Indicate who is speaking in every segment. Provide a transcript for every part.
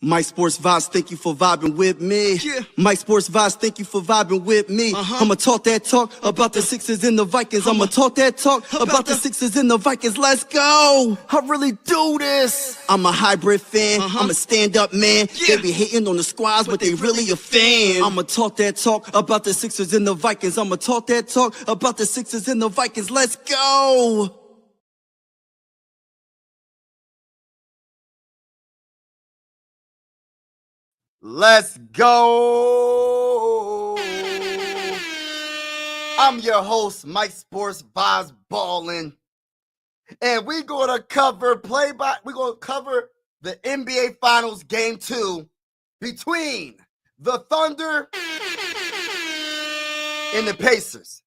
Speaker 1: Mike Sports Vibes, thank you for vibing with me.
Speaker 2: Yeah.
Speaker 1: Mike Sports Vibes, thank you for vibing with me. I'ma talk that talk about the Sixers and the Vikings. I'ma talk that talk about the Sixers and the Vikings. Let's go.
Speaker 2: I really do this.
Speaker 1: I'm a hybrid fan. I'm a stand-up man.
Speaker 2: Yeah.
Speaker 1: They be hating on the squads, but they really a fan. I'ma talk that talk about the Sixers and the Vikings. I'ma talk that talk about the Sixers and the Vikings. Let's go.
Speaker 2: Let's go. I'm your host, Mike Sports Vibes Ballin'. And we're gonna cover we're gonna cover the NBA Finals Game 2 between the Thunder and the Pacers.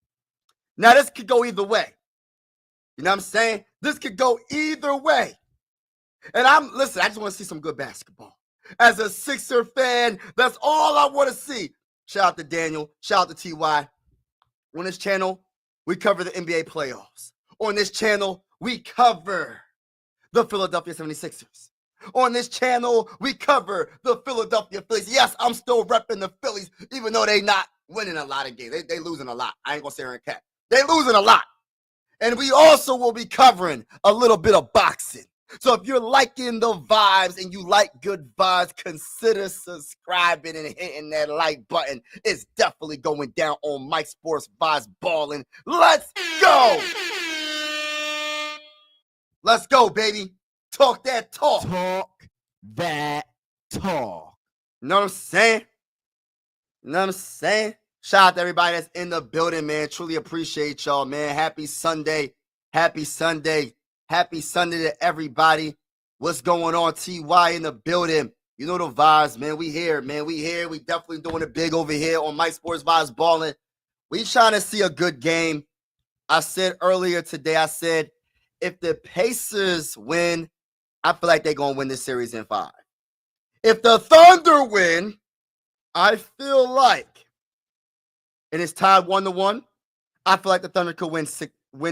Speaker 2: Now this could go either way. You know what I'm saying? This could go either way. And I just want to see some good basketball. As a Sixer fan, that's all I want to see. Shout out to Daniel. Shout out to TY. On this channel, we cover the NBA playoffs. On this channel, we cover the Philadelphia 76ers. On this channel, we cover the Philadelphia Phillies. Yes, I'm still repping the Phillies, even though they not winning a lot of games. They losing a lot. I ain't going to say they're in cap. They losing a lot. And we also will be covering a little bit of boxing. So if you're liking the vibes and you like good vibes, consider subscribing and hitting that like button. It's definitely going down on Mike Sports Vibes Ballin'. Let's go. Let's go, baby. Talk that talk.
Speaker 3: Talk that talk.
Speaker 2: You know what I'm saying? You know what I'm saying? Shout out to everybody that's in the building, man. Truly appreciate y'all, man. Happy Sunday. Happy Sunday. Happy Sunday to everybody. What's going on? TY in the building. You know the vibes, man. We here, man. We here. We definitely doing it big over here on Mike Sports Vibes Ballin'. We trying to see a good game. I said earlier today, if the Pacers win, I feel like they're going to win this series in 5. If the Thunder win, I feel like, and it's tied 1-1, I feel like the Thunder could win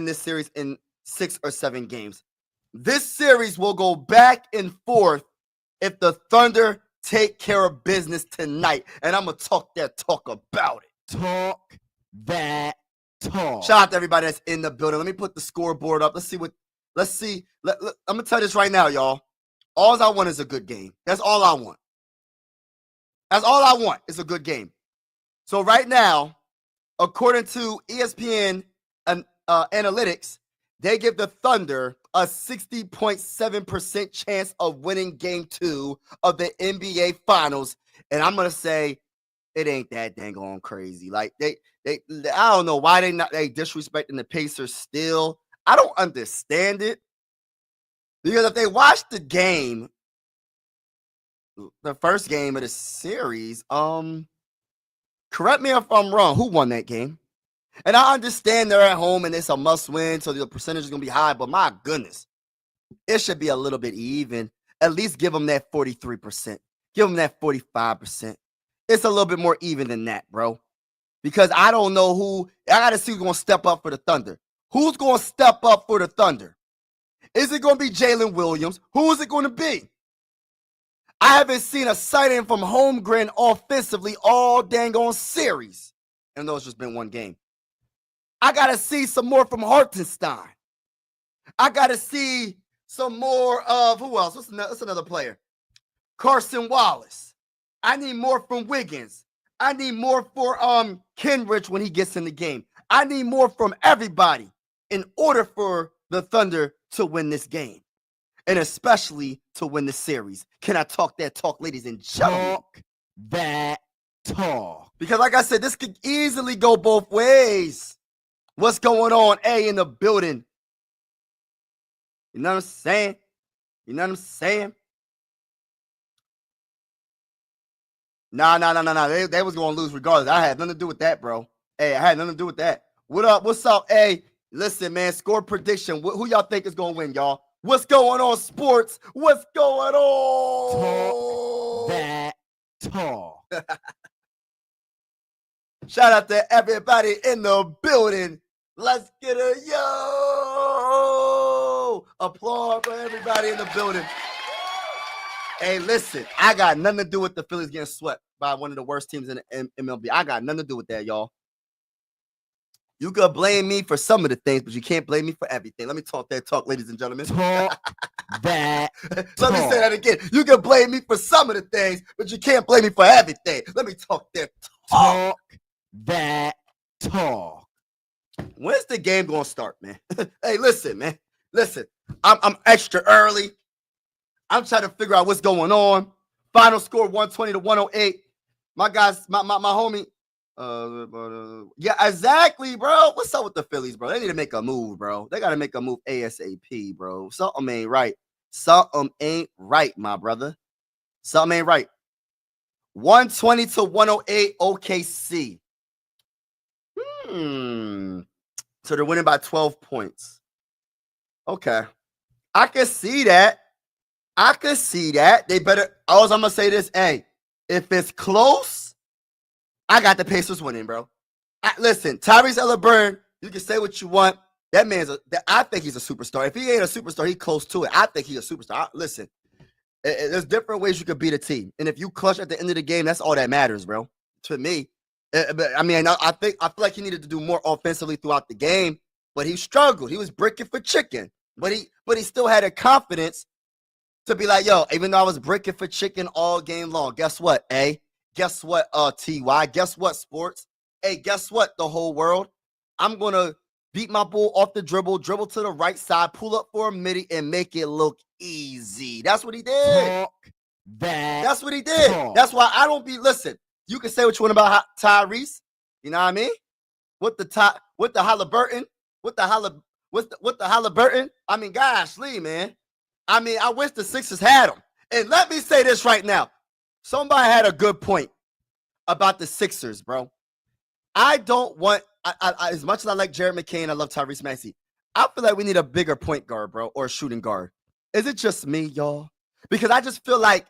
Speaker 2: this series in 6 or 7 games. This series will go back and forth if the Thunder take care of business tonight. And I'm going to talk that talk about it.
Speaker 3: Talk that talk.
Speaker 2: Shout out to everybody that's in the building. Let me put the scoreboard up. I'm going to tell you this right now, y'all. All I want is a good game. That's all I want. That's all I want is a good game. So right now, according to ESPN analytics, they give the Thunder a 60.7% chance of winning Game 2 of the NBA Finals. And I'm going to say it ain't that dang on crazy. Like, I don't know why they disrespecting the Pacers still. I don't understand it. Because if they watch the game, the first game of the series, correct me if I'm wrong, who won that game? And I understand they're at home and it's a must-win, so the percentage is going to be high. But my goodness, it should be a little bit even. At least give them that 43%. Give them that 45%. It's a little bit more even than that, bro. Because I don't know who. I got to see who's going to step up for the Thunder. Who's going to step up for the Thunder? Is it going to be Jalen Williams? Who is it going to be? I haven't seen a sighting from Holmgren offensively all dang on series. And though it's just been one game. I got to see some more from Hartenstein. I got to see some more of, who else? What's another player? Carson Wallace. I need more from Wiggins. I need more for Kenrich when he gets in the game. I need more from everybody in order for the Thunder to win this game. And especially to win the series. Can I talk that talk, ladies and gentlemen?
Speaker 3: Talk that talk.
Speaker 2: Because like I said, this could easily go both ways. What's going on, A, in the building? You know what I'm saying? You know what I'm saying? Nah. They was going to lose regardless. I had nothing to do with that, bro. Hey, I had nothing to do with that. What up? What's up, A? Listen, man, score prediction. Who y'all think is going to win, y'all? What's going on, sports? What's going on?
Speaker 3: Talk that talk.
Speaker 2: Shout out to everybody in the building. Let's get a yo! Applause for everybody in the building. Hey, listen, I got nothing to do with the Phillies getting swept by one of the worst teams in the MLB. I got nothing to do with that, y'all. You could blame me for some of the things, but you can't blame me for everything. Let me talk that talk, ladies and gentlemen.
Speaker 3: Talk that
Speaker 2: Let me say that
Speaker 3: talk.
Speaker 2: again. You can blame me for some of the things, but you can't blame me for everything. Let me talk that talk.
Speaker 3: Talk that talk.
Speaker 2: When's the game gonna start, man? Hey, listen, man. Listen, I'm extra early. I'm trying to figure out what's going on. Final score 120 to 108. My guys, my homie. Yeah, exactly, bro. What's up with the Phillies, bro? They need to make a move, bro. They gotta make a move ASAP, bro. Something ain't right. Something ain't right, my brother. Something ain't right. 120 to 108 OKC. So they're winning by 12 points. Okay. I can see that. I could see that. They better. All I'm gonna say this: hey, if it's close, I got the Pacers winning, bro. Listen, Tyrese Halliburton. You can say what you want. That man's I think he's a superstar. If he ain't a superstar, he's close to it. I think he's a superstar. Listen, there's different ways you could beat a team, and if you clutch at the end of the game, that's all that matters, bro. To me, but I mean, I feel like he needed to do more offensively throughout the game, but he struggled. He was bricking for chicken, but he still had a confidence to be like, yo, even though I was bricking for chicken all game long, guess what, Guess what, TY? Guess what, sports? Hey, guess what, the whole world? I'm going to beat my bull off the dribble to the right side, pull up for a midi, and make it look easy. That's what he did.
Speaker 3: Talk that.
Speaker 2: That's what he did.
Speaker 3: talk.
Speaker 2: That's why I don't be, listen, you can say what you want about Tyrese. You know what I mean? With the Halliburton, with the Halliburton. I mean, gosh, Lee, man. I mean, I wish the Sixers had him. And let me say this right now. Somebody had a good point about the Sixers, bro. I don't want, as much as I like Jared McCain, I love Tyrese Maxey. I feel like we need a bigger point guard, bro, or a shooting guard. Is it just me, y'all? Because I just feel like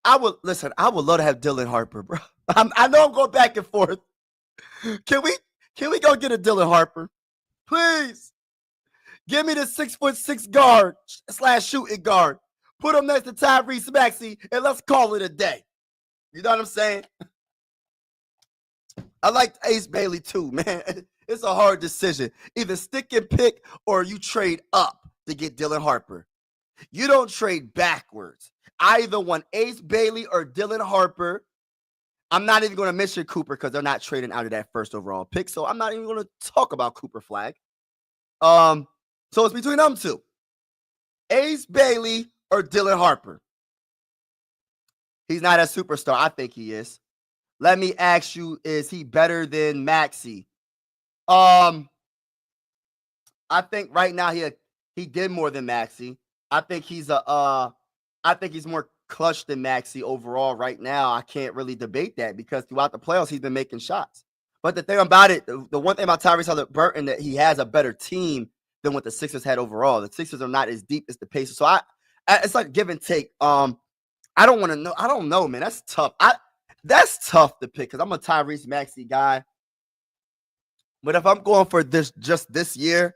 Speaker 2: I would love to have Dylan Harper, bro. I know I'm going back and forth. Can we go get a Dylan Harper? Please. Give me the 6'6" guard / shooting guard. Put him next to Tyrese Maxey, and let's call it a day. You know what I'm saying? I like Ace Bailey too, man. It's a hard decision. Either stick and pick or you trade up to get Dylan Harper. You don't trade backwards. I either want Ace Bailey or Dylan Harper. I'm not even going to mention Cooper because they're not trading out of that first overall pick, so I'm not even going to talk about Cooper Flag. So it's between them two. Ace Bailey or Dylan Harper. He's not a superstar. I think he is. Let me ask you, is he better than Maxey? I think right now he did more than Maxey. I think he's more clutch than Maxey overall right now. I can't really debate that because throughout the playoffs he's been making shots. But the thing about it, the one thing about Tyrese Halliburton, that he has a better team than what the Sixers had overall. The Sixers are not as deep as the Pacers. So it's like give and take. I don't want to know. I don't know, man. That's tough. That's tough to pick because I'm a Tyrese Maxey guy. But if I'm going for just this year,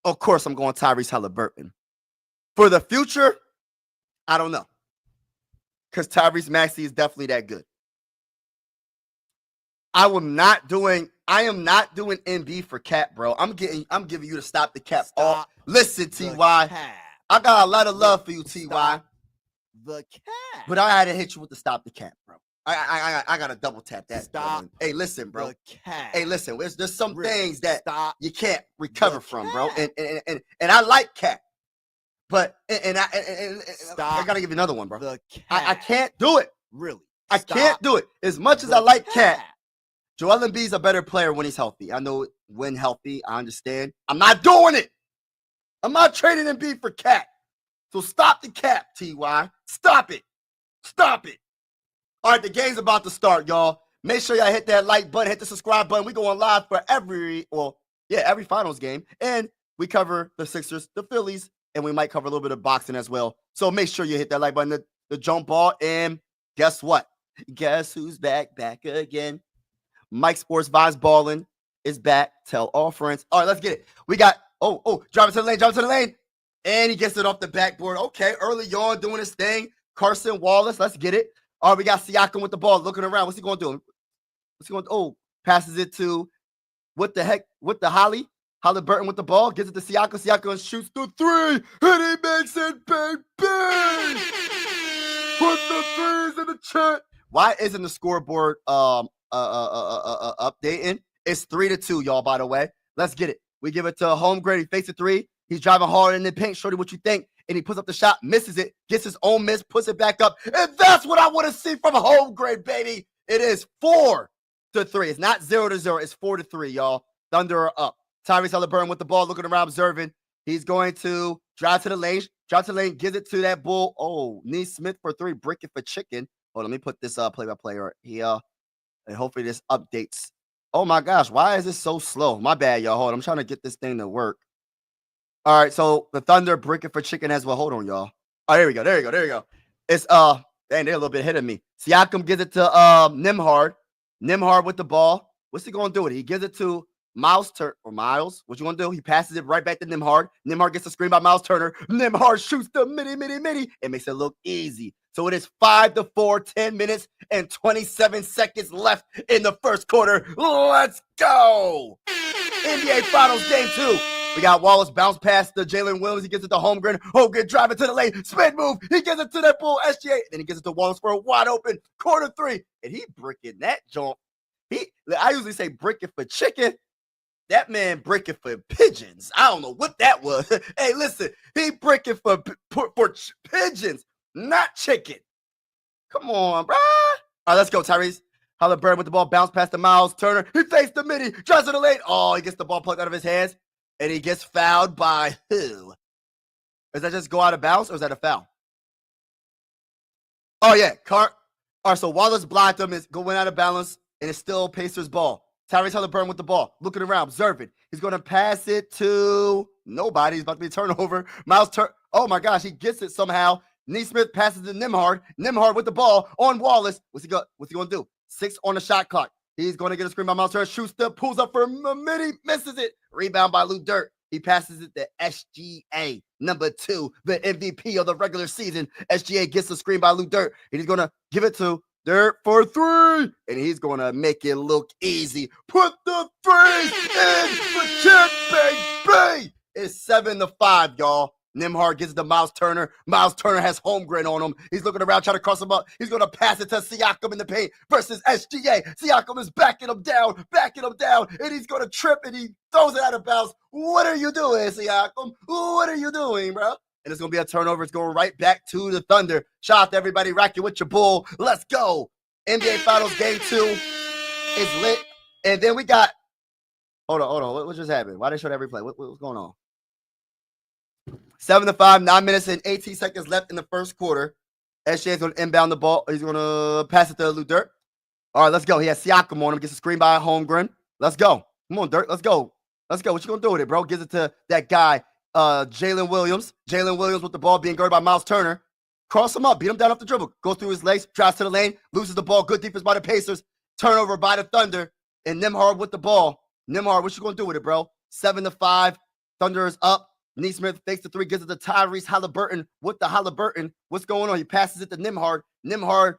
Speaker 2: of course I'm going Tyrese Halliburton. For the future, I don't know. Because Tyrese Maxey is definitely that good. I am not doing MB for cap, bro. I'm giving you to stop the cap.
Speaker 3: Stop
Speaker 2: listen,
Speaker 3: the
Speaker 2: TY.
Speaker 3: cap.
Speaker 2: I got a lot of love for you, TY.
Speaker 3: Stop the cap.
Speaker 2: But I had to hit you with the stop the cap, bro. I gotta double tap that.
Speaker 3: Stop.
Speaker 2: Hey, listen, bro.
Speaker 3: The cap.
Speaker 2: Hey, listen. There's some
Speaker 3: Really?
Speaker 2: things that
Speaker 3: Stop
Speaker 2: you can't recover
Speaker 3: the
Speaker 2: from, bro.
Speaker 3: cap.
Speaker 2: And I like cap, but I
Speaker 3: Stop
Speaker 2: gotta give you another one, bro.
Speaker 3: the cap.
Speaker 2: I can't do it.
Speaker 3: Really.
Speaker 2: I
Speaker 3: Stop
Speaker 2: can't do it. As much as
Speaker 3: the
Speaker 2: I like
Speaker 3: cap.
Speaker 2: Cat, Joel Embiid's a better player when he's healthy. I know when healthy, I understand. I'm not doing it. I'm not trading Embiid for Cat. So stop the cap, TY. Stop it. Stop it. All right, the game's about to start, y'all. Make sure y'all hit that like button, hit the subscribe button. We going live for every finals game. And we cover the Sixers, the Phillies, and we might cover a little bit of boxing as well. So make sure you hit that like button, the jump ball. And guess what? Guess who's back again? Mike Sports Vibes Ballin' is back. Tell all friends. All right, let's get it. We got, drive it to the lane. And he gets it off the backboard. Okay, early on doing his thing. Carson Wallace, let's get it. All right, we got Siakam with the ball, looking around. What's he going to do? What's he going to do? Oh, passes it to, what the heck? What the Holly? Halliburton with the ball, gives it to Siakam. Siakam shoots the three, and he makes it, baby! Put the threes in the chat. Why isn't the scoreboard updating? It's 3-2, y'all, by the way. Let's get it. We give it to Holmgren. He fakes a three. He's driving hard in the paint. Shorty, what you think? And he puts up the shot, misses it, gets his own miss, puts it back up. And that's what I want to see from Holmgren, baby. It is 4-3. It's not 0-0. It's 4-3, y'all. Thunder are up. Tyrese Halliburton with the ball, looking around, observing. He's going to drive to the lane, gives it to that bull. Oh, Nesmith for three, brick it for chicken. Oh, let me put this play-by-play here, and hopefully this updates. Oh my gosh, why is this so slow? My bad, y'all. Hold on, I'm trying to get this thing to work. All right, so the Thunder brick it for chicken as well. Hold on, y'all. Oh, there we go. It's dang, they're a little bit ahead of me. Siakam gives it to Nembhard. Nembhard with the ball. What's he gonna do with it? He gives it to Miles. What you gonna do? He passes it right back to Nembhard. Nembhard gets a screen by Miles Turner. Nembhard shoots the midi. It makes it look easy. So it is 5-4, 10 minutes and 27 seconds left in the first quarter. Let's go! NBA Finals Game 2. We got Wallace bounce pass to Jalen Williams. He gets it to Holmgren. Holmgren driving to the lane. Spin move. He gives it to that bull SGA. Then he gives it to Wallace for a wide open quarter three. And he bricking that joint. I usually say brick it for chicken. That man bricking for pigeons. I don't know what that was. Hey, listen. He bricking for pigeons, not chicken. Come on, bro. All right, let's go, Tyrese. Halliburton with the ball. Bounce past to Miles Turner. He fakes the midi. Drives to the lane. Oh, he gets the ball plucked out of his hands. And he gets fouled by who? Does that just go out of bounds or is that a foul? Oh, yeah. All right, so Wallace blocked him. Is going out of balance, and it's still Pacers ball. Tyrese Halliburton with the ball, looking around, observing. He's going to pass it to nobody. He's about to be a turnover. Miles Turner. Oh, my gosh. He gets it somehow. Nesmith passes to Nembhard. Nembhard with the ball on Wallace. What's he going to do? 6 on the shot clock. He's going to get a screen by Miles Turner. Shoots the pulls up for a midi, misses it. Rebound by Lou Dort. He passes it to SGA, number 2, the MVP of the regular season. SGA gets the screen by Lou Dort. And he's going to give it to Dort for 3. And he's going to make it look easy. Put the 3 in the kid, baby. It's 7-5, y'all. Nembhard gives it to Miles Turner. Miles Turner has Holmgren on him. He's looking around, trying to cross him up. He's going to pass it to Siakam in the paint versus SGA. Siakam is backing him down, and he's going to trip, and he throws it out of bounds. What are you doing, Siakam? What are you doing, bro? And it's going to be a turnover. It's going right back to the Thunder. Shout out to everybody rocking with your bull. Let's go. NBA Finals Game 2 is lit. And then we got – hold on. What just happened? Why did they show that replay? What's going on? 7-5, 9 minutes and 18 seconds left in the first quarter. SGA is going to inbound the ball. He's going to pass it to Lou Dort. All right, let's go. He has Siakam on him. Gets a screen by Holmgren. Let's go. Come on, Dort. Let's go. What you going to do with it, bro? Gives it to that guy, Jalen Williams. Jalen Williams with the ball being guarded by Miles Turner. Cross him up. Beat him down off the dribble. Goes through his legs. Drives to the lane. Loses the ball. Good defense by the Pacers. Turnover by the Thunder. And Nembhard with the ball. Nembhard, what you going to do with it, bro? 7-5. Thunder is up. Nesmith fakes the 3, gives it to Tyrese Halliburton with the Halliburton. What's going on? He passes it to Nembhard. Nembhard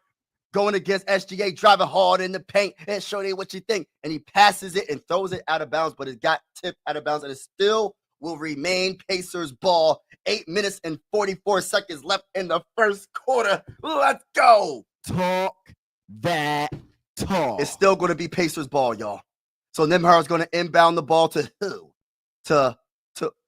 Speaker 2: going against SGA, driving hard in the paint. And show you what you think. And he passes it and throws it out of bounds, but it got tipped out of bounds. And it still will remain Pacers ball. 8 minutes and 44 seconds left in the first quarter. Let's go.
Speaker 3: Talk that talk.
Speaker 2: It's still going to be Pacers ball, y'all. So Nembhard's going to inbound the ball to who? To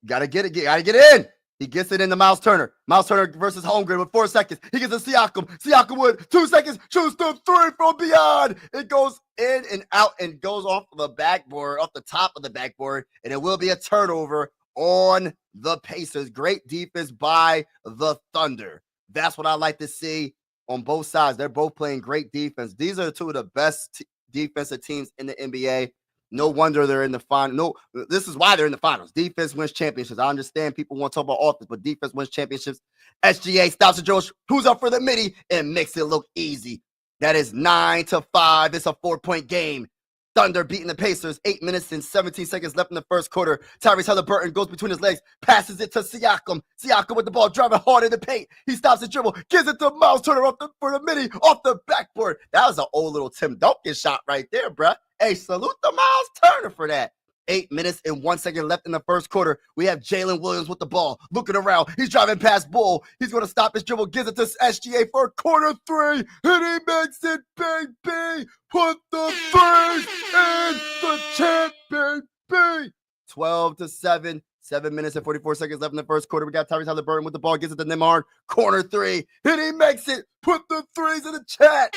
Speaker 2: gotta get in. He gets it into Miles Turner. Miles Turner versus Holmgren with 4 seconds. He gets to Siakam. Siakam with 2 seconds. Shoots the 3 from beyond. It goes in and out and goes off the backboard, off the top of the backboard, and it will be a turnover on the Pacers. Great defense by the Thunder. That's what I like to see on both sides. They're both playing great defense. These are 2 of the best defensive teams in the NBA. No wonder they're in the final. No, this is why they're in the finals. Defense wins championships. I understand people want to talk about offense, but defense wins championships. SGA stops the Josh, who's up for the midi, and makes it look easy. That is 9-5. It's a 4-point game. Thunder beating the Pacers. 8 minutes and 17 seconds left in the first quarter. Tyrese Haliburton goes between his legs, passes it to Siakam. Siakam with the ball, driving hard in the paint. He stops the dribble, gives it to Miles Turner for the mini off the backboard. That was an old little Tim Duncan shot right there, bruh. Hey, salute to Miles Turner for that. 8 minutes and 1 second left in the first quarter. We have Jalen Williams with the ball, looking around. He's driving past Bull. He's going to stop his dribble, gives it to SGA for a corner three, and he makes it, baby. Put the threes in the chat, baby. 12-7. 7 minutes and 44 seconds left in the first quarter. We got Tyrese Haliburton with the ball, gives it to Nembhard. Corner three, and he makes it. Put the threes in the chat.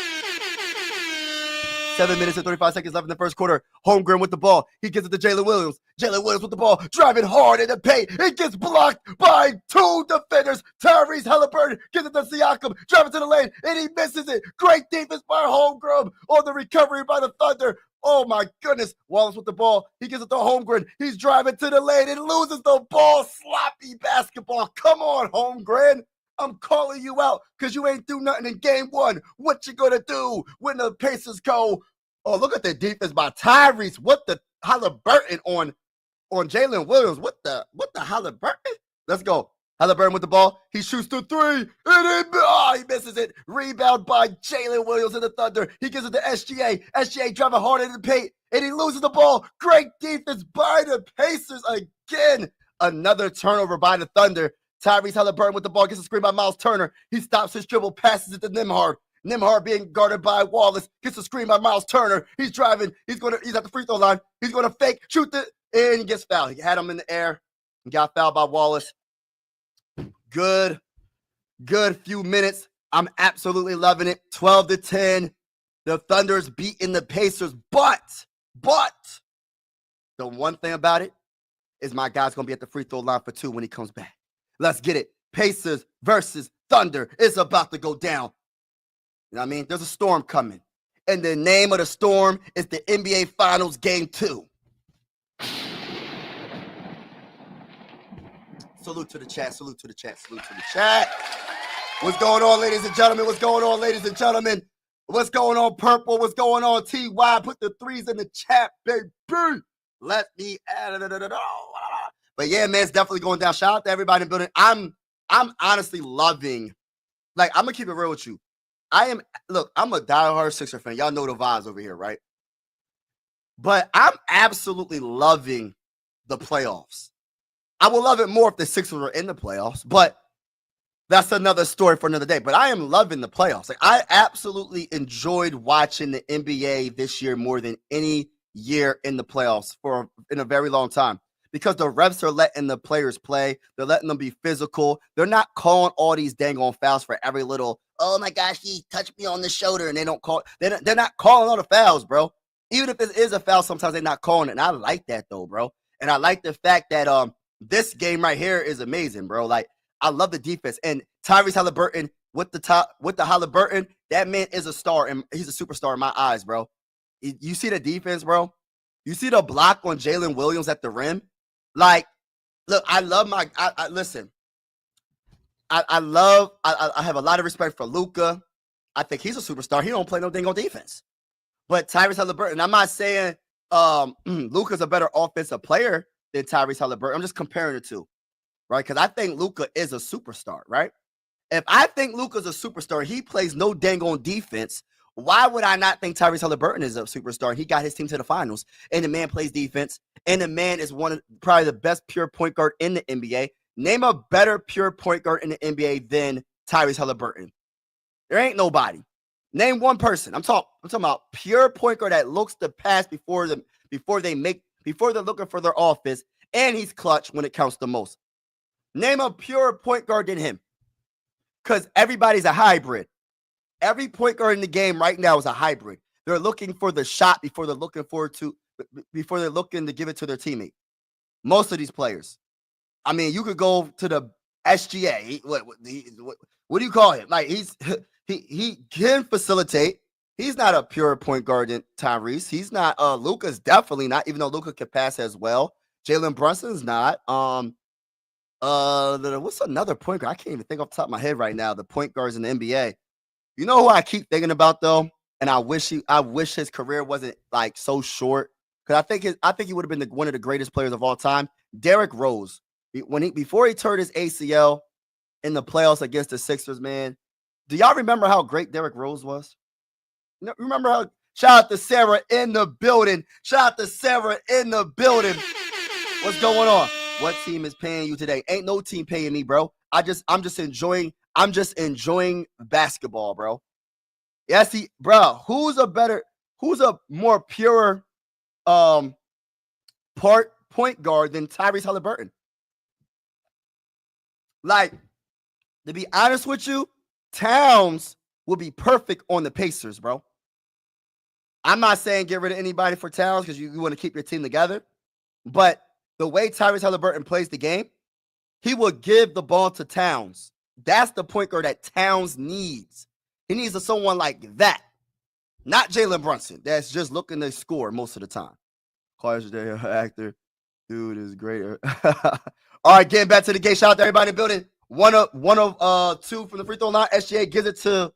Speaker 2: 7 minutes and 35 seconds left in the first quarter. Holmgren with the ball. He gives it to Jalen Williams. Jalen Williams with the ball, driving hard in the paint. It gets blocked by two defenders. Tyrese Haliburton gives it to Siakam, driving to the lane, and he misses it. Great defense by Holmgren on the recovery by the Thunder. Oh my goodness. Wallace with the ball. He gives it to Holmgren. He's driving to the lane and loses the ball. Sloppy basketball. Come on, Holmgren. I'm calling you out because you ain't do nothing in game one. What you gonna do when the Pacers go? Oh, look at the defense by Tyrese. What the Haliburton on Jalen Williams? What the Haliburton? Let's go. Haliburton with the ball. He shoots through three, and he misses it. Rebound by Jalen Williams in the Thunder. He gives it to SGA. SGA driving hard in the paint, and he loses the ball. Great defense by the Pacers again. Another turnover by the Thunder. Tyrese Haliburton with the ball, gets a screen by Miles Turner. He stops his dribble, passes it to Nembhard. Nembhard being guarded by Wallace, gets a screen by Miles Turner. He's driving. He's at the free throw line. He's going to fake, shoot it, and he gets fouled. He had him in the air. He got fouled by Wallace. Good few minutes. I'm absolutely loving it. 12-10. The Thunder's beating the Pacers, but the one thing about it is my guy's going to be at the free throw line for two when he comes back. Let's get it. Pacers versus Thunder is about to go down. You know what I mean? There's a storm coming. And the name of the storm is the NBA Finals Game 2. Salute to the chat. Salute to the chat. Salute to the chat. What's going on, ladies and gentlemen? What's going on, ladies and gentlemen? What's going on, Purple? What's going on, TY? Put the threes in the chat, baby. Let me add it. But yeah, man, it's definitely going down. Shout out to everybody in the building. I'm honestly loving, like, I'm going to keep it real with you. I'm a diehard Sixer fan. Y'all know the vibes over here, right? But I'm absolutely loving the playoffs. I would love it more if the Sixers were in the playoffs, but that's another story for another day. But I am loving the playoffs. Like, I absolutely enjoyed watching the NBA this year more than any year in the playoffs in a very long time. Because the refs are letting the players play. They're letting them be physical. They're not calling all these dang on fouls for every little, oh my gosh, he touched me on the shoulder, and they don't call. They're not calling all the fouls, bro. Even if it is a foul, sometimes they're not calling it. And I like that though, bro. And I like the fact that this game right here is amazing, bro. Like, I love the defense. And Tyrese Haliburton with the Haliburton, that man is a star, and he's a superstar in my eyes, bro. You see the defense, bro? You see the block on Jalen Williams at the rim? Like, look, I love listen. I have a lot of respect for Luka. I think he's a superstar. He don't play no dang on defense. But Tyrese Haliburton, I'm not saying Luka's a better offensive player than Tyrese Haliburton. I'm just comparing the two, right? Because I think Luka is a superstar, right? If I think Luka's a superstar, he plays no dang on defense. Why would I not think Tyrese Haliburton is a superstar? He got his team to the finals, and the man plays defense, and the man is probably the best pure point guard in the NBA. Name a better pure point guard in the NBA than Tyrese Haliburton. There ain't nobody. Name one person. I'm talking about pure point guard that looks to pass before they're looking for their offense, and he's clutch when it counts the most. Name a pure point guard than him, because everybody's a hybrid. Every point guard in the game right now is a hybrid. They're looking for the shot before they're looking to give it to their teammate. Most of these players. I mean, you could go to the SGA. What do you call him? Like, he can facilitate. He's not a pure point guard in Tyrese. He's not. Luka's definitely not. Even though Luka can pass as well. Jalen Brunson's not. What's another point guard? I can't even think off the top of my head right now. The point guards in the NBA. You know who I keep thinking about though? and I wish his career wasn't like so short. Because I think he would have been one of the greatest players of all time. Derrick Rose, before he tore his ACL in the playoffs against the Sixers, man. Do y'all remember how great Derrick Rose was? Remember how? Shout out to Sarah in the building. Shout out to Sarah in the building. What's going on? What team is paying you today? Ain't no team paying me, bro. I'm just enjoying basketball, bro. Yes, bro. Who's a more pure point guard than Tyrese Haliburton? Like, to be honest with you, Towns will be perfect on the Pacers, bro. I'm not saying get rid of anybody for Towns because you want to keep your team together. But the way Tyrese Haliburton plays the game, he will give the ball to Towns. That's the point guard that Towns needs. He needs someone like that. Not Jalen Brunson. That's just looking to score most of the time. Clarence Day, actor. Dude is great. All right, getting back to the game. Shout out to everybody in the building. One of two from the free throw line. SGA gives it to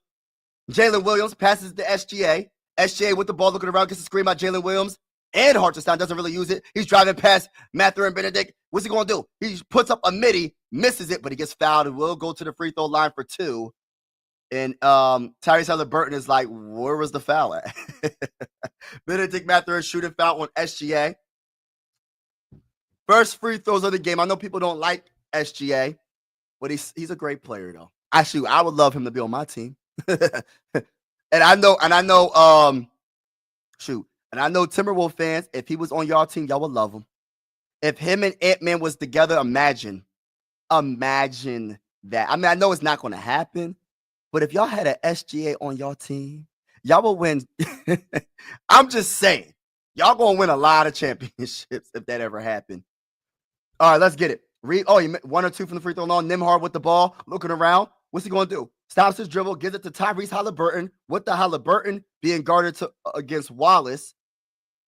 Speaker 2: Jalen Williams. Passes to SGA. SGA with the ball, looking around, gets a screen by Jalen Williams. And Hartenstein doesn't really use it. He's driving past Mathurin Benedict. What's he going to do? He puts up a midi, misses it, but he gets fouled and will go to the free throw line for two. And Tyrese Haliburton is like, where was the foul at? Benedict Mathurin shooting foul on SGA. First free throws of the game. I know people don't like SGA, but he's a great player, though. Actually, I would love him to be on my team. And I know, Timberwolves fans, if he was on y'all team, y'all would love him. If him and Ant-Man was together, imagine that. I mean, I know it's not going to happen, but if y'all had an SGA on y'all team, y'all will win. I'm just saying, y'all going to win a lot of championships if that ever happened. All right, let's get it. You one or two from the free throw line. Nembhard with the ball, looking around. What's he going to do? Stops his dribble, gives it to Tyrese Haliburton. With the Haliburton being guarded against Wallace.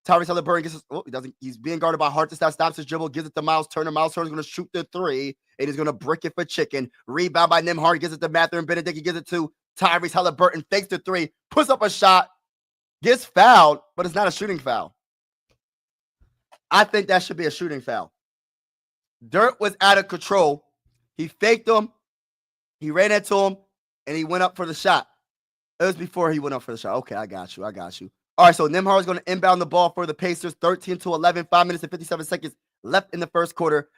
Speaker 2: Tyrese Haliburton he's being guarded by Hartenstein, stops his dribble, gives it to Miles Turner. Miles Turner's going to shoot the three, and he's going to brick it for chicken. Rebound by Nembhard, gives it to Mathurin Benedict. He gives it to Tyrese Haliburton, fakes the three, puts up a shot, gets fouled, but it's not a shooting foul. I think that should be a shooting foul. Dirk was out of control. He faked him. He ran into him, and he went up for the shot. It was before he went up for the shot. Okay, I got you. All right, so Nembhard is going to inbound the ball for the Pacers, 13-11, 5 minutes and 57 seconds left in the first quarter.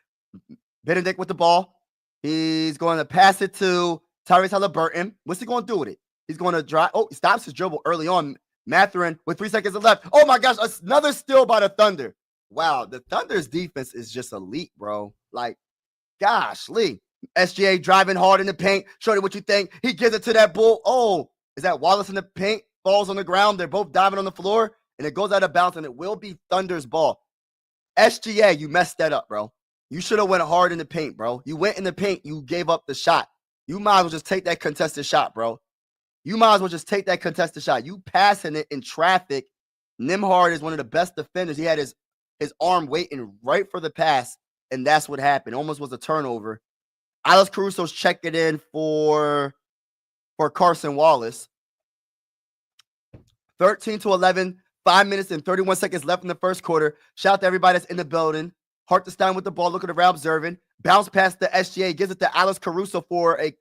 Speaker 2: Benedict with the ball. He's going to pass it to Tyrese Haliburton. What's he going to do with it? He's going to drive. Oh, he stops his dribble early on. Mathurin with 3 seconds left. Oh, my gosh, another steal by the Thunder. Wow, the Thunder's defense is just elite, bro. Like, gosh, Lee. SGA driving hard in the paint. Show you what you think. He gives it to that bull. Oh, is that Wallace in the paint? Falls on the ground. They're both diving on the floor, and it goes out of bounds, and it will be Thunder's ball. SGA, you messed that up, bro. You should have went hard in the paint, bro. You went in the paint. You gave up the shot. You might as well just take that contested shot, bro. You passing it in traffic. Nembhard is one of the best defenders. He had his arm waiting right for the pass, and that's what happened. Almost was a turnover. Alex Caruso's checking in for Carson Wallace. 13-11, 5 minutes and 31 seconds left in the first quarter. Shout out to everybody that's in the building. Hartenstein with the ball, looking around, observing. Bounce past the SGA, gives it to Alex Caruso for he's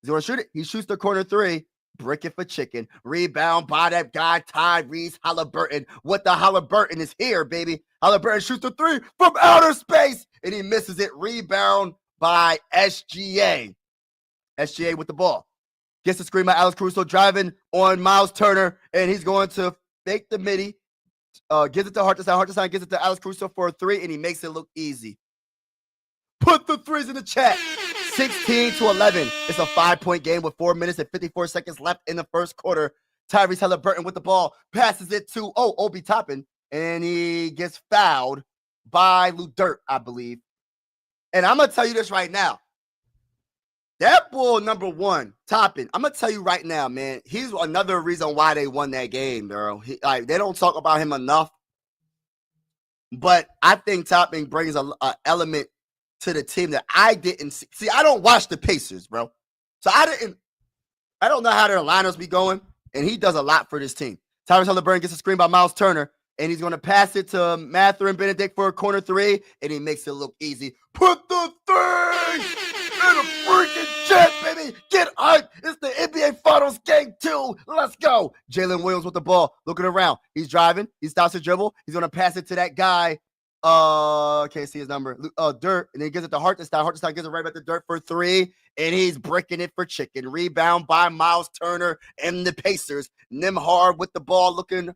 Speaker 2: going to shoot it. He shoots the corner three. Brick it for chicken. Rebound by that guy, Tyrese Haliburton. What the Haliburton is here, baby. Haliburton shoots the three from outer space, and he misses it. Rebound by SGA. SGA with the ball. Gets the screen by Alex Caruso, driving on Miles Turner, and he's going to fake the midi. Gives it to Hartenstein. Hartenstein gives it to Alex Caruso for a three, and he makes it look easy. Put the threes in the chat. 16-11. It's a 5-point game with 4 minutes and 54 seconds left in the first quarter. Tyrese Haliburton with the ball. Passes it to, Obi Toppin, and he gets fouled by Lou Dort, I believe. And I'm going to tell you this right now. That bull, number one, Toppin, I'm going to tell you right now, man, he's another reason why they won that game, bro. They don't talk about him enough. But I think Toppin brings an element to the team that I didn't see. See, I don't watch the Pacers, bro. So I don't know how their lineups be going, and he does a lot for this team. Tyrese Halliburton gets a screen by Miles Turner, and he's going to pass it to Mathurin Benedict for a corner three, and he makes it look easy. Put the three in a freaking jet, baby. Get hyped. It's the NBA Finals Game 2. Let's go. Jalen Williams with the ball, looking around. He's driving. He stops the dribble. He's going to pass it to that guy. Can't see his number. Dirt, and then he gives it to Hartenstein. Hartenstein gives it right back to Dirt for three, and he's bricking it for chicken. Rebound by Miles Turner and the Pacers. Nembhard with the ball, looking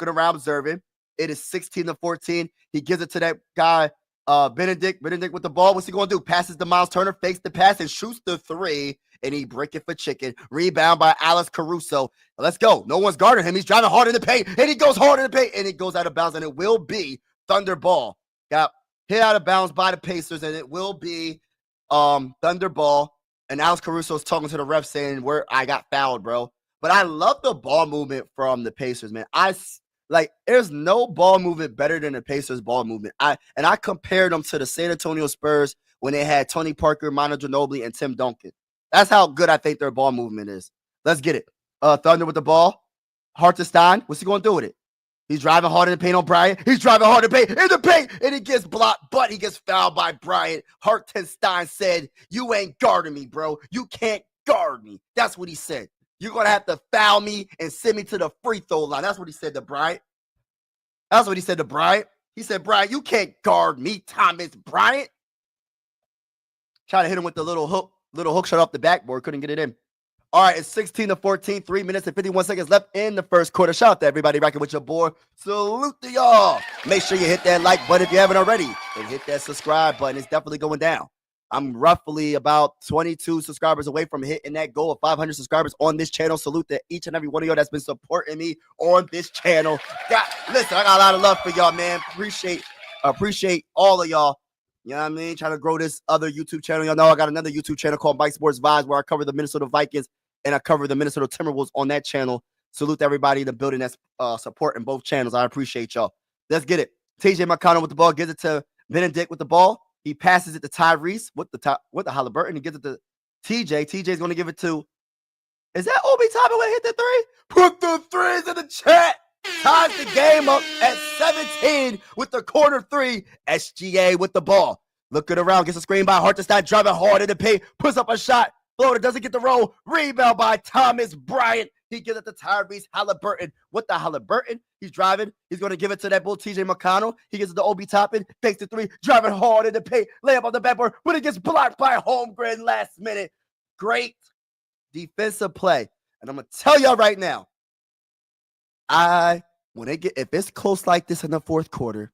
Speaker 2: around, observing. It is 16-14. He gives it to that guy, Benedict. Benedict with the ball. What's he going to do? Passes to Miles Turner, fakes the pass, and shoots the three, and he brick it for chicken. Rebound by Alex Caruso. Let's go. No one's guarding him. He's driving hard in the paint, and he goes hard in the paint, and he goes out of bounds, and it will be Thunder ball. Got hit out of bounds by the Pacers, and it will be Thunder ball. And Alex Caruso's talking to the ref saying, I got fouled, bro. But I love the ball movement from the Pacers, man. There's no ball movement better than the Pacers ball movement. I compared them to the San Antonio Spurs when they had Tony Parker, Manu Ginobili, and Tim Duncan. That's how good I think their ball movement is. Let's get it. Thunder with the ball. Hartenstein, what's he going to do with it? He's driving hard in the paint on Bryant. He's driving hard in the paint, and he gets blocked, but he gets fouled by Bryant. Hartenstein said, "You ain't guarding me, bro. You can't guard me." That's what he said. You're going to have to foul me and send me to the free throw line. That's what he said to Bryant. He said, "Bryant, you can't guard me, Thomas Bryant." Trying to hit him with the little hook shot off the backboard. Couldn't get it in. All right, it's 16-14, 3 minutes and 51 seconds left in the first quarter. Shout out to everybody rocking with your boy. Salute to y'all. Make sure you hit that like button if you haven't already, and hit that subscribe button. It's definitely going down. I'm roughly about 22 subscribers away from hitting that goal of 500 subscribers on this channel. Salute to each and every one of y'all that's been supporting me on this channel. Listen, I got a lot of love for y'all, man. Appreciate all of y'all. You know what I mean? Trying to grow this other YouTube channel. Y'all know I got another YouTube channel called Mike Sports Vibes where I cover the Minnesota Vikings and I cover the Minnesota Timberwolves on that channel. Salute to everybody in the building that's supporting both channels. I appreciate y'all. Let's get it. TJ McConnell with the ball. Gives it to Benedict with the ball. He passes it to Tyrese with the Halliburton. He gives it to TJ. TJ's going to give it to, is that Obi Toppin when he hit the three? Put the threes in the chat. Ties the game up at 17 with the corner three. SGA with the ball. Looking around, gets a screen by Hartenstein, driving hard in the paint, puts up a shot. Floater doesn't get the roll. Rebound by Thomas Bryant. He gives it to Tyrese Halliburton. With the Halliburton, he's driving. He's going to give it to that bull, TJ McConnell. He gives it to Obi Toppin, takes the three, driving hard in the paint, layup on the backboard, but it gets blocked by Holmgren last minute. Great defensive play. And I'm going to tell y'all right now, if it's close like this in the fourth quarter,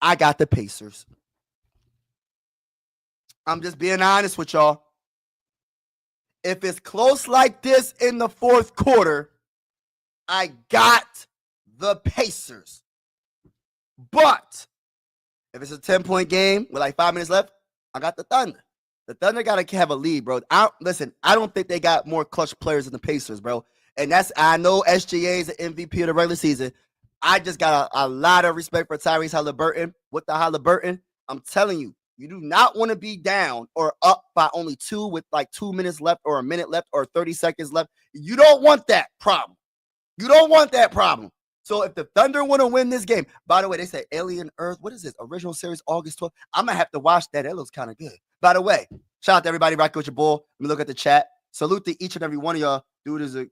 Speaker 2: I got the Pacers. I'm just being honest with y'all. If it's close like this in the fourth quarter, I got the Pacers. But if it's a 10-point game with like 5 minutes left, I got the Thunder. The Thunder got to have a lead, bro. I don't think they got more clutch players than the Pacers, bro. And I know SGA is an MVP of the regular season. I just got a lot of respect for Tyrese Halliburton. With the Halliburton, I'm telling you, you do not want to be down or up by only 2 with like 2 minutes left or a minute left or 30 seconds left. You don't want that problem. So if the Thunder want to win this game, by the way, they say Alien Earth. What is this? Original series, August 12th. I'm going to have to watch that. It looks kind of good. By the way, shout out to everybody rocking with your boy. Let me look at the chat. Salute to each and every one of y'all. Dude is you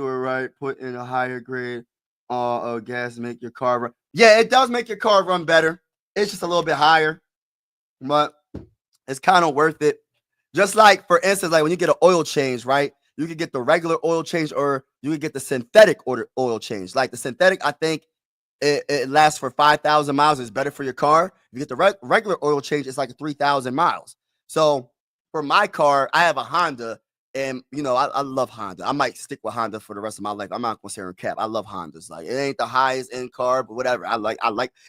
Speaker 2: were right. Put in a higher grade gas to make your car run. Yeah, it does make your car run better. It's just a little bit higher, but it's kind of worth it. Just like, for instance, like when you get an oil change, right? You could get the regular oil change or you could get the synthetic oil change. Like the synthetic, I think it lasts for 5,000 miles. It's better for your car. If you get the regular oil change, it's like 3,000 miles. So for my car, I have a Honda. And, you know, I love Honda. I might stick with Honda for the rest of my life. I'm not going to say on cap. I love Hondas. Like, it ain't the highest end car, but whatever. I like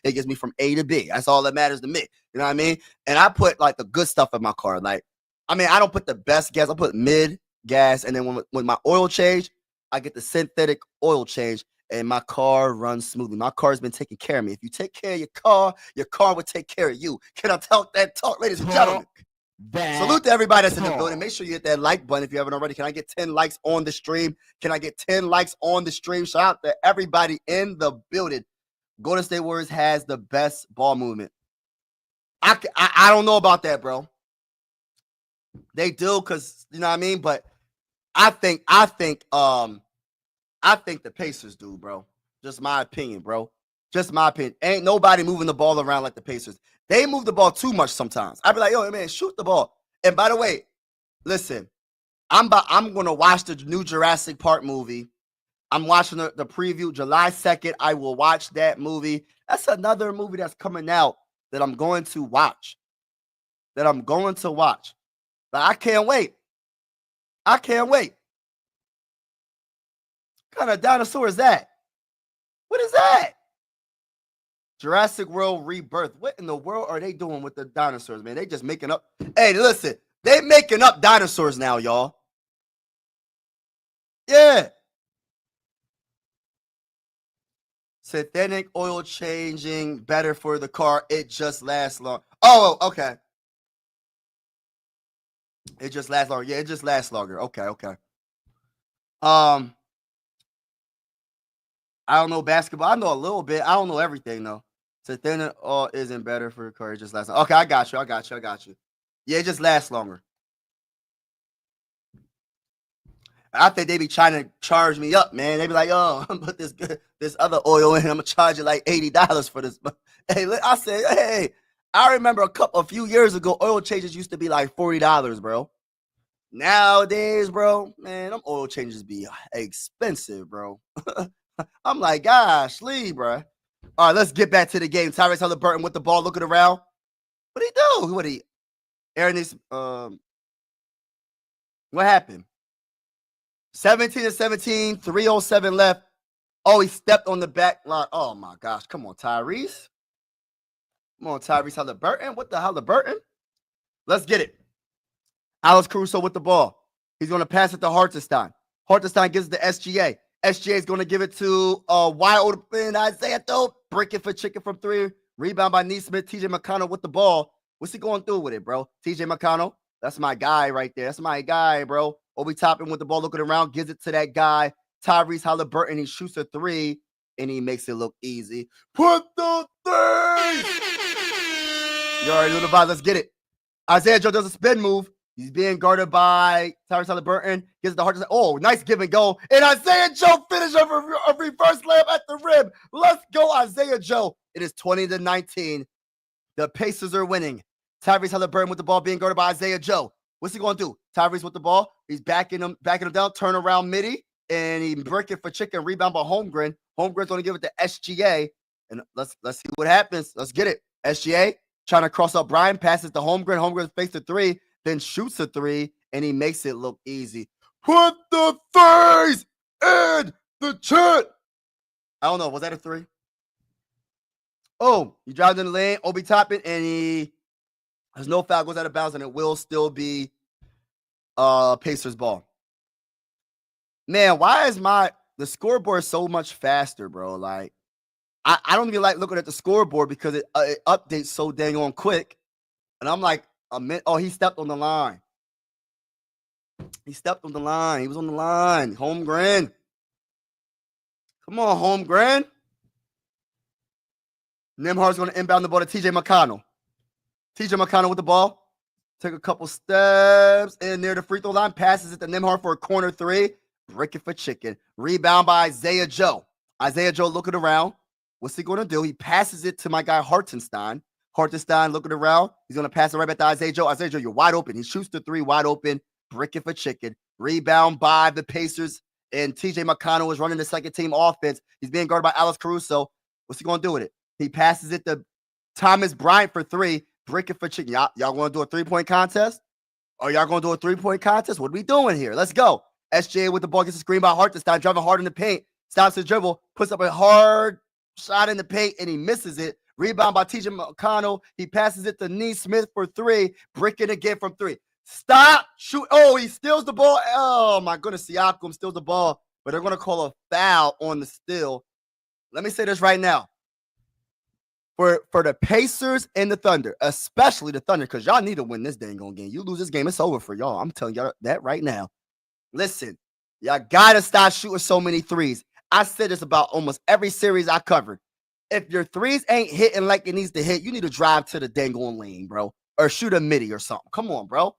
Speaker 2: it gets me from A to B. That's all that matters to me. You know what I mean? And I put, like, the good stuff in my car. Like, I mean, I don't put the best gas. I put mid gas. And then when my oil change, I get the synthetic oil change. And my car runs smoothly. My car's been taking care of me. If you take care of your car will take care of you. Can I talk that talk, ladies and gentlemen?
Speaker 3: that
Speaker 2: Salute to everybody that's in the
Speaker 3: talk.
Speaker 2: building. Make sure you hit that like button if you haven't already. Can I get 10 likes on the stream? Can I get 10 likes on the stream? Shout out to everybody in the building. Golden State Warriors has the best ball movement. I don't know about that, bro. They do, because you know what I mean. But I think the Pacers do, bro. Just my opinion, bro. Just my opinion. Ain't nobody moving the ball around like the Pacers. They move the ball too much sometimes. I'd be like, yo, man, shoot the ball. And by the way, listen, I'm gonna watch the new Jurassic Park movie. I'm watching the preview July 2nd. I will watch that movie. That's another movie that's coming out that I'm going to watch. Like, I can't wait. What kind of dinosaur is that? What is that? Jurassic World Rebirth. What in the world are they doing with the dinosaurs, man? They just making up. Hey, listen, they making up dinosaurs now, y'all. Yeah. Synthetic oil changing, better for the car. It just lasts long. Oh, okay. It just lasts longer. Yeah, it just lasts longer. Okay. I don't know basketball. I know a little bit. I don't know everything though. Synthetic oil isn't better for the car. It just lasts. Okay, I got you. Yeah, it just lasts longer. I think they be trying to charge me up, man. They be like, "Oh, I'm put this other oil in. I'm gonna charge you like $80 for this." Hey, I said, hey, I remember a few years ago, oil changes used to be like $40, bro. Nowadays, bro, man, them oil changes be expensive, bro. I'm like, gosh, Lee, bro. All right, let's get back to the game. Tyrese Haliburton with the ball, looking around. What he do? What happened? 17-17, 3:07 left. Oh, he stepped on the back line. Oh, my gosh. Come on, Tyrese. Tyrese Haliburton. What the Haliburton? Let's get it. Alex Caruso with the ball. He's going to pass it to Hartenstein. Hartenstein gives it to SGA. SGA is going to give it to wide open Isaiah, though. Break it for chicken from three. Rebound by Neesmith. TJ McConnell with the ball. What's he going through with it, bro? TJ McConnell. That's my guy right there. That's my guy, bro. Obi Toppin with the ball looking around. Gives it to that guy. Tyrese Haliburton. He shoots a three. And he makes it look easy. Put the three! You already know the vibe. Let's get it. Isaiah Joe does a spin move. He's being guarded by Tyrese Haliburton. Gives it to Hartenstein. Oh, nice give and go. And Isaiah Joe finishes a reverse layup at the rim. Let's go, Isaiah Joe. It is 20-19. The Pacers are winning. Tyrese Haliburton with the ball being guarded by Isaiah Joe. What's he going to do? Tyrese with the ball. He's backing him down. Turn around midi. And he break it for chicken. Rebound by Holmgren. Holmgren's going to give it to SGA. And let's see what happens. Let's get it. SGA trying to cross up Brian. Passes to Holmgren. Holmgren fakes the three. Then shoots a three. And he makes it look easy. Put the threes in the chat. I don't know. Was that a three? Oh, he drives in the lane. Obi Toppin. And there's no foul. Goes out of bounds. And it will still be Pacers ball. Man, why is the scoreboard so much faster, bro? Like, I don't even like looking at the scoreboard because it updates so dang on quick. And I'm like, oh, he stepped on the line. He was on the line. Holmgren. Come on, Holmgren. Nembhard's going to inbound the ball to TJ McConnell. TJ McConnell with the ball. Take a couple steps in near the free throw line. Passes it to Nembhard for a corner three. Break it for chicken. Rebound by Isaiah Joe. Isaiah Joe looking around. What's he going to do? He passes it to my guy Hartenstein. Hartenstein looking around. He's going to pass it right back to Isaiah Joe. Isaiah Joe, you're wide open. He shoots the three wide open. Break it for chicken. Rebound by the Pacers. And TJ McConnell is running the second team offense. He's being guarded by Alex Caruso. What's he going to do with it? He passes it to Thomas Bryant for three. Break it for chicken. Y'all want to do a three-point contest? Or y'all going to do a three-point contest? What are we doing here? Let's go. SGA with the ball gets a screen by Hartenstein, driving hard in the paint, stops his dribble, puts up a hard shot in the paint, and he misses it. Rebound by TJ McConnell. He passes it to Neesmith for three, bricking again from three. Stop, shoot. Oh, he steals the ball. Oh, my goodness, Siakam steals the ball, but they're going to call a foul on the steal. Let me say this right now. for the Pacers and the Thunder, especially the Thunder, because y'all need to win this dang on game. You lose this game, it's over for y'all. I'm telling y'all that right now. Listen, y'all gotta stop shooting so many threes. I said this about almost every series I covered. If your threes ain't hitting like it needs to hit, you need to drive to the dang on lane, bro, or shoot a midi or something. Come on, bro.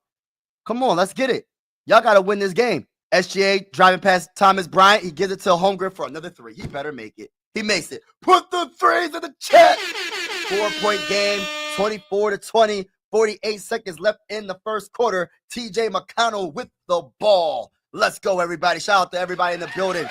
Speaker 2: Come on, let's get it. Y'all gotta win this game. SGA driving past Thomas Bryant. He gives it to Holmgren for another three. He better make it. He makes it. Put the threes in the chat. 4-point game, 24-20. 48 seconds left in the first quarter. TJ McConnell with the ball. Let's go, everybody. Shout out to everybody in the building.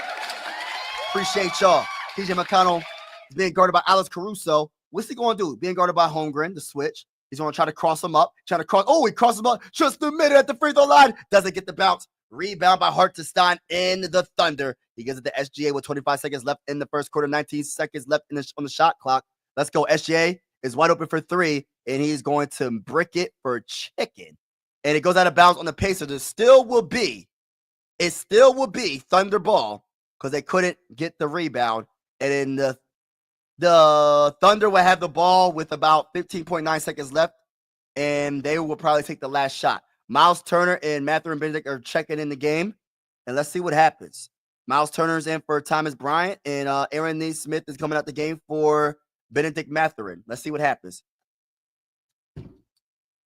Speaker 2: Appreciate y'all. TJ McConnell is being guarded by Alex Caruso. What's he going to do? Being guarded by Holmgren, the switch. He's going to try to cross him up. Oh, he crosses him up. Just a minute at the free throw line. Doesn't get the bounce. Rebound by Hartenstein in the Thunder. He gives it to SGA with 25 seconds left in the first quarter. 19 seconds left on the shot clock. Let's go. SGA is wide open for three, and he's going to brick it for chicken. And it goes out of bounds on the Pacers. It still will be Thunder ball because they couldn't get the rebound. And then the Thunder will have the ball with about 15.9 seconds left, and they will probably take the last shot. Miles Turner and Mathurin Benedict are checking in the game, and let's see what happens. Miles Turner's in for Thomas Bryant, and Aaron Nesmith is coming out the game for Benedict Mathurin. Let's see what happens.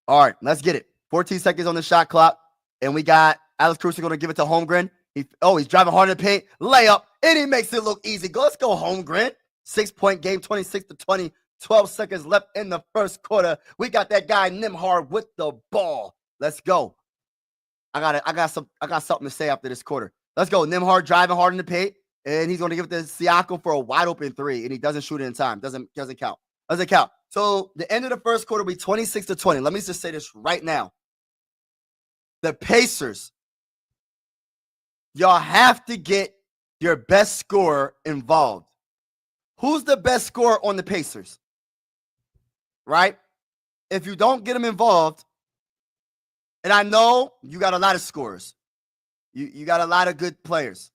Speaker 2: All right, let's get it. 14 seconds on the shot clock, and we got Alex Caruso going to give it to Holmgren. He's driving hard in the paint, layup, and he makes it look easy. Let's go, Holmgren. 6-point game, 26-20. 12 seconds left in the first quarter. We got that guy Nembhard with the ball. Let's go. I got something to say after this quarter. Let's go. Nembhard driving hard in the paint, and he's going to give it to Siakam for a wide open three, and he doesn't shoot it in time. Doesn't count. Doesn't count. So the end of the first quarter will be 26-20. Let me just say this right now. The Pacers, y'all have to get your best scorer involved. Who's the best scorer on the Pacers? Right? If you don't get them involved, and I know you got a lot of scorers. You got a lot of good players.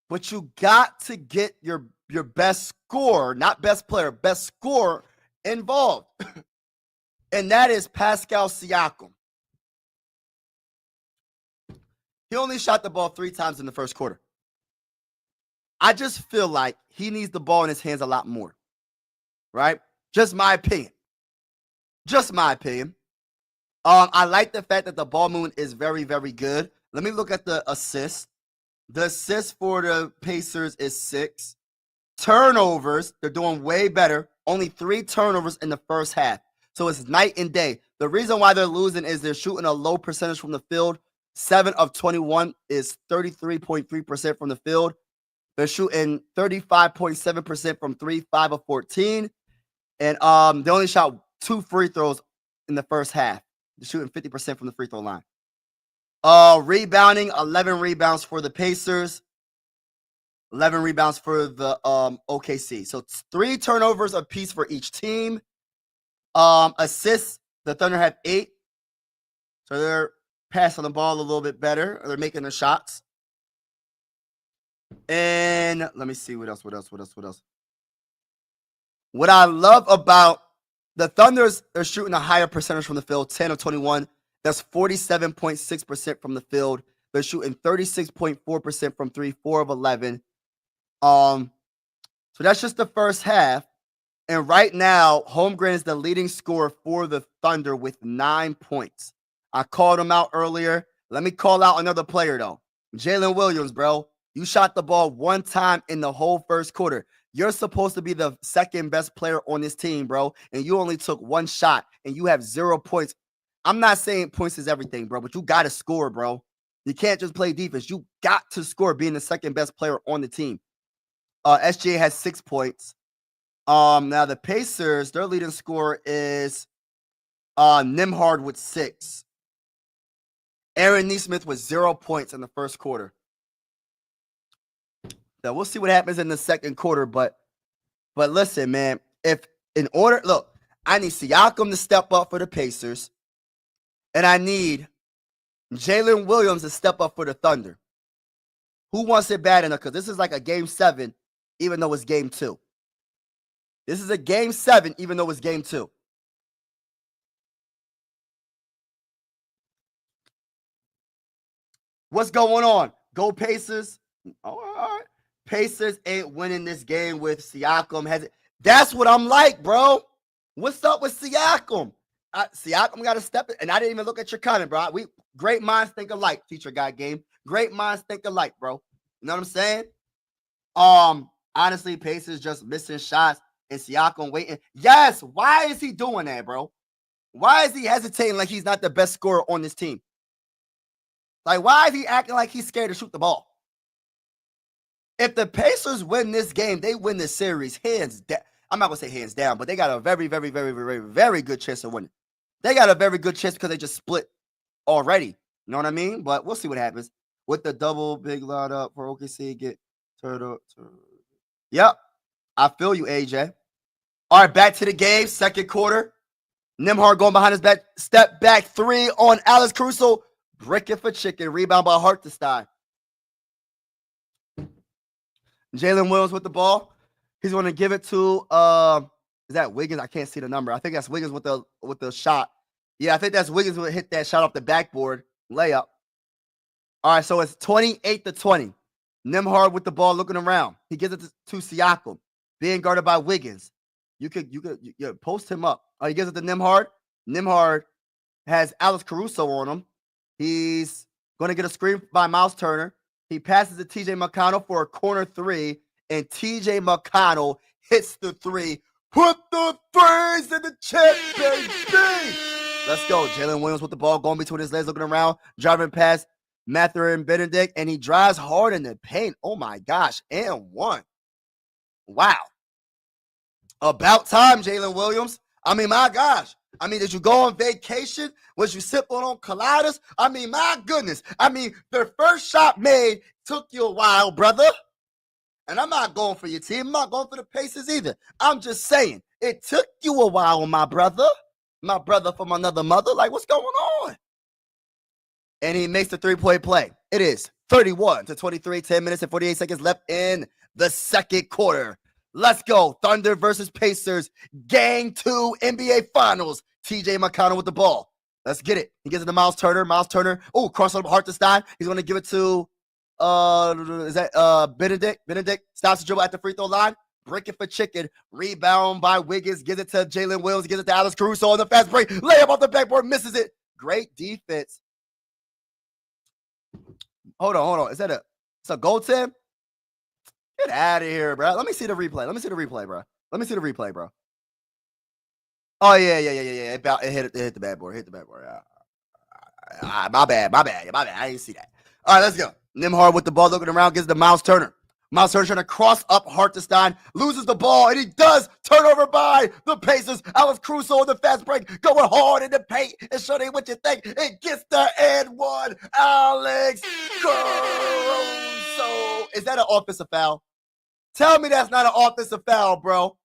Speaker 2: But you got to get your best scorer, not best player, best scorer involved. And that is Pascal Siakam. He only shot the ball 3 times in the first quarter. I just feel like he needs the ball in his hands a lot more. Right? Just my opinion. I like the fact that the ball movement is very, very good. Let me look at the assists. The assist for the Pacers is 6. Turnovers, they're doing way better. Only 3 turnovers in the first half. So it's night and day. The reason why they're losing is they're shooting a low percentage from the field. 7 of 21 is 33.3% from the field. They're shooting 35.7% from 3, 5 of 14. And they only shot 2 free throws in the first half. They're shooting 50% from the free throw line. Rebounding, 11 rebounds for the Pacers. 11 rebounds for the OKC. So it's 3 turnovers apiece for each team. Assists, the Thunder have 8. So they're passing the ball a little bit better. They're making their shots. And let me see what else. What I love about the Thunders, they're shooting a higher percentage from the field, 10 of 21. That's 47.6% from the field. They're shooting 36.4% from 3, 4 of 11. So that's just the first half. And right now, Holmgren is the leading scorer for the Thunder with 9 points. I called him out earlier. Let me call out another player, though. Jalen Williams, bro. You shot the ball 1 time in the whole first quarter. You're supposed to be the second best player on this team, bro. And you only took 1 shot, and you have 0 points. I'm not saying points is everything, bro, but you got to score, bro. You can't just play defense. You got to score being the second best player on the team. SGA has 6 points. Now the Pacers, their leading scorer is Nembhard with 6. Aaron Nesmith with 0 points in the first quarter. Now we'll see what happens in the second quarter, but listen, man, I need Siakam to step up for the Pacers, and I need Jalen Williams to step up for the Thunder. Who wants it bad enough? Because this is like a game 7, even though it's game 2. This is a game 7, even though it's game 2. What's going on? Go Pacers. All right. Pacers ain't winning this game with Siakam. That's what I'm like, bro. What's up with Siakam? Siakam got to step in. And I didn't even look at your comment, bro. Great minds think alike, teacher guy game. Great minds think alike, bro. You know what I'm saying? Honestly, Pacers just missing shots and Siakam waiting. Yes, why is he doing that, bro? Why is he hesitating like he's not the best scorer on this team? Like, why is he acting like he's scared to shoot the ball? If the Pacers win this game, they win the series hands down. I'm not going to say hands down, but they got a very, very, very, very, very good chance of winning. They got a very good chance because they just split already. You know what I mean? But we'll see what happens. With the double big lineup for OKC, get turned up. Yep. I feel you, AJ. All right, back to the game. Second quarter. Nembhard going behind his back. Step back 3 on Alex Caruso. Brick it for chicken. Rebound by Hartenstein. Jalen Williams with the ball. He's going to give it to is that Wiggins? I can't see the number. I think that's Wiggins with the shot. Yeah, I think that's Wiggins who hit that shot off the backboard layup. All right, so it's 28-20. Nembhard with the ball looking around. He gives it to Siakam, being guarded by Wiggins. You could post him up. He gives it to Nembhard. Nembhard has Alex Caruso on him. He's going to get a screen by Miles Turner. He passes to TJ McConnell for a corner 3, and TJ McConnell hits the 3. Put the threes in the chest, baby. Let's go. Jalen Williams with the ball going between his legs, looking around, driving past Mathurin Benedict, and he drives hard in the paint. Oh, my gosh. And 1. Wow. About time, Jalen Williams. I mean, my gosh. I mean, did you go on vacation? Was you sipping on coladas? I mean, my goodness. I mean, the first shot made took you a while, brother. And I'm not going for your team. I'm not going for the Pacers either. I'm just saying, it took you a while, my brother. My brother from another mother. Like, what's going on? And he makes the 3-point play. It is 31-23, 10 minutes and 48 seconds left in the second quarter. Let's go. Thunder versus Pacers. Game 2 NBA Finals. TJ McConnell with the ball. Let's get it. He gives it to Miles Turner. Miles Turner. Oh, cross up Hartenstein. He's going to give it to Benedict. Benedict stops the dribble at the free throw line. Break it for chicken. Rebound by Wiggins. Gives it to Jalen Williams. Gives it to Alex Caruso on the fast break. Layup off the backboard. Misses it. Great defense. Hold on. Is that a goal, Tim? Get out of here, bro. Let me see the replay. bro. Oh, yeah. It hit the backboard. My bad. I didn't see that. All right, let's go. Nembhard with the ball looking around, gives it to Miles Turner. Miles Turner trying to cross up Hartenstein, loses the ball, and he does turn over by the Pacers. Alex Caruso on the fast break, going hard in the paint, and show them what you think. It gets the and 1. Alex Caruso. Is that an offensive foul? Tell me that's not an offensive foul, bro.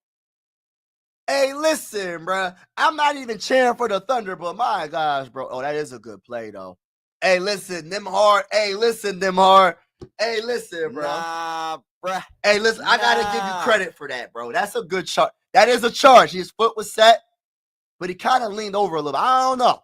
Speaker 2: Hey, listen, bro. I'm not even cheering for the Thunder, but my gosh, bro. Oh, that is a good play, though. Hey, listen, Nembhard. Hey, listen, bro. Nah, bro. Hey, listen, I got to give you credit for that, bro. That's a good charge. That is a charge. His foot was set, but he kind of leaned over a little bit. I don't know.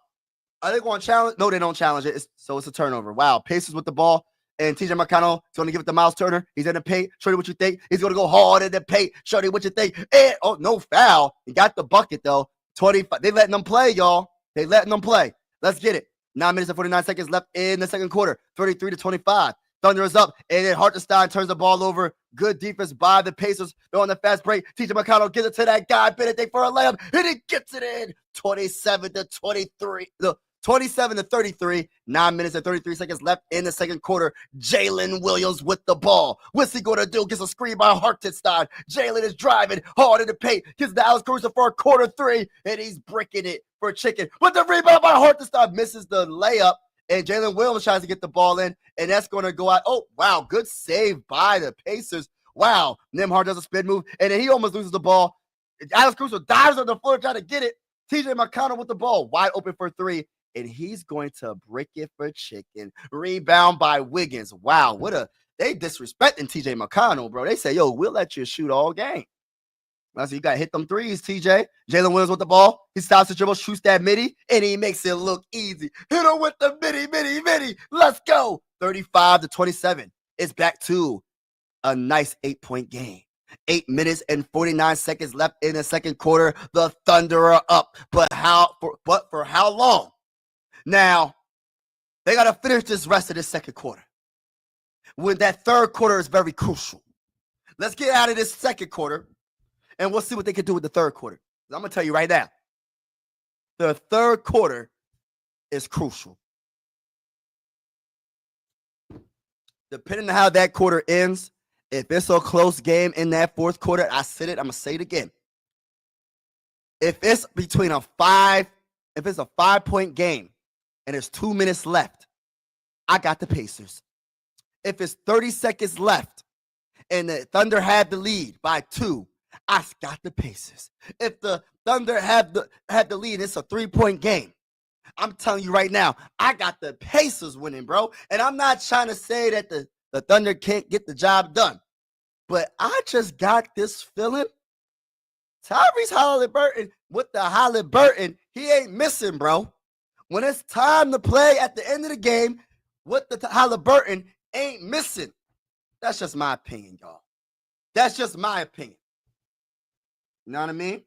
Speaker 2: Are they going to challenge? No, they don't challenge it. So it's a turnover. Wow. Pacers with the ball. And TJ McConnell is going to give it to Miles Turner. He's in the paint. Show you what you think. He's going to go hard in the paint. Show you what you think. And, oh, no foul. He got the bucket, though. 25. They letting them play, y'all. They letting them play. Let's get it. 9 minutes and 49 seconds left in the second quarter. 33-25. Thunder is up. And then Hartenstein turns the ball over. Good defense by the Pacers. They're on the fast break. TJ McConnell gives it to that guy, Benedict, for a layup. And he gets it in. 27-23. 27-33, 9 minutes and 33 seconds left in the second quarter. Jalen Williams with the ball. What's he going to do? Gets a screen by Hartenstein. Jalen is driving hard in the paint. Gives the Alex Caruso for a corner 3, and he's bricking it for chicken. But the rebound by Hartenstein misses the layup, and Jalen Williams tries to get the ball in, and that's going to go out. Oh, wow, good save by the Pacers. Wow, Nembhard does a spin move, and then he almost loses the ball. Alex Caruso dives on the floor trying to get it. TJ McConnell with the ball, wide open for 3. And he's going to brick it for chicken. Rebound by Wiggins. Wow, they disrespecting TJ McConnell, bro. They say, yo, we'll let you shoot all game. So you got to hit them threes, TJ. Jalen Williams with the ball. He stops the dribble, shoots that midi, and he makes it look easy. Hit him with the midi. Let's go. 35-27. It's back to a nice 8-point game. 8 minutes and 49 seconds left in the second quarter. The Thunder are up. But for how long? Now, they got to finish this rest of this second quarter. When that third quarter is very crucial. Let's get out of this second quarter, and we'll see what they can do with the third quarter. I'm going to tell you right now, the third quarter is crucial. Depending on how that quarter ends, if it's a close game in that fourth quarter, I said it, I'm going to say it again. If it's between if it's a 5-point game and there's 2 minutes left, I got the Pacers. If it's 30 seconds left and the Thunder had the lead by 2, I got the Pacers. If the Thunder had the lead and it's a 3-point game, I'm telling you right now, I got the Pacers winning, bro. And I'm not trying to say that the Thunder can't get the job done. But I just got this feeling. Tyrese Halliburton with the Halliburton, he ain't missing, bro. When it's time to play at the end of the game, with the Halliburton ain't missing. That's just my opinion, y'all. That's just my opinion. You know what I mean?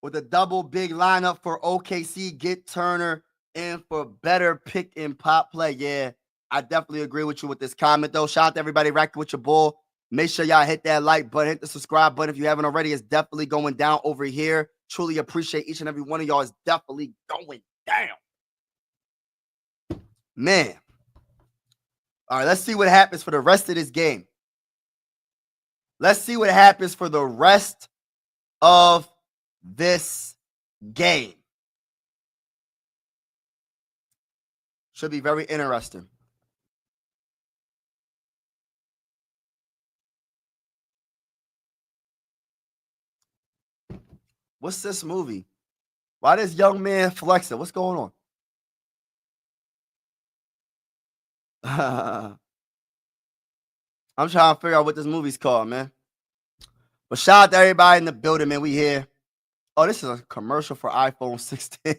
Speaker 2: With a double big lineup for OKC, get Turner in for better pick and pop play. Yeah, I definitely agree with you with this comment, though. Shout out to everybody rocking with your bull. Make sure y'all hit that like button, hit the subscribe button if you haven't already. It's definitely going down over here. Truly appreciate each and every one of y'all. It's definitely going down. Man. All right, let's see what happens for the rest of this game. Let's see what happens for the rest of this game. Should be very interesting. What's this movie? Why this young man flexing? What's going on? I'm trying to figure out what this movie's called, man. But shout out to everybody in the building, man. We here. Oh, this is a commercial for iPhone 16.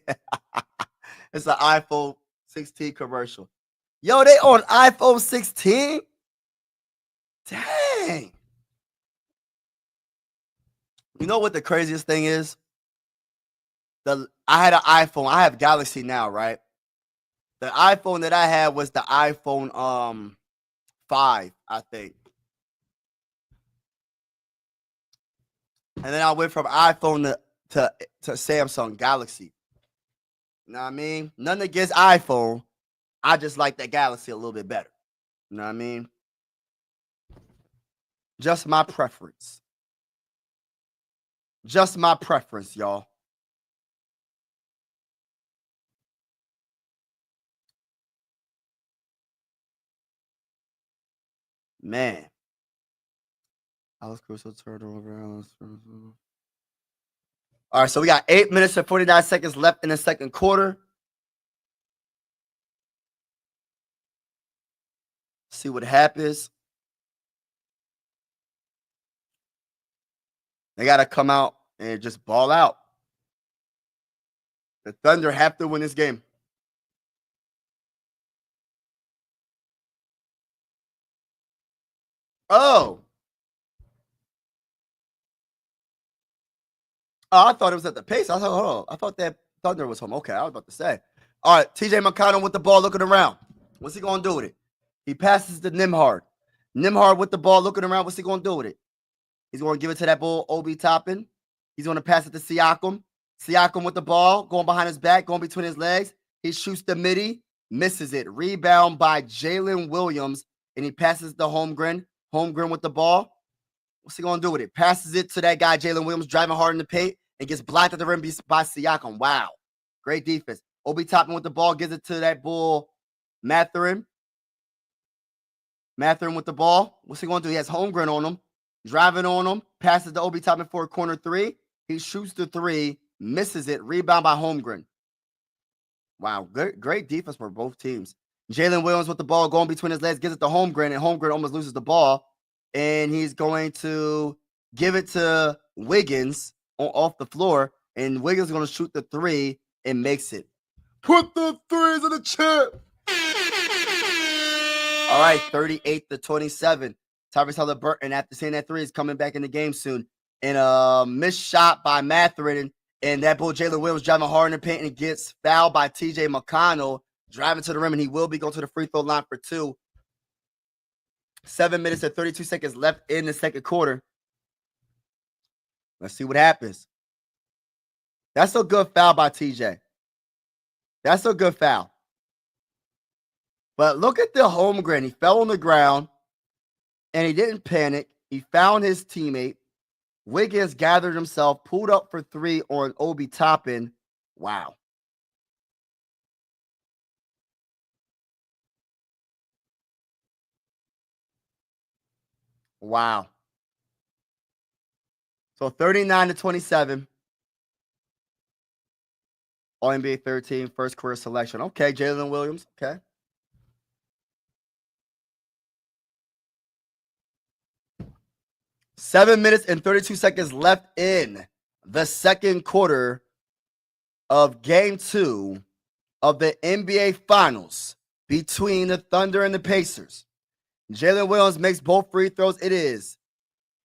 Speaker 2: It's an iPhone 16 commercial. Yo, they on iPhone 16? Dang. You know what the craziest thing is? I had an iPhone. I have Galaxy now, right? The iPhone that I had was the iPhone 5, I think. And then I went from iPhone to Samsung Galaxy. You know what I mean? Nothing against iPhone. I just like that Galaxy a little bit better. You know what I mean? Just my preference. Just my preference, y'all. Man. Alex Caruso turnover. All right, so we got 8 minutes and 49 seconds left in the second quarter. See what happens. They got to come out and just ball out. The Thunder have to win this game. Oh, I thought it was at the pace. I thought that Thunder was home. Okay, I was about to say. All right, TJ McConnell with the ball looking around. What's he going to do with it? He passes to Nembhard. Nembhard with the ball looking around. What's he going to do with it? He's going to give it to that bull, Obi Toppin. He's going to pass it to Siakam. Siakam with the ball, going behind his back, going between his legs. He shoots the midi, misses it. Rebound by Jalen Williams, and he passes to Holmgren. Holmgren with the ball. What's he going to do with it? Passes it to that guy, Jalen Williams, driving hard in the paint, and gets blocked at the rim by Siakam. Wow. Great defense. Obi Toppin with the ball, gives it to that bull, Mathurin. Mathurin with the ball. What's he going to do? He has Holmgren on him, driving on him, passes to Obi Toppin for a corner three. He shoots the three, misses it. Rebound by Holmgren. Wow. Great defense for both teams. Jalen Williams with the ball, going between his legs, gives it to Holmgren, and Holmgren almost loses the ball. And he's going to give it to Wiggins off the floor, and Wiggins is going to shoot the three and makes it. Put the threes in the chat. All right, 38-27. Tyrese Haliburton, after seeing that three, is coming back in the game soon. And a missed shot by Mathurin, and that boy Jalen Williams driving hard in the paint and gets fouled by TJ McConnell, driving to the rim, and he will be going to the free throw line for two. 7 minutes and 32 seconds left in the second quarter. Let's see what happens. That's a good foul by TJ. That's a good foul. But look at the Holmgren. He fell on the ground, and he didn't panic. He found his teammate. Wiggins gathered himself, pulled up for three on Obi Toppin. Wow. Wow. So 39-27. All-NBA 13, first career selection. Okay, Jalen Williams. Okay. Seven minutes and 32 seconds left in the second quarter of Game 2 of the NBA Finals between the Thunder and the Pacers. Jalen Williams makes both free throws. It is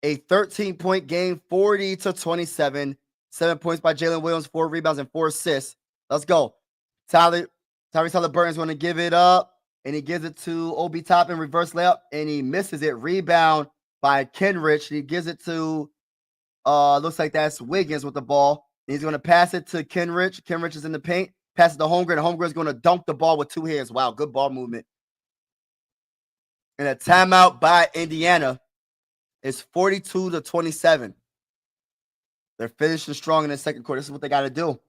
Speaker 2: a 13-point game, 40-27. 7 points by Jalen Williams, 4 rebounds, and 4 assists. Let's go. Tyrese Haliburton is going to give it up, and he gives it to Obi Toppin, reverse layup, and he misses it. Rebound by Kenrich. He gives it to, looks like that's Wiggins with the ball. And he's going to pass it to Kenrich. Kenrich is in the paint. Passes to Holmgren. Holmgren is going to dunk the ball with two hands. Wow, good ball movement. And a timeout by Indiana is 42-27. They're finishing strong in the second quarter. This is what they got to do.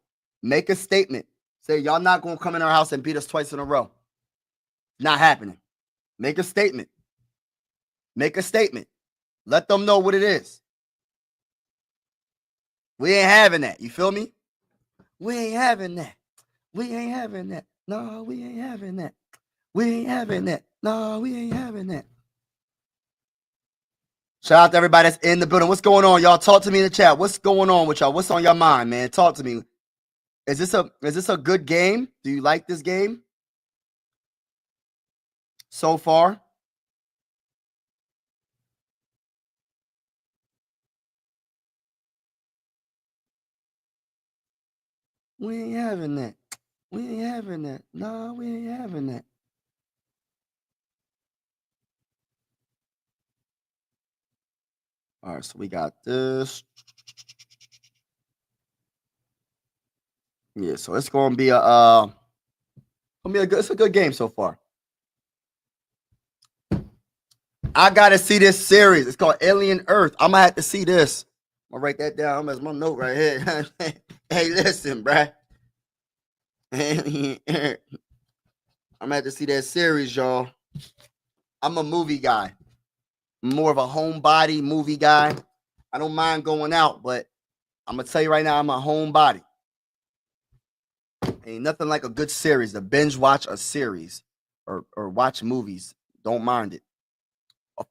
Speaker 2: Make a statement. Say, y'all not going to come in our house and beat us twice in a row. Not happening. Make a statement. Make a statement. Let them know what it is. We ain't having that. You feel me? We ain't having that. We ain't having that. No, we ain't having that. We ain't having that. No, we ain't having that. Shout out to everybody that's in the building. What's going on, y'all? Talk to me in the chat. What's going on with y'all? What's on your mind, man? Talk to me. Is this a good game? Do you like this game so far? We ain't having that. We ain't having that. No, we ain't having that. All right, so we got this. Yeah, so it's gonna be it's a good game so far. I gotta see this series. It's called Alien Earth. I'm gonna have to see this. I'm gonna write that down. That's my note right here. Hey, listen, bruh. I'm gonna have to see that series, y'all. I'm a movie guy. I'm more of a homebody movie guy. I don't mind going out, but I'm gonna tell you right now, I'm a homebody. Ain't nothing like a good series to binge watch a series or watch movies. Don't mind it.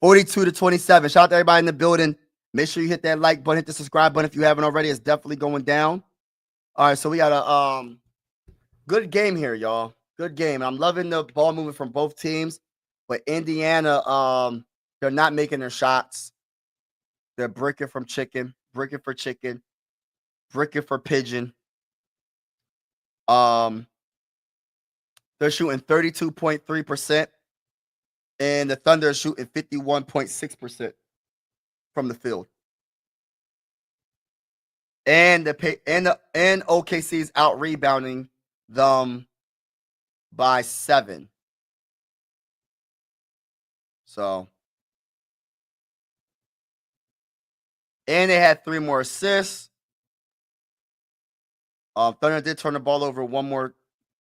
Speaker 2: 42-27. Shout out to everybody in the building. Make sure you hit that like button, hit the subscribe button if you haven't already. It's definitely going down. All right, so we got a good game here, y'all. Good game. I'm loving the ball movement from both teams, but Indiana, they're not making their shots. They're bricking from chicken, bricking for chicken, bricking for pigeon. They're shooting 32.3%, and the Thunder are shooting 51.6% from the field. And OKC is out rebounding them by 7. So, and they had 3 more assists. Thunder did turn the ball over one more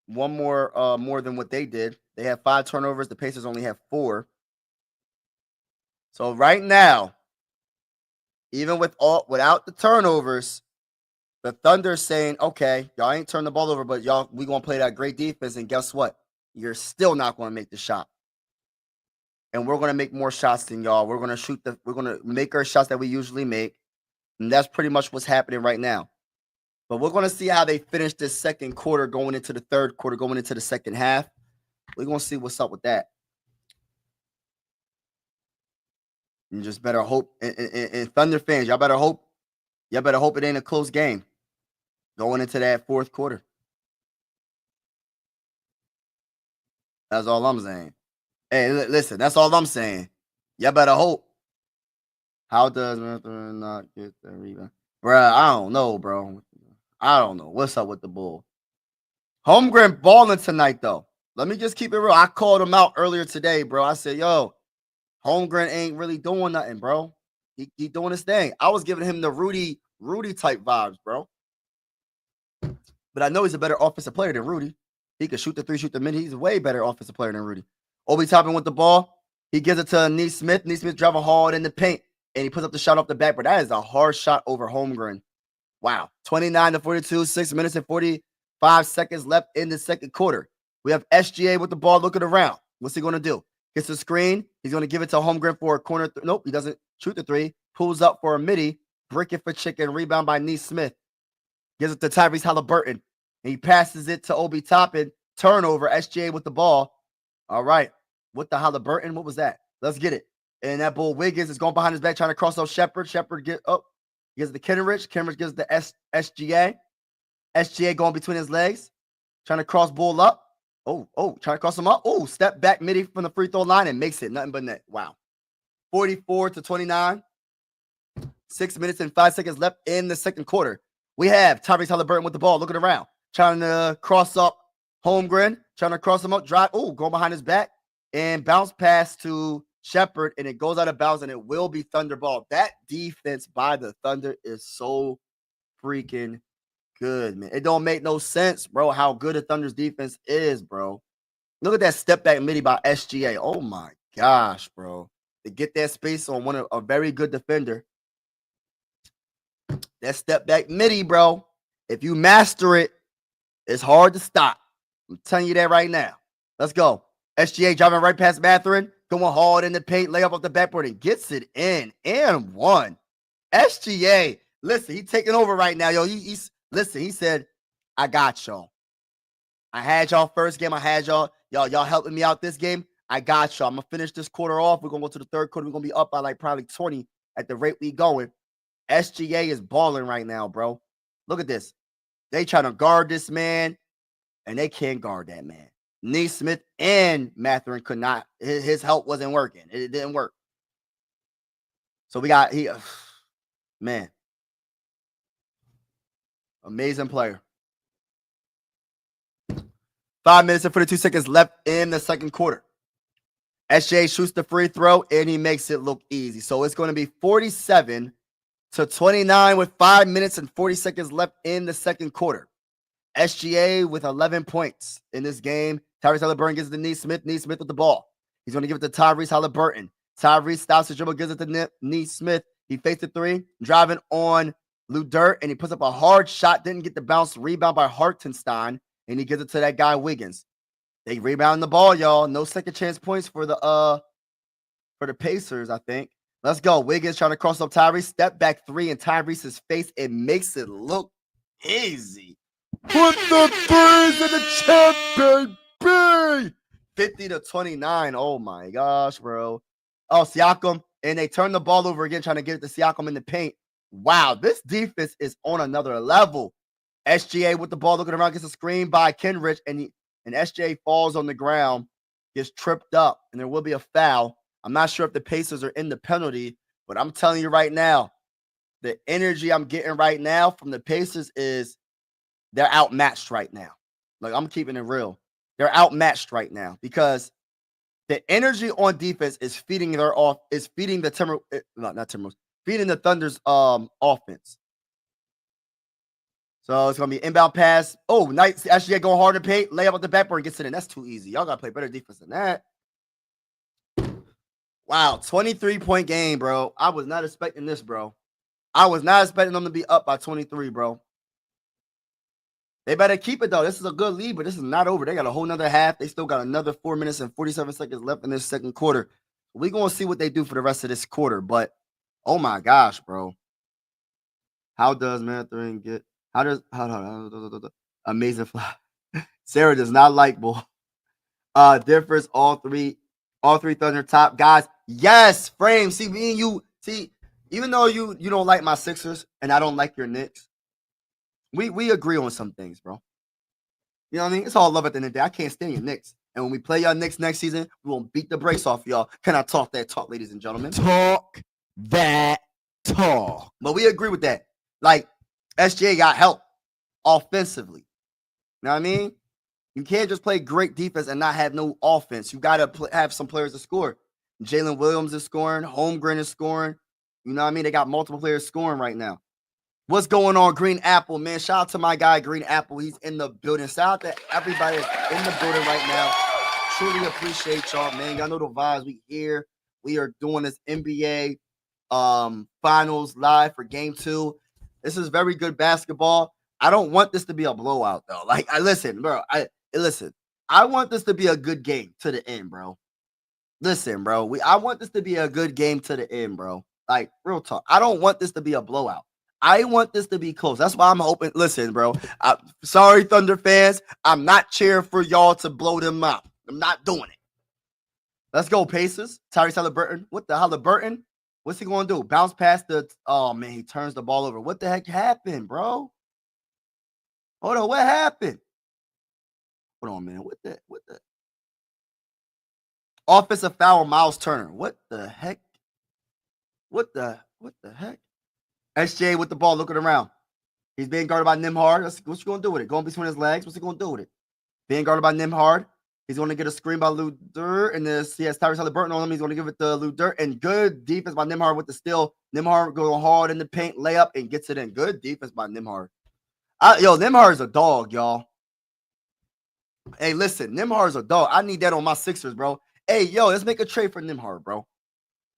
Speaker 2: than what they did. They had 5 turnovers. The Pacers only have 4. So right now, even without the turnovers, the Thunder saying, okay, y'all ain't turned the ball over, but y'all, we gonna play that great defense, and guess what? You're still not gonna make the shot. And we're gonna make more shots than y'all. We're gonna make our shots that we usually make. And that's pretty much what's happening right now. But we're going to see how they finish this second quarter, going into the third quarter, going into the second half. We're going to see what's up with that. You just better hope, and Thunder fans, y'all better hope it ain't a close game going into that fourth quarter. That's all I'm saying. Hey, listen, that's all I'm saying. Y'all better hope. How does Mathurin not get the rebound? Bruh, I don't know, bro. I don't know. What's up with the Bull? Holmgren balling tonight, though. Let me just keep it real. I called him out earlier today, bro. I said, yo, Holmgren ain't really doing nothing, bro. He doing his thing. I was giving him the Rudy type vibes, bro. But I know he's a better offensive player than Rudy. He can shoot the three, shoot the mid. He's a way better offensive player than Rudy. Obi Toppin with the ball. He gives it to Nesmith. Nesmith driving hard in the paint, and he puts up the shot off the back. But that is a hard shot over Holmgren. Wow. 29-42, 6 minutes and 45 seconds left in the second quarter. We have SGA with the ball looking around. What's he going to do? Gets a screen. He's going to give it to Holmgren for a corner. Nope, he doesn't shoot the three. Pulls up for a midi. Brick it for chicken. Rebound by Nesmith. Gives it to Tyrese Halliburton. And he passes it to Obi Toppin. Turnover. SGA with the ball. All right. With the Halliburton. What was that? Let's get it. And that bull Wiggins is going behind his back trying to cross out Shepherd. Shepherd gives the Kenrich. Kenrich gives the SGA. SGA going between his legs. Trying to cross bull up. Trying to cross him up. Oh, step back midi from the free throw line and makes it. Nothing but net. Wow. 44-29. 6 minutes and 5 seconds left in the second quarter. We have Tyrese Halliburton with the ball, looking around, trying to cross up Holmgren, trying to cross him up, drive. Oh, going behind his back and bounce pass to Shepherd, and it goes out of bounds, and it will be Thunder ball. That defense by the Thunder is so freaking good, man. It don't make no sense, bro, how good the Thunder's defense is, bro. Look at that step back midi by SGA. Oh my gosh, bro. To get that space on a very good defender. That step back midi, bro. If you master it, it's hard to stop. I'm telling you that right now. Let's go. SGA driving right past Mathurin, going hard in the paint, layup off the backboard, and gets it in and one. SGA, listen, he's taking over right now, yo. Listen, he said, I got y'all. I had y'all first game. I had y'all helping me out this game. I got y'all. I'm going to finish this quarter off. We're going to go to the third quarter. We're going to be up by like probably 20 at the rate we going. SGA is balling right now, bro. Look at this. They trying to guard this man, and they can't guard that man. Nesmith and Mathurin could not. His help wasn't working. It didn't work. So we got man. Amazing player. 5 minutes and 42 seconds left in the second quarter. SGA shoots the free throw, and he makes it look easy. So it's going to be 47-29 with 5 minutes and 40 seconds left in the second quarter. SGA with 11 points in this game. Tyrese Halliburton gives it to Nesmith. Nesmith with the ball. He's going to give it to Tyrese Halliburton. Tyrese stops the dribble, gives it to Nesmith. He fakes the three, driving on Lou Dort, and he puts up a hard shot. Didn't get the bounce. Rebound by Hartenstein, and he gives it to that guy Wiggins. They rebound the ball, y'all. No second chance points for the Pacers, I think. Let's go. Wiggins trying to cross up Tyrese. Step back three in Tyrese's face. It makes it look easy. Put the threes in the chat, baby. 50-29. Oh my gosh, bro. Oh, Siakam. And they turn the ball over again, trying to get it to Siakam in the paint. Wow, this defense is on another level. SGA with the ball looking around, gets a screen by Kenrich, and SGA falls on the ground, gets tripped up, and there will be a foul. I'm not sure if the Pacers are in the penalty, but I'm telling you right now, the energy I'm getting right now from the Pacers is they're outmatched right now. Like, I'm keeping it real. They're outmatched right now because the energy on defense is feeding the Thunder's offense. So it's gonna be inbound pass. Oh, nice. SGA going hard to paint, layup at the backboard and gets it in. That's too easy. Y'all gotta play better defense than that. Wow, 23-point game, bro. I was not expecting this, bro. I was not expecting them to be up by 23, bro. They better keep it, though. This is a good lead, but this is not over. They got a whole nother half. They still got another 4 minutes and 47 seconds left in this second quarter. We're going to see what they do for the rest of this quarter. But, oh, my gosh, bro. How does Mandarin get? Amazing fly? Sarah does not like ball. Differs all three Thunder top guys. Yes, frame. See, me and you. See, even though you don't like my Sixers and I don't like your Knicks, we agree on some things, bro. You know what I mean? It's all love at the end of the day. I can't stand your Knicks. And when we play y'all Knicks next season, we won't beat the brakes off y'all. Can I talk that talk, ladies and gentlemen?
Speaker 3: Talk that talk.
Speaker 2: But we agree with that. Like, SGA got help offensively. You know what I mean? You can't just play great defense and not have no offense. You got to have some players to score. Jalen Williams is scoring. Holmgren is scoring. You know what I mean? They got multiple players scoring right now. What's going on, Green Apple, man? Shout out to my guy, Green Apple. He's in the building. Shout out to everybody that's in the building right now. Truly appreciate y'all, man. Y'all know the vibes. We here. We are doing this NBA finals live for game 2. This is very good basketball. I don't want this to be a blowout, though. Like, listen, bro. I want this to be a good game to the end, bro. Listen, bro. I want this to be a good game to the end, bro. Like, real talk. I don't want this to be a blowout. I want this to be close. That's why I'm hoping. Listen, bro. Sorry, Thunder fans. I'm not cheering for y'all to blow them out. I'm not doing it. Let's go, Pacers. Tyrese Halliburton. What the Halliburton? What's he going to do? Bounce past the. Oh, man. He turns the ball over. What the heck happened, bro? Hold on. What happened? Hold on, man. What the? Offensive foul, Miles Turner. What the heck? What the heck? SJ with the ball, looking around. He's being guarded by Nembhard. What's he going to do with it? Going between his legs. What's he going to do with it? Being guarded by Nembhard. He's going to get a screen by Lou Dort. And he has Tyrese Halliburton on him. He's going to give it to Lou Dort. And good defense by Nembhard with the steal. Nembhard going hard in the paint, layup, and gets it in. Good defense by Nembhard. Nembhard is a dog, y'all. Hey, listen, Nembhard is a dog. I need that on my Sixers, bro. Hey, let's make a trade for Nembhard, bro.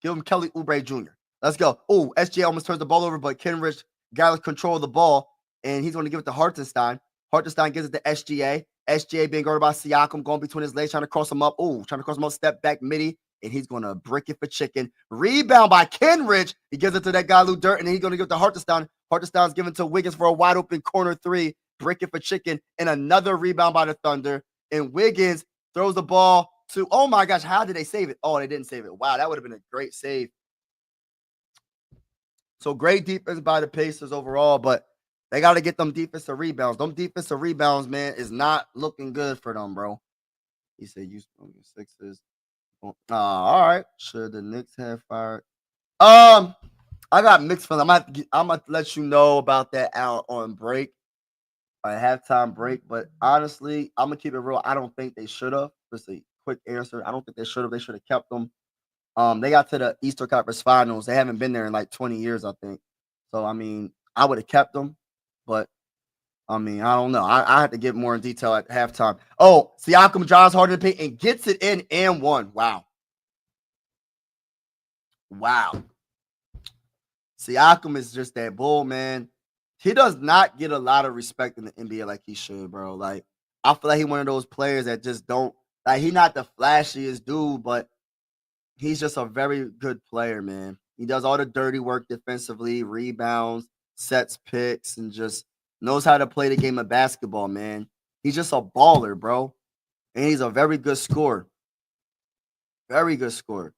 Speaker 2: Give him Kelly Oubre Jr. Let's go. Oh, SJ almost turns the ball over, but Kenrich got control of the ball, and he's going to give it to Hartenstein. Hartenstein gives it to SGA. SGA being guarded by Siakam, going between his legs, trying to cross him up. Oh, trying to cross him up, step back, midi, and he's going to brick it for chicken. Rebound by Kenrich. He gives it to that guy, Lou Dort, and then he's going to give it to Hartenstein. Hartenstein's given to Wiggins for a wide open corner 3. Brick it for chicken, and another rebound by the Thunder. And Wiggins throws the ball to, oh my gosh, how did they save it? Oh, they didn't save it. Wow, that would have been a great save. So great defense by the Pacers overall, but they got to get them defensive rebounds. Them defensive rebounds, man, is not looking good for them, bro. He said, "You Sixers." All right. Should the Knicks have fired? I got mixed feelings. I'm gonna let you know about that out on break, a halftime break. But honestly, I'm gonna keep it real. I don't think they should have. Just a quick answer. I don't think they should have. They should have kept them. They got to the Eastern Conference Finals. They haven't been there in like 20 years, I think. So, I mean, I would have kept them, but I mean, I don't know. I had to get more in detail at halftime. Oh, Siakam drives hard in the paint and gets it in and one. Wow. Siakam is just that bull, man. He does not get a lot of respect in the NBA like he should, bro. Like, I feel like he's one of those players that just don't, like, he's not the flashiest dude, but he's just a very good player, man. He does all the dirty work defensively, rebounds, sets picks, and just knows how to play the game of basketball, man. He's just a baller, bro. And he's a very good scorer. Very good scorer.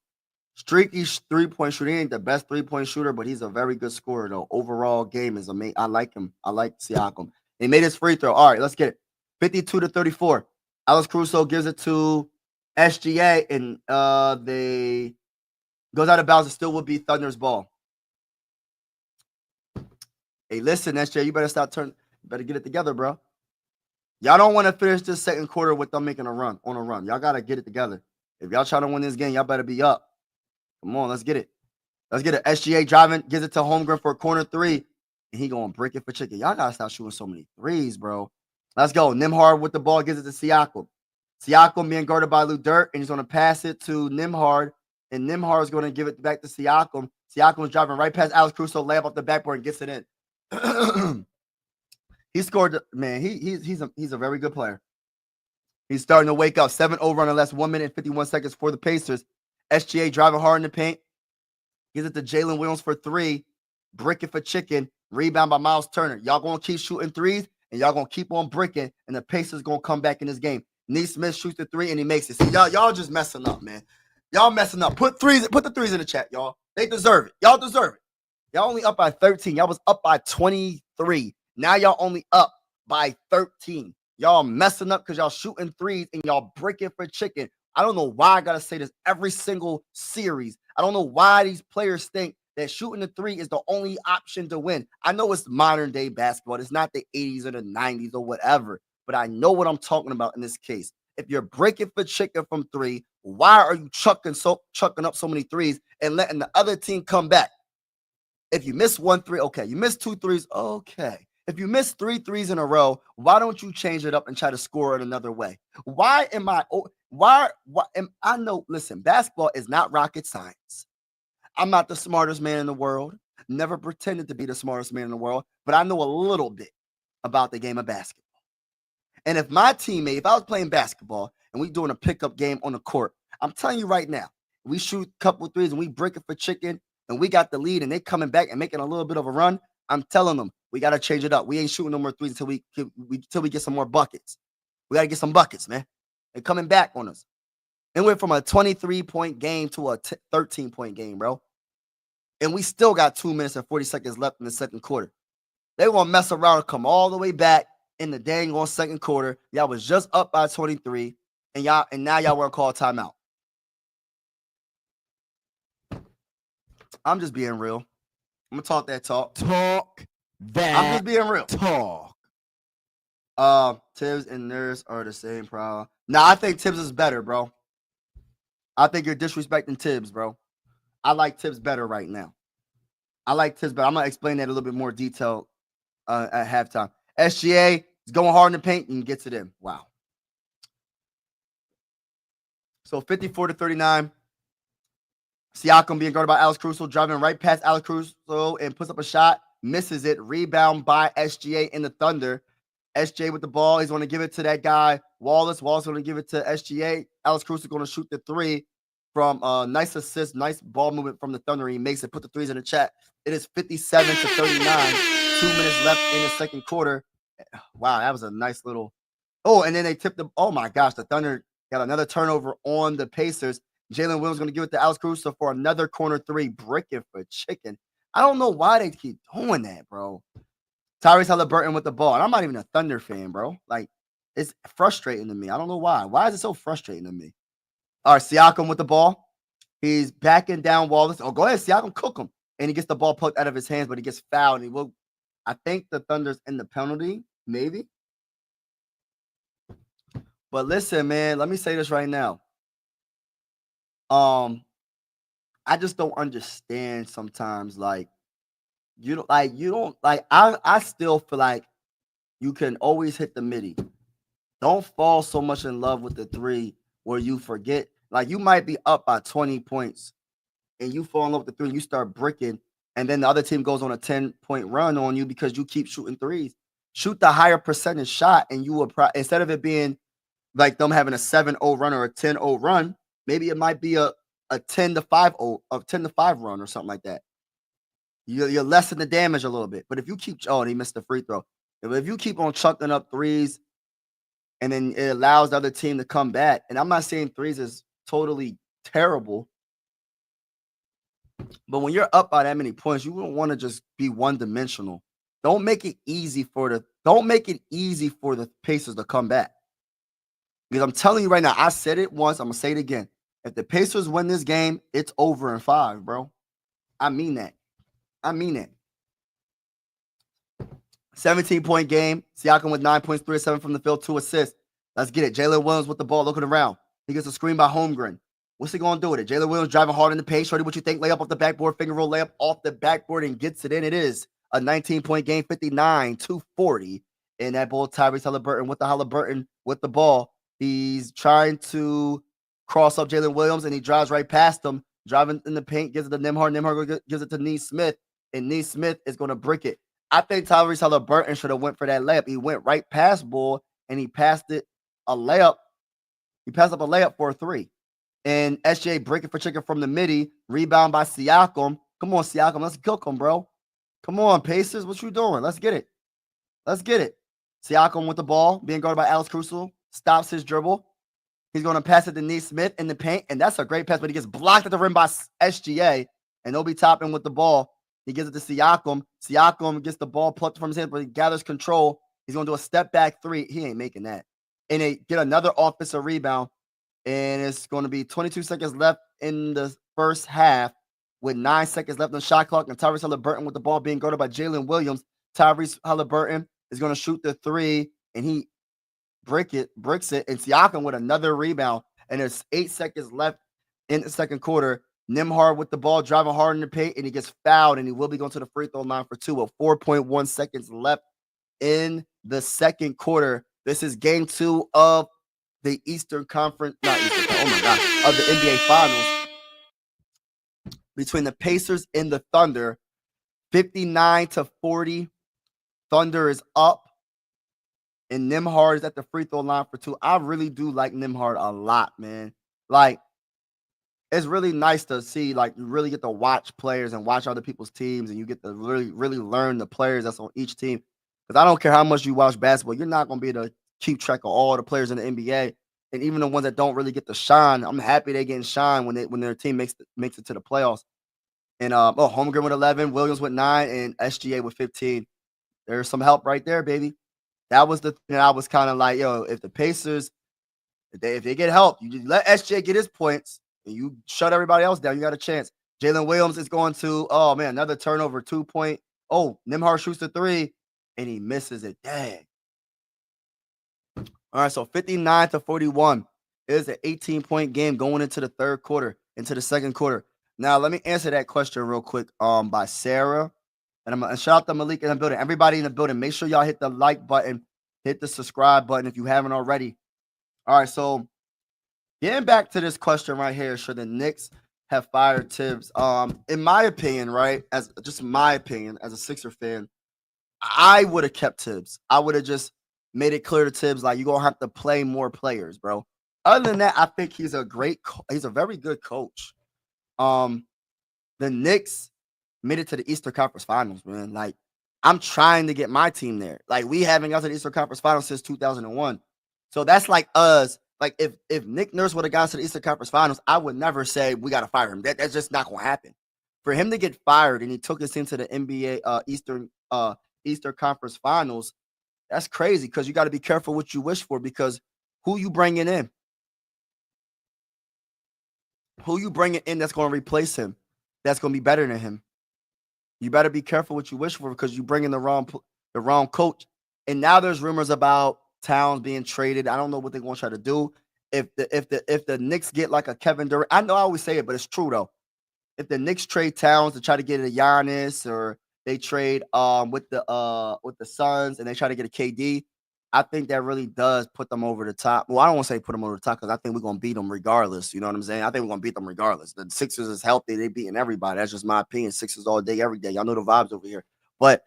Speaker 2: Streaky three-point shooter. He ain't the best three-point shooter, but he's a very good scorer, though. Overall game is amazing. I like him. I like Siakam. He made his free throw. All right, let's get it. 52-34. Alex Caruso gives it to SGA, and they goes out of bounds. It still would be Thunder's ball. Hey, listen, SGA, you better stop turning. You better get it together, bro. Y'all don't want to finish this second quarter with them making a run. Y'all got to get it together. If y'all try to win this game, y'all better be up. Come on, let's get it. Let's get it. SGA driving, gives it to Holmgren for a corner 3, and he going to break it for chicken. Y'all got to stop shooting so many threes, bro. Let's go. Nembhard with the ball, gives it to Siakam. Siakam being guarded by Lou Dort, and he's going to pass it to Nembhard, and Nembhard is going to give it back to Siakam. Siakam is driving right past Alex Caruso, layup off the backboard, and gets it in. He scored, man. He's a very good player. He's starting to wake up. 7-0 run in the last 1 minute and 51 seconds for the Pacers. SGA driving hard in the paint. Gives it to Jalen Williams for 3. Brick it for chicken. Rebound by Miles Turner. Y'all going to keep shooting threes, and y'all going to keep on bricking, and the Pacers going to come back in this game. Nesmith shoots the three, and he makes it. See, y'all just messing up, man. Y'all messing up. Put the threes in the chat, y'all. They deserve it. Y'all deserve it. Y'all only up by 13. Y'all was up by 23. Now y'all only up by 13. Y'all messing up because y'all shooting threes and y'all breaking for chicken. I don't know why I got to say this every single series. I don't know why these players think that shooting the three is the only option to win. I know it's modern day basketball. It's not the 80s or the 90s or whatever, but I know what I'm talking about in this case. If you're breaking for chicken from three, why are you chucking up so many threes and letting the other team come back? If you miss 1 3, okay. You miss 2 threes, okay. If you miss 3 threes in a row, why don't you change it up and try to score it another way? Why am I know, listen, basketball is not rocket science. I'm not the smartest man in the world. Never pretended to be the smartest man in the world, but I know a little bit about the game of basketball. And if my teammate, if I was playing basketball and we doing a pickup game on the court, I'm telling you right now, we shoot a couple threes and we break it for chicken and we got the lead and they coming back and making a little bit of a run, I'm telling them, we got to change it up. We ain't shooting no more threes until we get some more buckets. We got to get some buckets, man. They're coming back on us. It went from a 23-point game to a 13-point game, bro. And we still got 2 minutes and 40 seconds left in the second quarter. They want to mess around and come all the way back in the dang on second quarter. Y'all was just up by 23, and now y'all want to call a timeout. I'm just being real. I'm gonna talk that talk.
Speaker 3: Talk that.
Speaker 2: I'm just being real.
Speaker 3: Talk.
Speaker 2: Tibbs and Nurse are the same problem. Nah, I think Tibbs is better, bro. I think you're disrespecting Tibbs, bro. I like Tibbs better right now. I like Tibbs better. I'm gonna explain that in a little bit more detail at halftime. SGA is going hard in the paint and gets it in. Wow. So 54-39. Siakam being guarded by Alex Caruso, driving right past Alex Caruso and puts up a shot, misses it. Rebound by SGA in the Thunder. SGA with the ball. He's going to give it to that guy, Wallace. Wallace going to give it to SGA. Alex Caruso going to shoot the three from nice assist, nice ball movement from the Thunder. He makes it. Put the threes in the chat. It is 57-39. 2 minutes left in the second quarter. Wow, that was a nice little. Oh, and then they tipped the. Oh my gosh, the Thunder got another turnover on the Pacers. Jalen Williams going to give it to Alex Caruso for another corner three, bricking for chicken. I don't know why they keep doing that, bro. Tyrese Halliburton with the ball. And I'm not even a Thunder fan, bro. Like, it's frustrating to me. I don't know why. Why is it so frustrating to me? All right, Siakam with the ball. He's backing down Wallace. Oh, go ahead, Siakam, cook him. And he gets the ball poked out of his hands, but he gets fouled. And he will. I think the Thunder's in the penalty, maybe. But listen, man, let me say this right now. I just don't understand sometimes, I still feel like you can always hit the midi. Don't fall so much in love with the three where you forget. Like, you might be up by 20 points and you fall in love with the three and you start bricking, and then the other team goes on a 10-point run on you because you keep shooting threes. Shoot the higher percentage shot, and you will instead of it being like them having a 7-0 run or a 10-0 run, maybe it might be a 10-5 run or something like that. You're lessen the damage a little bit. But if you keep, and he missed the free throw. If you keep on chucking up threes, and then it allows the other team to come back. And I'm not saying threes is totally terrible, but when you're up by that many points, you don't want to just be one-dimensional. Don't make it easy for the Pacers to come back. Because I'm telling you right now, I said it once, I'm gonna say it again. If the Pacers win this game, it's over in 5, bro. I mean that. 17-point game. Siakam with 9 points, 3 of 7 from the field, 2 assists. Let's get it. Jalen Williams with the ball, looking around. He gets a screen by Holmgren. What's he going to do with it? Jalen Williams driving hard in the paint. Shorty, what you think? Layup off the backboard, finger roll layup off the backboard and gets it in. It is a 19-point game, 59-40. And that ball, Tyrese Halliburton with the ball. He's trying to cross up Jalen Williams, and he drives right past him, driving in the paint, gives it to Nembhard. Nembhard gives it to Nesmith, and Nesmith is going to brick it. I think Tyrese Halliburton should have went for that layup. He went right past ball, and he passed it a layup. He passed up a layup for a three. And SJ breaking for chicken from the midi. Rebound by Siakam. Come on, Siakam. Let's cook him, bro. Come on, Pacers. What you doing? Let's get it. Let's get it. Siakam with the ball, being guarded by Alex Caruso, stops his dribble. He's going to pass it to Neesmith in the paint, and that's a great pass, but he gets blocked at the rim by SGA, and Obi Toppin with the ball. He gives it to Siakam. Siakam gets the ball plucked from his hand, but he gathers control. He's going to do a step back three. He ain't making that. And they get another offensive rebound, and it's going to be 22 seconds left in the first half with 9 seconds left on the shot clock, and Tyrese Haliburton with the ball being guarded by Jalen Williams. Tyrese Haliburton is going to shoot the three, and he bricks it, and Siakam with another rebound, and there's 8 seconds left in the second quarter. Nembhard with the ball, driving hard in the paint, and he gets fouled, and he will be going to the free throw line for 2 with 4.1 seconds left in the second quarter. This is game 2 of the Eastern Conference, of the NBA Finals between the Pacers and the Thunder. 59-40. Thunder is up. And Nembhard is at the free throw line for 2. I really do like Nembhard a lot, man. Like, it's really nice to see, like, you really get to watch players and watch other people's teams, and you get to really, really learn the players that's on each team. Because I don't care how much you watch basketball, you're not going to be able to keep track of all the players in the NBA. And even the ones that don't really get to shine, I'm happy they're getting shine when their team makes it to the playoffs. And Holmgren with 11, Williams with 9, and SGA with 15. There's some help right there, baby. That was the thing that I was kind of like, yo, if the Pacers, if they get help, you just let SGA get his points and you shut everybody else down, you got a chance. Jalen Williams is going to, oh, man, another turnover, 2 point. Oh, Nembhard shoots the 3, and he misses it. Dang. All right, so 59-41 is an 18-point game going into the third quarter, into the second quarter. Now, let me answer that question real quick by Sarah. And I'm going to shout out to Malik in the building. Everybody in the building, make sure y'all hit the like button, hit the subscribe button if you haven't already. All right, so getting back to this question right here, should the Knicks have fired Tibbs? In my opinion, right, as just my opinion as a Sixer fan, I would have kept Tibbs. I would have just made it clear to Tibbs, like, you're going to have to play more players, bro. Other than that, I think he's a very good coach. The Knicks made it to the Eastern Conference Finals, man. Like, I'm trying to get my team there. Like, we haven't got to the Eastern Conference Finals since 2001. So that's like us. Like, if Nick Nurse would have got to the Eastern Conference Finals, I would never say we got to fire him. That's just not going to happen. For him to get fired and he took us into the NBA Eastern Conference Finals, that's crazy, because you got to be careful what you wish for, because who you bringing in? Who you bringing in that's going to replace him, that's going to be better than him? You better be careful what you wish for, because you bring in the wrong coach. And now there's rumors about Towns being traded. I don't know what they're going to try to do. If the Knicks get like a Kevin Durant, I know I always say it, but it's true though. If the Knicks trade Towns to try to get a Giannis, or they trade with the Suns and they try to get a KD, I think that really does put them over the top. Well, I don't want to say put them over the top, because I think we're going to beat them regardless. You know what I'm saying? I think we're going to beat them regardless. The Sixers is healthy. They beating everybody. That's just my opinion. Sixers all day, every day. Y'all know the vibes over here. But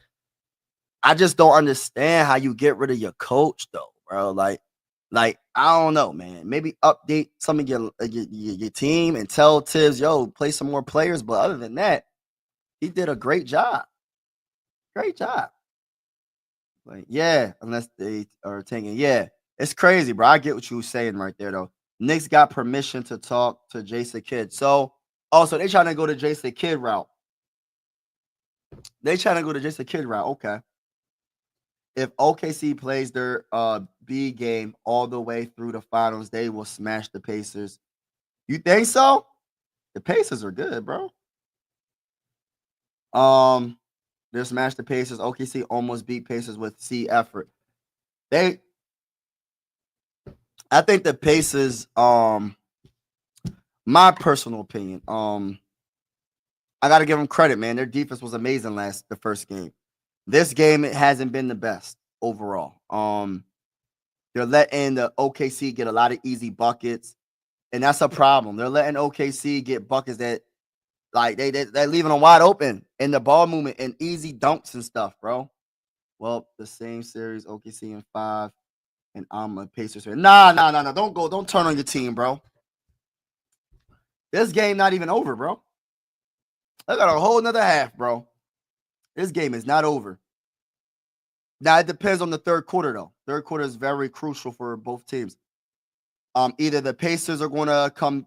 Speaker 2: I just don't understand how you get rid of your coach, though, bro. Like I don't know, man. Maybe update some of your team and tell Tibbs, yo, play some more players. But other than that, he did a great job. Great job. Like, yeah, unless they are taking, yeah, it's crazy, bro. I get what you were saying right there, though. Knicks got permission to talk to Jason Kidd. So, also, they trying to go to Jason Kidd route. Okay. If OKC plays their B game all the way through the finals, they will smash the Pacers. You think so? The Pacers are good, bro. They'll smash the Pacers. OKC almost beat Pacers with C effort. I think the Pacers, my personal opinion, I got to give them credit, man. Their defense was amazing the first game. This game, it hasn't been the best overall. They're letting the OKC get a lot of easy buckets, and that's a problem. They're letting OKC get buckets that, like, they're leaving them wide open in the ball movement and easy dunks and stuff, bro. Well, the same series, OKC in 5, and I'm a Pacers fan. Nah. Don't turn on your team, bro. This game not even over, bro. I got a whole nother half, bro. This game is not over. Now it depends on the third quarter, though. Third quarter is very crucial for both teams. Either the Pacers are going to come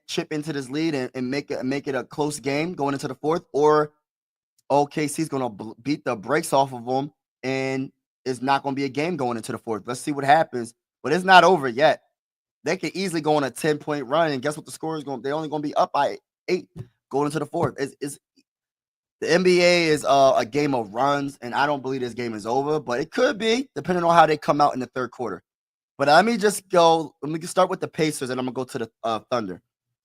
Speaker 2: chip into this lead and make it a close game going into the fourth, or OKC's going to beat the brakes off of them, and it's not going to be a game going into the fourth. Let's see what happens. But it's not over yet. They could easily go on a 10-point run, and guess what the score is going? They're only going to be up by 8 going into the fourth. The NBA is a game of runs, and I don't believe this game is over, but it could be depending on how they come out in the third quarter. But let me start with the Pacers, and I'm going to go to the Thunder.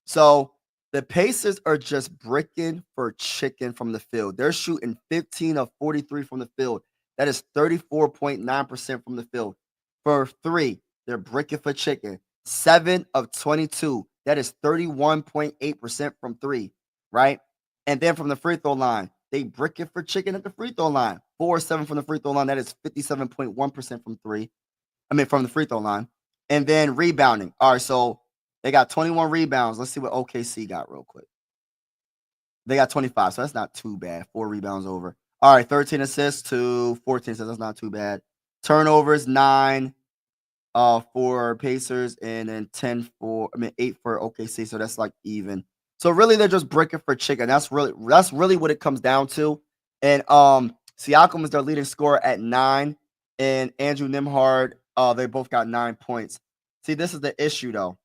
Speaker 2: So the Pacers are just bricking for chicken from the field. They're shooting 15 of 43 from the field. That is 34.9% from the field. For 3, they're bricking for chicken. 7 of 22. That is 31.8% from 3, right? And then from the free throw line, they brick it for chicken at the free throw line. 4 or 7 from the free throw line. That is 57.1% from 3. From the free throw line. And then rebounding. All right, so they got 21 rebounds. Let's see what OKC got real quick. They got 25, so that's not too bad. 4 rebounds over. All right, 13 assists to 14 assists. That's not too bad. Turnovers, 9 for Pacers, and then 8 for OKC. So that's like even. So really, they're just bricking for chicken. That's really what it comes down to. And Siakam is their leading scorer at 9, and Andrew Nembhard, they both got 9 points. See, this is the issue, though.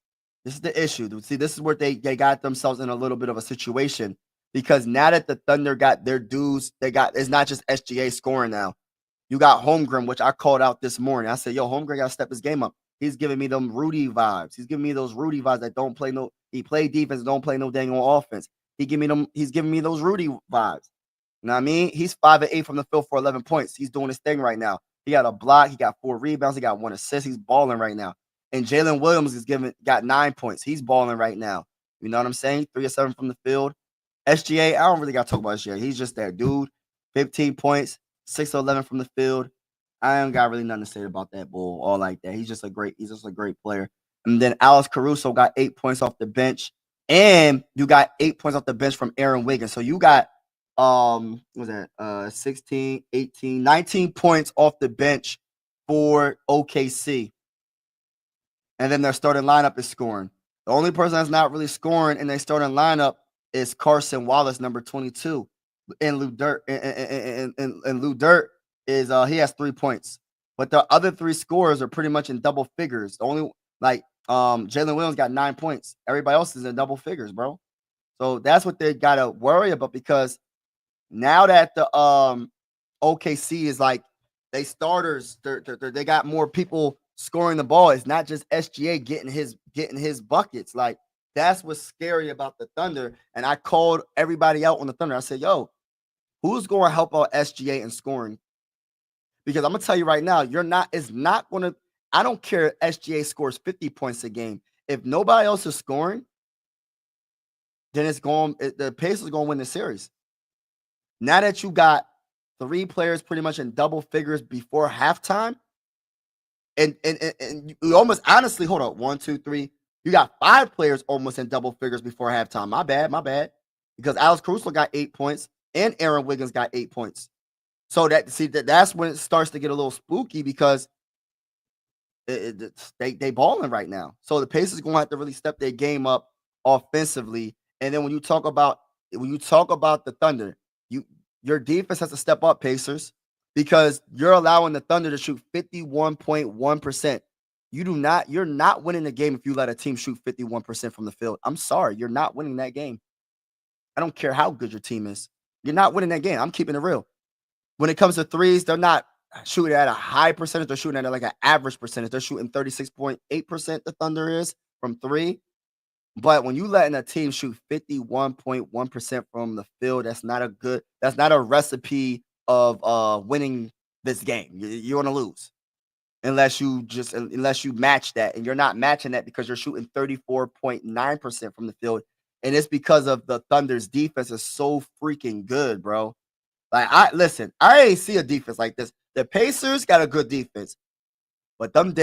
Speaker 2: This is the issue. See, this is where they got themselves in a little bit of a situation, because now that the Thunder got their dudes, it's not just SGA scoring now. You got Holmgren, which I called out this morning. I said, yo, Holmgren got to step his game up. He's giving me them Rudy vibes. He's giving me those Rudy vibes that don't play no. He play defense, don't play no dang on offense. He's giving me those Rudy vibes. You know what I mean? He's 5 of 8 from the field for 11 points. He's doing his thing right now. He got a block. He got 4 rebounds. He got 1 assist. He's balling right now. And Jalen Williams got 9 points. He's balling right now. You know what I'm saying? 3 of 7 from the field. SGA, I don't really got to talk about SGA. He's just that dude. 15 points, 6 of 11 from the field. I ain't got really nothing to say about that bull all like that. He's just a great player. And then Alex Caruso got 8 points off the bench. And you got 8 points off the bench from Aaron Wiggins. So you got 16, 18, 19 points off the bench for OKC. And then their starting lineup is scoring. The only person that's not really scoring in their starting lineup is Carson Wallace, number 22. And Lou Dort. And Lou Dort is he has 3 points. But the other 3 scorers are pretty much in double figures. The only Jalen Williams got 9 points. Everybody else is in double figures, bro. So that's what they gotta worry about, because now that the OKC is like they starters, they got more people scoring the ball. It's not just SGA getting his buckets. Like, that's what's scary about the Thunder. And I called everybody out on the Thunder. I said, yo, who's going to help out SGA in scoring? Because I'm gonna tell you right now, I don't care if SGA scores 50 points a game. If nobody else is scoring, then the Pacers are going to win the series. Now that you got 3 players pretty much in double figures before halftime, and you almost honestly, hold on, 1, 2, 3. You got 5 players almost in double figures before halftime. My bad. Because Alex Caruso got 8 points and Aaron Wiggins got 8 points. So that's when it starts to get a little spooky, because they balling right now. So the Pacers going to have to really step their game up offensively. And then when you talk about the Thunder, your defense has to step up, Pacers, because you're allowing the Thunder to shoot 51.1%. You're not winning the game if you let a team shoot 51% from the field. I'm sorry, you're not winning that game. I don't care how good your team is. You're not winning that game. I'm keeping it real. When it comes to threes, they're not shooting at a high percentage. They're shooting at like an average percentage. They're shooting 36.8%, the Thunder is, from 3. But when you letting a team shoot 51.1% from the field, that's not a recipe of winning this game. You're going to lose unless you match that. And you're not matching that because you're shooting 34.9% from the field. And it's because of the Thunder's defense is so freaking good, bro. Like, I ain't see a defense like this. The Pacers got a good defense, but them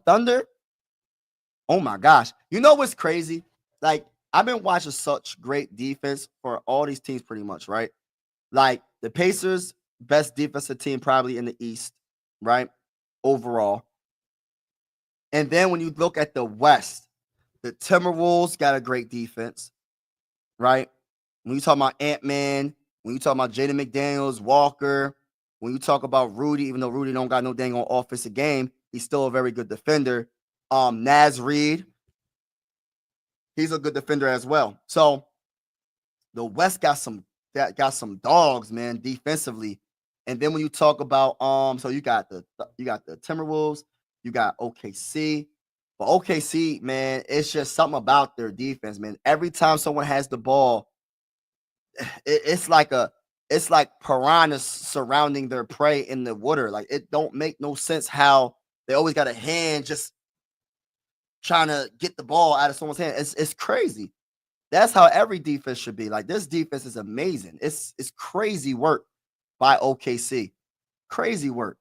Speaker 2: Thunder, oh my gosh. You know what's crazy? Like, I've been watching such great defense for all these teams pretty much, right? Like the Pacers, best defensive team probably in the East, right? Overall. And then when you look at the West, the Timberwolves got a great defense, right? When you talk about Ant-Man, when you talk about Jaden McDaniels, Walker, when you talk about Rudy, even though Rudy don't got no dang on offensive game, he's still a very good defender. Naz Reid, he's a good defender as well. So the West got some dogs, man, defensively. And then when you talk about so you got the Timberwolves, you got OKC. But OKC, man, it's just something about their defense, man. Every time someone has the ball, it's like piranhas surrounding their prey in the water. Like it don't make no sense how they always got a hand just trying to get the ball out of someone's hand. It's crazy. That's how every defense should be. Like this defense is amazing. It's crazy work by OKC. Crazy work.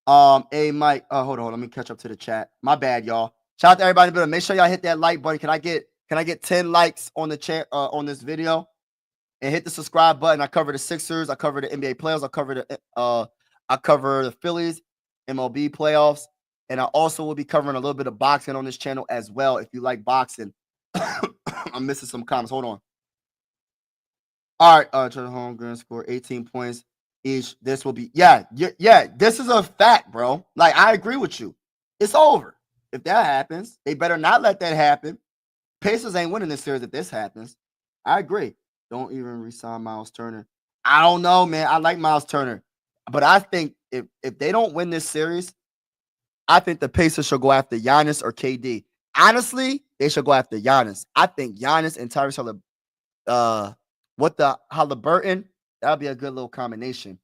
Speaker 2: Hey Mike, hold on, let me catch up to the chat. My bad, y'all. Shout out to everybody in the building. Make sure y'all hit that like button. Can I get 10 likes on the chat on this video? And hit the subscribe button. I cover the Sixers, I cover the NBA playoffs, I cover the Phillies, MLB playoffs, and I also will be covering a little bit of boxing on this channel as well. If you like boxing, I'm missing some comments. Hold on. All right, Trevor Holmgren scored 18 points each. This will be yeah. This is a fact, bro. Like I agree with you. It's over. If that happens, they better not let that happen. Pacers ain't winning this series if this happens. I agree. Don't even resign Miles Turner. I don't know, man. I like Miles Turner, but I think if they don't win this series, I think the Pacers should go after Giannis or KD. Honestly, they should go after Giannis. I think Giannis and Tyrese Halliburton, that'll be a good little combination.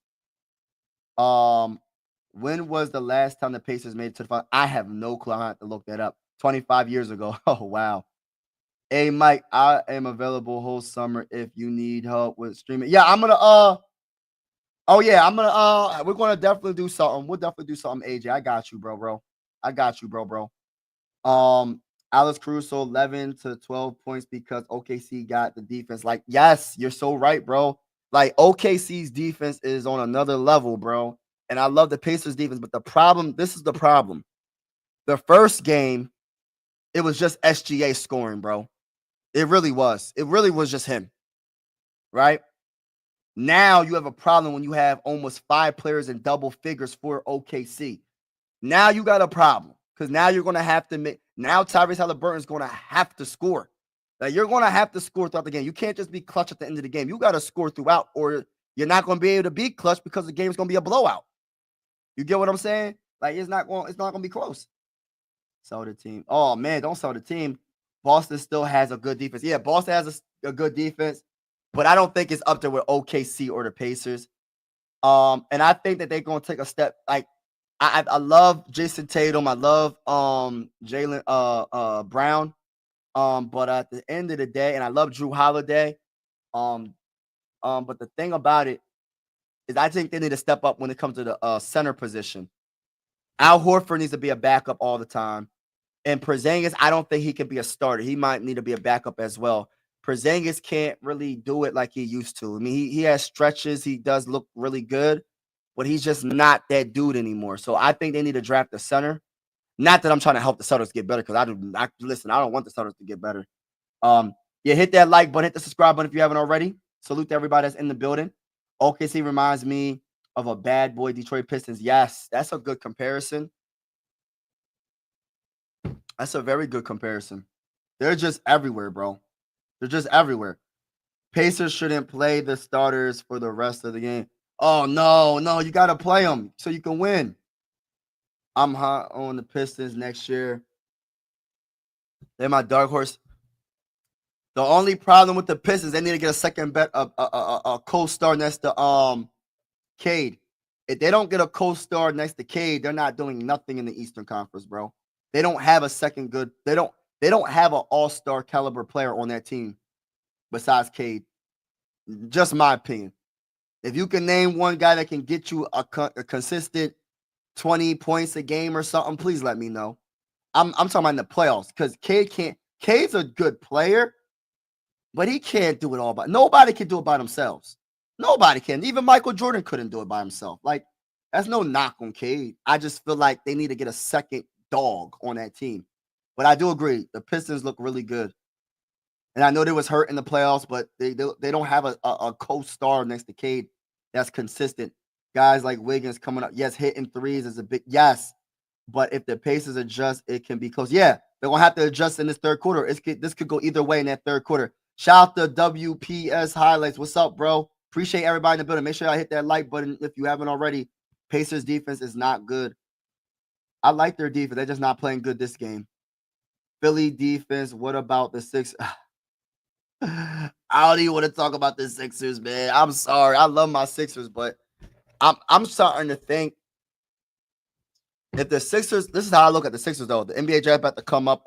Speaker 2: When was the last time the Pacers made it to the final? I have no clue. I have to look that up. 25 years ago. Oh, wow. Hey, Mike, I am available whole summer if you need help with streaming. Yeah, I'm going to, we're going to definitely do something. We'll definitely do something, AJ. I got you, bro. I got you, bro. Alex Caruso, 11 to 12 points because OKC got the defense. Like, yes, you're so right, bro. Like, OKC's defense is on another level, bro. And I love the Pacers defense, but this is the problem. The first game, it was just SGA scoring, bro. It really was. It really was just him, right? Now you have a problem when you have almost 5 players in double figures for OKC. Now you got a problem because now you're going to have to make – now Tyrese Halliburton is going to have to score. Like you're going to have to score throughout the game. You can't just be clutch at the end of the game. You got to score throughout or you're not going to be able to be clutch because the game's going to be a blowout. You get what I'm saying? Like it's not going to be close. Sell the team. Oh, man, don't sell the team. Boston still has a good defense. Yeah, Boston has a good defense, but I don't think it's up there with OKC or the Pacers. And I think that they're going to take a step. Like I love Jason Tatum. I love Jaylen Brown. But at the end of the day, and I love Drew Holiday. But the thing about it is I think they need to step up when it comes to the center position. Al Horford needs to be a backup all the time. And Porzingis, I don't think he can be a starter. He might need to be a backup as well. Porzingis can't really do it like he used to. I mean, he has stretches. He does look really good, but he's just not that dude anymore. So I think they need to draft a center. Not that I'm trying to help the Celtics get better because I don't want the Celtics to get better. Hit that like button, hit the subscribe button if you haven't already. Salute to everybody that's in the building. OKC reminds me of a bad boy Detroit Pistons. Yes, that's a good comparison. That's a very good comparison. They're just everywhere, bro. They're just everywhere. Pacers shouldn't play the starters for the rest of the game. Oh, no, you got to play them so you can win. I'm hot on the Pistons next year. They're my dark horse. The only problem with the Pistons, they need to get a second bet, a co-star next to Cade. If they don't get a co-star next to Cade, they're not doing nothing in the Eastern Conference, bro. They don't have a second good. They don't have an all-star caliber player on that team besides Cade. Just my opinion. If you can name one guy that can get you a consistent 20 points a game or something, please let me know. I'm talking about in the playoffs because Cade can't. Cade's a good player, but he can't do it all. Nobody can do it by themselves. Nobody can. Even Michael Jordan couldn't do it by himself. Like, that's no knock on Cade. I just feel like they need to get a second dog on that team. But I do agree. The Pistons look really good. And I know they was hurt in the playoffs, but they don't have a co-star next to Cade that's consistent. Guys like Wiggins coming up. Yes, hitting threes is a big yes. But if the Pacers adjust, it can be close. Yeah, they're going to have to adjust in this third quarter. This could go either way in that third quarter. Shout out to WPS Highlights. What's up, bro? Appreciate everybody in the building. Make sure y'all hit that like button if you haven't already. Pacers defense is not good. I like their defense. They're just not playing good this game. Philly defense. What about the Sixers? I don't even want to talk about the Sixers, man. I'm sorry. I love my Sixers, but I'm starting to think if the Sixers, this is how I look at the Sixers, though. The NBA draft about to come up.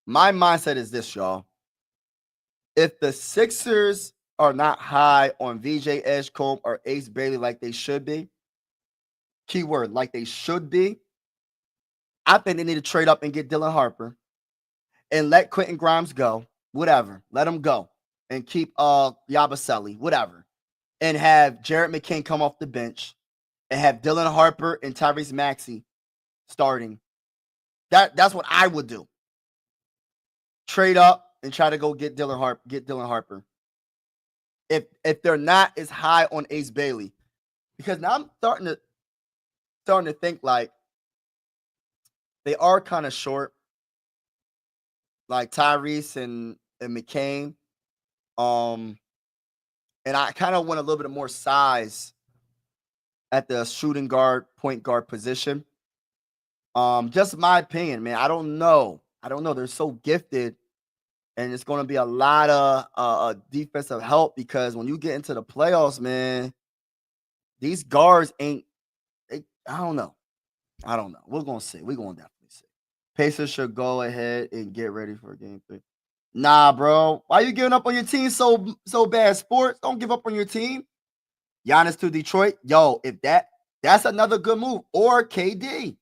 Speaker 2: My mindset is this, y'all. If the Sixers are not high on VJ Edgecombe or Ace Bailey like they should be, keyword, like they should be, I think they need to trade up and get Dylan Harper and let Quentin Grimes go. Whatever. Let him go. And keep Yabusele, whatever. And have Jared McCain come off the bench and have Dylan Harper and Tyrese Maxey starting. That's what I would do. Trade up and try to go get Dylan Harper. If they're not as high on Ace Bailey. Because now I'm starting to think like they are kind of short. Like Tyrese and McCain. And I kind of want a little bit more size at the shooting guard, point guard position. Just my opinion, man. I don't know. They're so gifted, and it's going to be a lot of defensive help because when you get into the playoffs, man, these guards ain't. I don't know. We're going to see. We're going to definitely see. Pacers should go ahead and get ready for game 3. Nah, bro. Why you giving up on your team so bad? Sports, don't give up on your team. Giannis to Detroit. Yo, if that's another good move. Or KD.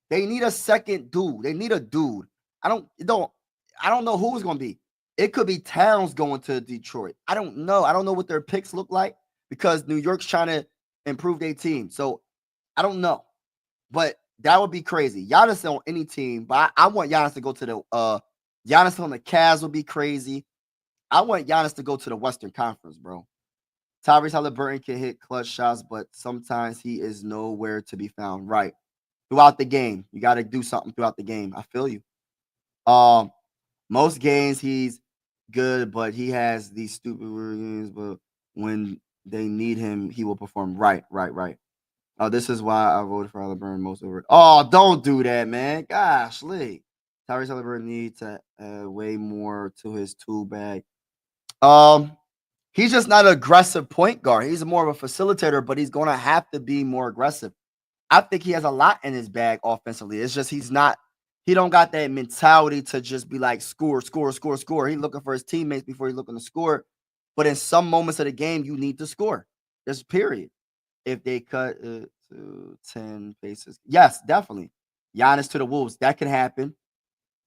Speaker 2: They need a second dude. They need a dude. I don't know who it's gonna be. It could be Towns going to Detroit. I don't know. I don't know what their picks look like because New York's trying to improve their team. So I don't know. But that would be crazy. Giannis on any team, but I want Giannis to go to the Giannis on the Cavs would be crazy. I want Giannis to go to the Western Conference, bro. Tyrese Halliburton can hit clutch shots, but sometimes he is nowhere to be found. Right. Throughout the game. You got to do something throughout the game. I feel you. Most games he's good, but he has these stupid games, but when they need him, he will perform. Right. This is why I voted for Halliburton most over it. Oh, don't do that, man. Gosh, Lee. Tyrese Halliburton needs to add way more to his tool bag. He's just not an aggressive point guard. He's more of a facilitator, but he's going to have to be more aggressive. I think he has a lot in his bag offensively. It's just he don't got that mentality to just be like score. He's looking for his teammates before he's looking to score. But in some moments of the game, you need to score. Just period. If they cut it to 10 paces. Yes, definitely. Giannis to the Wolves. That can happen.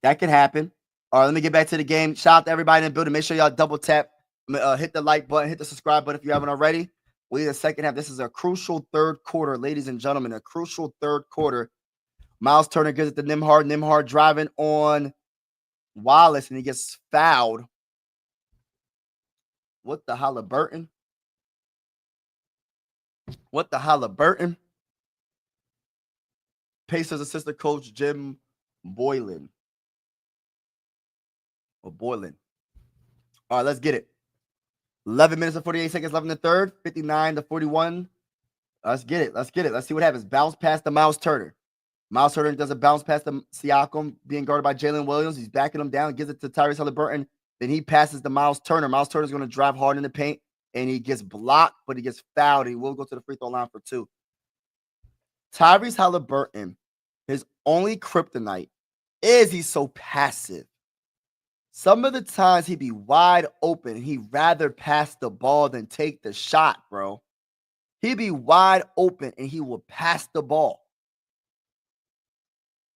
Speaker 2: All right, let me get back to the game. Shout out to everybody in the building. Make sure y'all double tap, hit the like button, hit the subscribe button if you haven't already. We in the second half. This is a crucial third quarter, ladies and gentlemen. A crucial third quarter. Miles Turner gives it to Nembhard. Nembhard driving on Wallace, and he gets fouled. What the Halliburton? Pacers assistant coach Jim Boylan. All right, let's get it. 11 minutes and 48 seconds left in the third. 59-41. Let's get it. Let's see what happens. Bounce past the Miles Turner. Miles Turner does a bounce past the Siakam, being guarded by Jalen Williams. He's backing him down, gives it to Tyrese Halliburton. Then he passes to Miles Turner. Miles Turner's going to drive hard in the paint, and he gets blocked, but he gets fouled. He will go to the free throw line for 2. Tyrese Halliburton, his only kryptonite is he's so passive. Some of the times he'd be wide open. He'd rather pass the ball than take the shot, bro. He'd be wide open and he will pass the ball.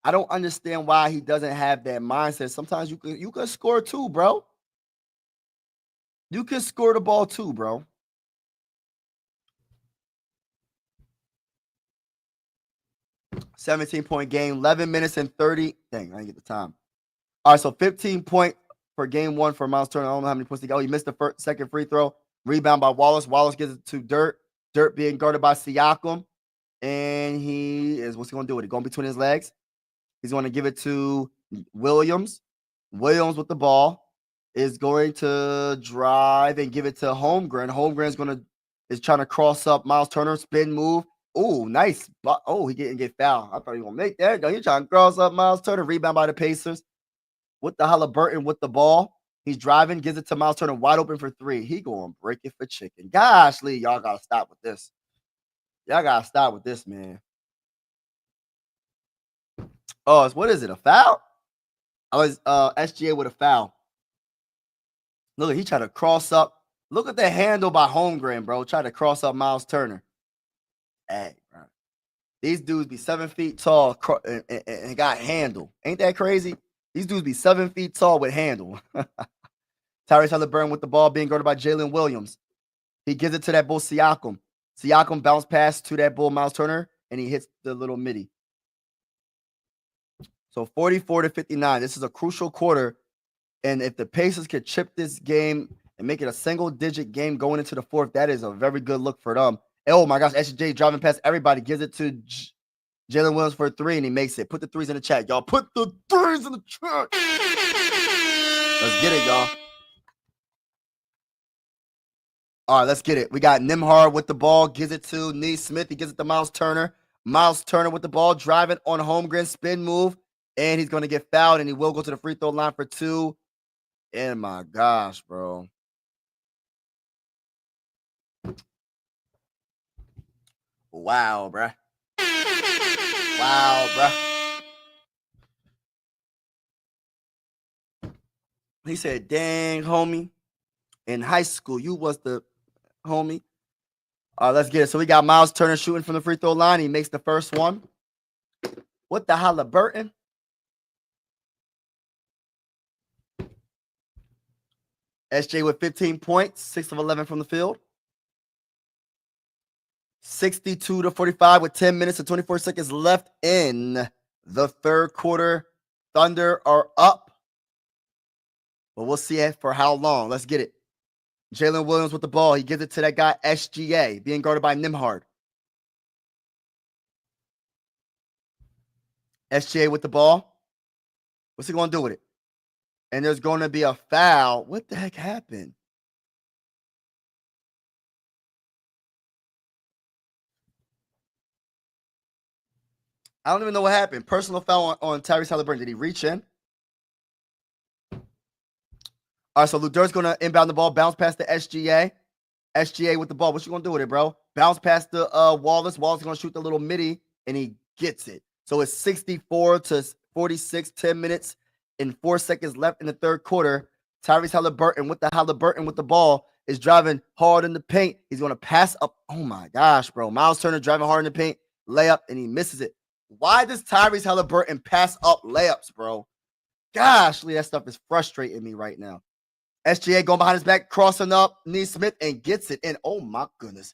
Speaker 2: I don't understand why he doesn't have that mindset. Sometimes you can score too, bro. You can score the ball too, bro. 17-point game, 11 minutes and 30. Dang, I didn't get the time. All right, so 15 point for game one for Miles Turner. I don't know how many points he got. Oh, he missed the second free throw. Rebound by Wallace. Wallace gives it to Dirt. Dirt being guarded by Siakam. And what's he going to do with it? Going between his legs. He's going to give it to Williams. Williams with the ball is going to drive and give it to Holmgren. Holmgren is trying to cross up Miles Turner, spin move. Oh, nice. Oh, he didn't get fouled. I thought he was going to make that. He's trying to cross up Miles Turner. Rebound by the Pacers. With the Halliburton with the ball. He's driving, gives it to Miles Turner, wide open for three. He going to break it for chicken. Gosh, Lee, y'all got to stop with this. Y'all got to stop with this, man. Oh, what is it, a foul? I was SGA with a foul. Look, he tried to cross up. Look at the handle by Holmgren, bro. Tried to cross up Miles Turner. Hey, bro. These dudes be 7 feet tall and got handle. Ain't that crazy? These dudes be 7 feet tall with handle. Tyrese Halliburton with the ball being guarded by Jalen Williams. He gives it to that bull Siakam. Siakam bounce pass to that bull Miles Turner, and he hits the little midi. So 44-59. This is a crucial quarter. And if the Pacers could chip this game and make it a single-digit game going into the fourth, that is a very good look for them. Oh, my gosh, SJ driving past everybody. Gives it to Jalen Williams for a three, and he makes it. Put the threes in the chat, y'all. Put the threes in the chat. Let's get it, y'all. All right, let's get it. We got Nembhard with the ball. Gives it to Nesmith. He gives it to Miles Turner. Miles Turner with the ball. Driving on Holmgren. Spin move. And he's going to get fouled, and he will go to the free throw line for two. And my gosh, bro. Wow, bruh. Wow, bruh. He said, dang, homie. In high school, you was the homie. Let's get it. So we got Miles Turner shooting from the free throw line. He makes the first one. What the Halliburton? SJ with 15 points, 6 of 11 from the field. 62-45 with 10 minutes and 24 seconds left in the third quarter. Thunder are up. But we'll see it for how long. Let's get it. Jalen Williams with the ball. He gives it to that guy, SGA, being guarded by Nembhard. SGA with the ball. What's he going to do with it? And there's going to be a foul. What the heck happened? I don't even know what happened. Personal foul on Tyrese Halliburton. Did he reach in? All right, so Ludirt's going to inbound the ball, bounce past the SGA. SGA with the ball. What you going to do with it, bro? Bounce past the Wallace. Wallace is going to shoot the little midi, and he gets it. So it's 64-46, 10 minutes and 4 seconds left in the third quarter. Tyrese Halliburton with the ball is driving hard in the paint. He's going to pass up. Oh, my gosh, bro. Miles Turner driving hard in the paint. Layup, and he misses it. Why does Tyrese Halliburton pass up layups, bro? Gosh, Lee, that stuff is frustrating me right now. SGA going behind his back, crossing up Nesmith, and gets it in. Oh, my goodness.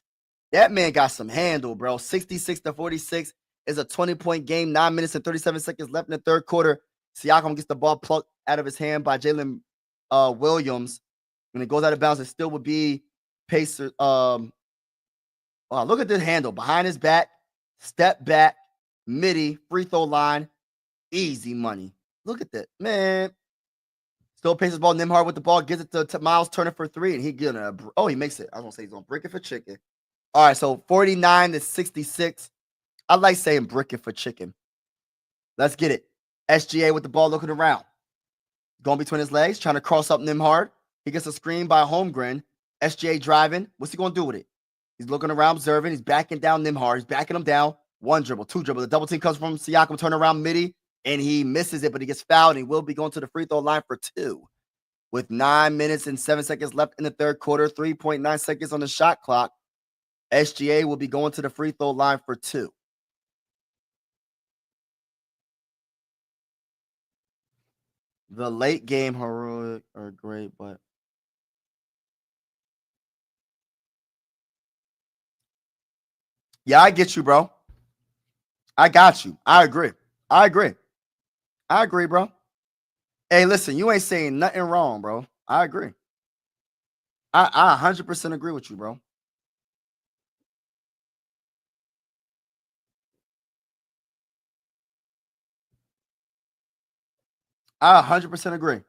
Speaker 2: That man got some handle, bro. 66-46 is a 20-point game. 9 minutes and 37 seconds left in the third quarter. Siakam gets the ball plucked out of his hand by Jalen Williams. When it goes out of bounds, it still would be Pacers. Look at this handle. Behind his back, step back, midi, free throw line, easy money. Look at that, man. Still Pacers ball. Nembhard with the ball, gives it to Miles Turner for three, and he makes it. I was gonna say he's gonna brick it for chicken. All right, so 49-66. I like saying brick it for chicken. Let's get it. SGA with the ball, looking around, going between his legs, trying to cross up Nembhard. He gets a screen by Holmgren. SGA driving. What's he gonna do with it? He's looking around, observing. He's backing down Nembhard. He's backing him down. One dribble, two dribble. The double team comes from Siakam, turn around midi, and he misses it, but he gets fouled, and he will be going to the free throw line for two. With 9 minutes and 7 seconds left in the third quarter, 3.9 seconds on the shot clock, SGA will be going to the free throw line for two. The late game heroic are great, but yeah, I get you, bro. I got you. I agree. I agree, bro. Hey, listen, you ain't saying nothing wrong, bro. I agree. I 100% agree with you, bro. I 100% agree.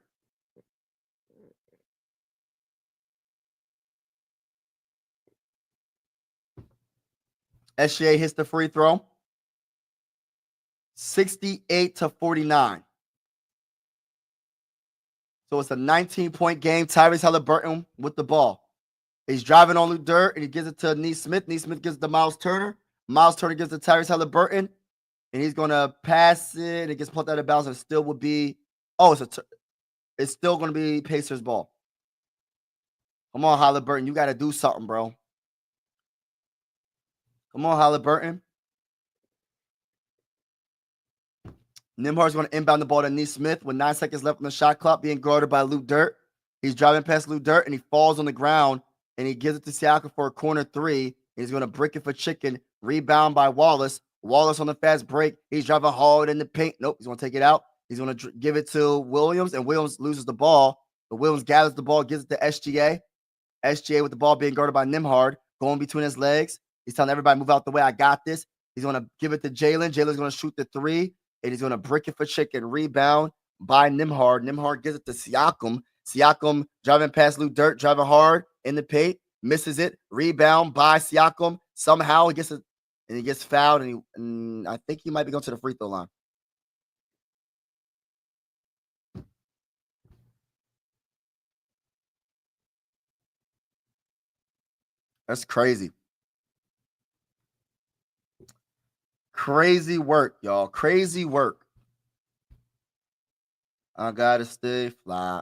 Speaker 2: SGA hits the free throw. 68-49. So it's a 19-point game. Tyrese Halliburton with the ball. He's driving on the dirt, and he gives it to Nesmith. Nesmith gives it to Miles Turner. Miles Turner gives it to Tyrese Halliburton, and he's going to pass it, and it gets plucked out of bounds, and it still would be – it's still going to be Pacers ball. Come on, Halliburton. You got to do something, bro. Come on, Halliburton. Nembhard's going to inbound the ball to Nesmith with 9 seconds left on the shot clock, being guarded by Luke Dort. He's driving past Luke Dort, and he falls on the ground, and he gives it to Siakam for a corner three. And he's going to brick it for chicken. Rebound by Wallace. Wallace on the fast break. He's driving hard in the paint. Nope, he's going to take it out. He's going to give it to Williams, and Williams loses the ball. But Williams gathers the ball, gives it to SGA. SGA with the ball being guarded by Nembhard, going between his legs. He's telling everybody, move out the way. I got this. He's going to give it to Jalen. Jalen's going to shoot the three, and he's going to brick it for chicken. Rebound by Nembhard. Nembhard gives it to Siakam. Siakam driving past Luke Dort, driving hard in the paint, misses it. Rebound by Siakam. Somehow he gets it, and he gets fouled, and I think he might be going to the free throw line. That's crazy. Crazy work, y'all. Crazy work. I gotta stay fly.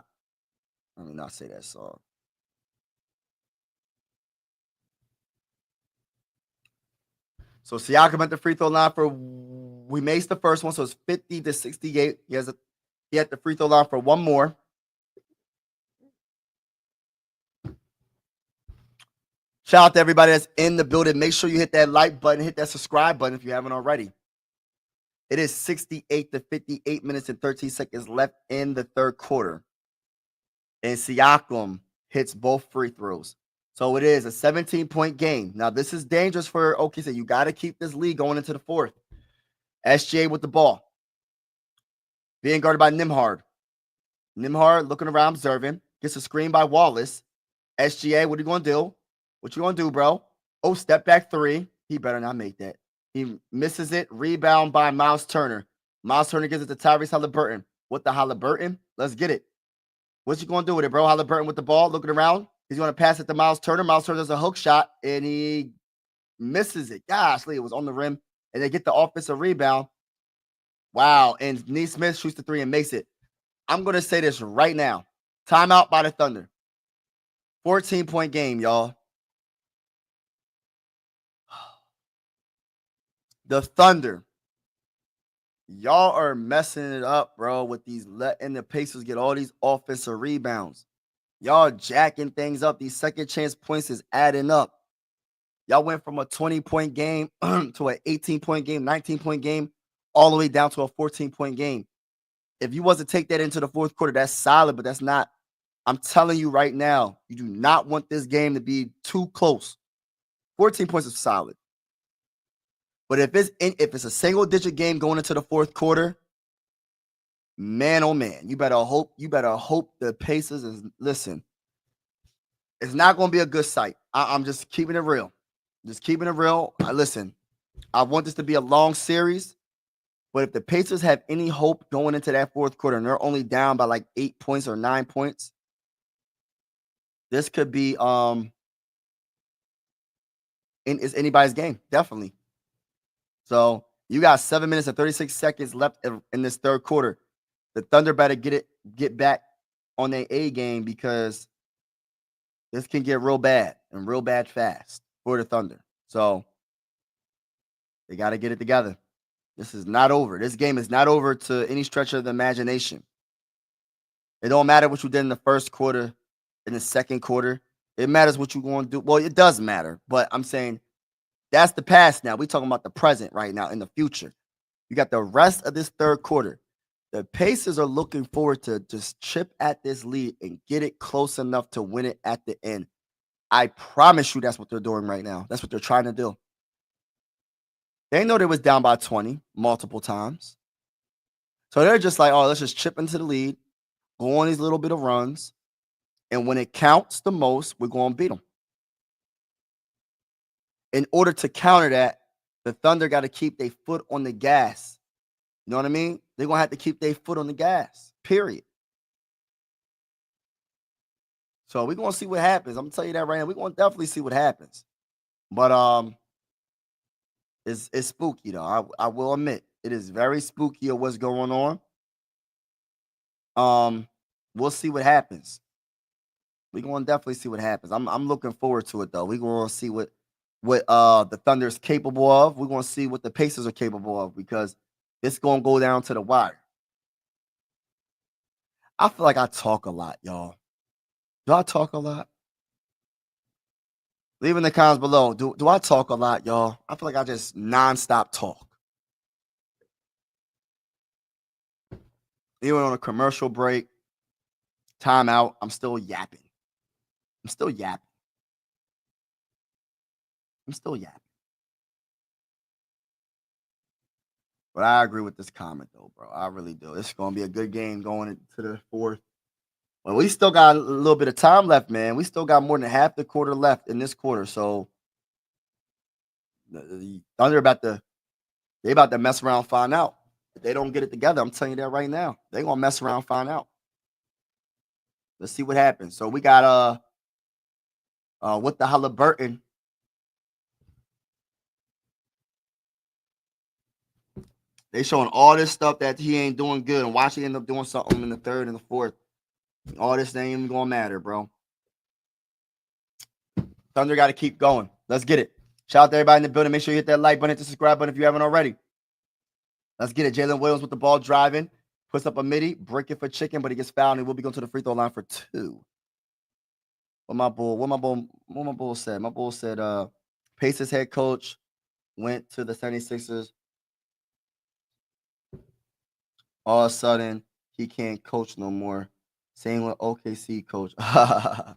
Speaker 2: Let me not say that song. So Siakam at the free throw line we maced the first one, so it's 50-68. He had the free throw line for one more. Shout out to everybody that's in the building. Make sure you hit that like button, hit that subscribe button if you haven't already. It is 68 minutes and 13 seconds left in the third quarter. And Siakam hits both free throws. So it is a 17-point game. Now, this is dangerous for OKC. You got to keep this lead going into the fourth. SGA with the ball. Being guarded by Nembhard. Nembhard looking around, observing. Gets a screen by Wallace. SGA, what are you going to do? What you going to do, bro? Oh, step back three. He better not make that. He misses it. Rebound by Miles Turner. Miles Turner gives it to Tyrese Halliburton. With the Halliburton, let's get it. What's you going to do with it, bro? Halliburton with the ball, looking around. He's going to pass it to Miles Turner. Miles Turner does a hook shot, and he misses it. Gosh, it was on the rim, and they get the offensive rebound. Wow, and Nesmith shoots the three and makes it. I'm going to say this right now. Timeout by the Thunder. 14-point game, y'all. The Thunder. Y'all are messing it up, bro, with these letting the Pacers get all these offensive rebounds. Y'all jacking things up. These second chance points is adding up. Y'all went from a 20-point game to an 18-point game, 19-point game, all the way down to a 14-point game. If you was to take that into the fourth quarter, that's solid, but that's not. I'm telling you right now, you do not want this game to be too close. 14 points is solid. But if it's a single-digit game going into the fourth quarter, man, oh man, you better hope the Pacers is listen. It's not going to be a good sight. I'm just keeping it real. Listen, I want this to be a long series, but if the Pacers have any hope going into that fourth quarter and they're only down by like 8 points or 9 points, this could be it's anybody's game, definitely. So you got 7 minutes and 36 seconds left in this third quarter. The Thunder better get back on their A game because this can get real bad and real bad fast for the Thunder. So they got to get it together. This is not over. This game is not over to any stretch of the imagination. It don't matter what you did in the first quarter, in the second quarter. It matters what you're going to do. Well, it does matter, but I'm saying That's the past now. We're talking about the present right now in the future. You got the rest of this third quarter. The Pacers are looking forward to just chip at this lead and get it close enough to win it at the end. I promise you that's what they're doing right now. That's what they're trying to do. They know they was down by 20 multiple times. So they're just like, oh, let's just chip into the lead, go on these little bit of runs, and when it counts the most, we're going to beat them. In order to counter that, the Thunder got to keep their foot on the gas. You know what I mean? They're going to have to keep their foot on the gas, period. So we're going to see what happens. I'm going to tell you that right now. We're going to definitely see what happens. But it's spooky, though. I will admit, it is very spooky of what's going on. We'll see what happens. We're going to definitely see what happens. I'm looking forward to it, though. We're going to see what the Thunder is capable of. We're going to see what the Pacers are capable of because it's going to go down to the wire. I feel like I talk a lot, y'all. Do I talk a lot? Leave in the comments below. Do I talk a lot, y'all? I feel like I just nonstop talk. Even on a commercial break, timeout, I'm still yapping. But I agree with this comment, though, bro. I really do. It's going to be a good game going into the fourth. Well, we still got a little bit of time left, man. We still got more than half the quarter left in this quarter. So the Thunder about to mess around, find out. If they don't get it together, I'm telling you that right now. They're going to mess around, find out. Let's see what happens. So we got with the Halliburton. They showing all this stuff that he ain't doing good, and watch he end up doing something in the third and the fourth. All this ain't even gonna matter, bro. Thunder got to keep going. Let's get it. Shout out to everybody in the building. Make sure you hit that like button, hit the subscribe button if you haven't already. Let's get it. Jalen Williams with the ball driving. Puts up a midi. Break it for chicken, but he gets fouled, and he will be going to the free throw line for 2. What my bull said? My bull said Pacers head coach went to the 76ers. All of a sudden, he can't coach no more. Same with OKC coach. Yeah,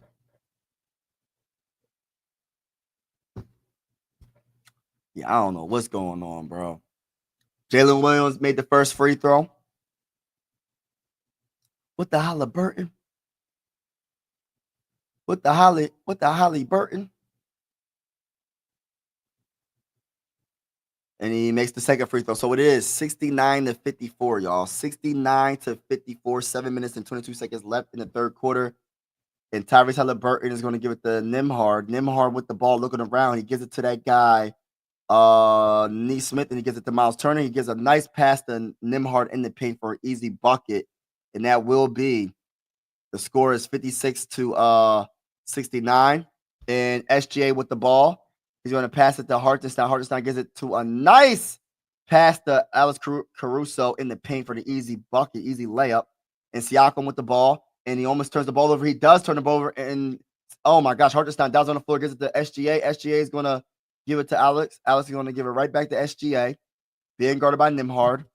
Speaker 2: I don't know what's going on, bro. Jalen Williams made the first free throw. What the Halliburton? What the Halliburton? And he makes the second free throw. So it is 69-54, y'all. 69-54, 7 minutes and 22 seconds left in the third quarter. And Tyrese Halliburton is going to give it to Nembhard. Nembhard with the ball looking around. He gives it to that guy, Nesmith, and he gives it to Miles Turner. He gives a nice pass to Nembhard in the paint for an easy bucket. And that will be, the score is 56-69. And SGA with the ball. He's going to pass it to Hartenstein. Hartenstein gives it to a nice pass to Alex Caruso in the paint for the easy bucket, easy layup. And Siakam with the ball. And he almost turns the ball over. He does turn the ball over. And, oh, my gosh, Hartenstein down on the floor, gives it to SGA. SGA is going to give it to Alex. Alex is going to give it right back to SGA. Being guarded by Nembhard.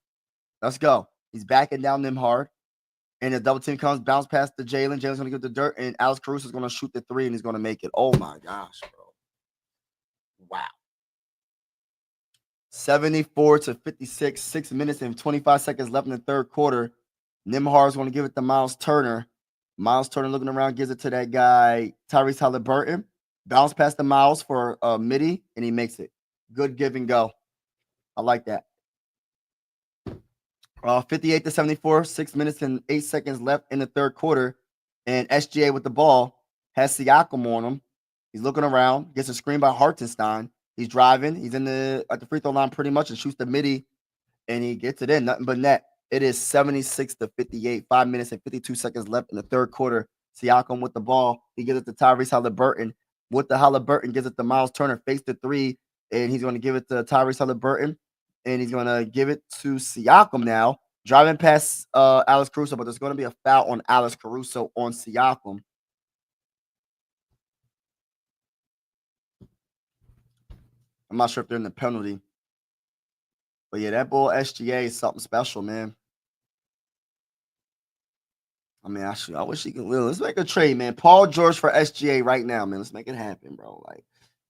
Speaker 2: Let's go. He's backing down Nembhard. And the double team comes, bounce past to Jalen. Jalen's going to give the dirt. And Alex Caruso is going to shoot the 3, and he's going to make it. Oh, my gosh, bro. Wow. 74-56, 6 minutes and 25 seconds left in the third quarter. Nembhard is going to give it to Miles Turner. Miles Turner looking around, gives it to that guy, Tyrese Halliburton. Bounce past the Miles for a midi, and he makes it. Good give and go. I like that. 58-74, 6 minutes and 8 seconds left in the third quarter. And SGA with the ball has Siakam on him. He's looking around, gets a screen by Hartenstein. He's driving. He's at the free throw line pretty much and shoots the midi, and he gets it in. Nothing but net. It is 76-58, 5 minutes and 52 seconds left in the third quarter. Siakam with the ball. He gives it to Tyrese Halliburton. With the Halliburton, gives it to Miles Turner. Face the 3, and he's going to give it to Tyrese Halliburton, and he's going to give it to Siakam now. Driving past Alex Caruso, but there's going to be a foul on Alex Caruso on Siakam. I'm not sure if they're in the penalty. But yeah, that bull SGA is something special, man. I mean, I wish he could win. Let's make a trade, man. Paul George for SGA right now, man. Let's make it happen, bro. Like,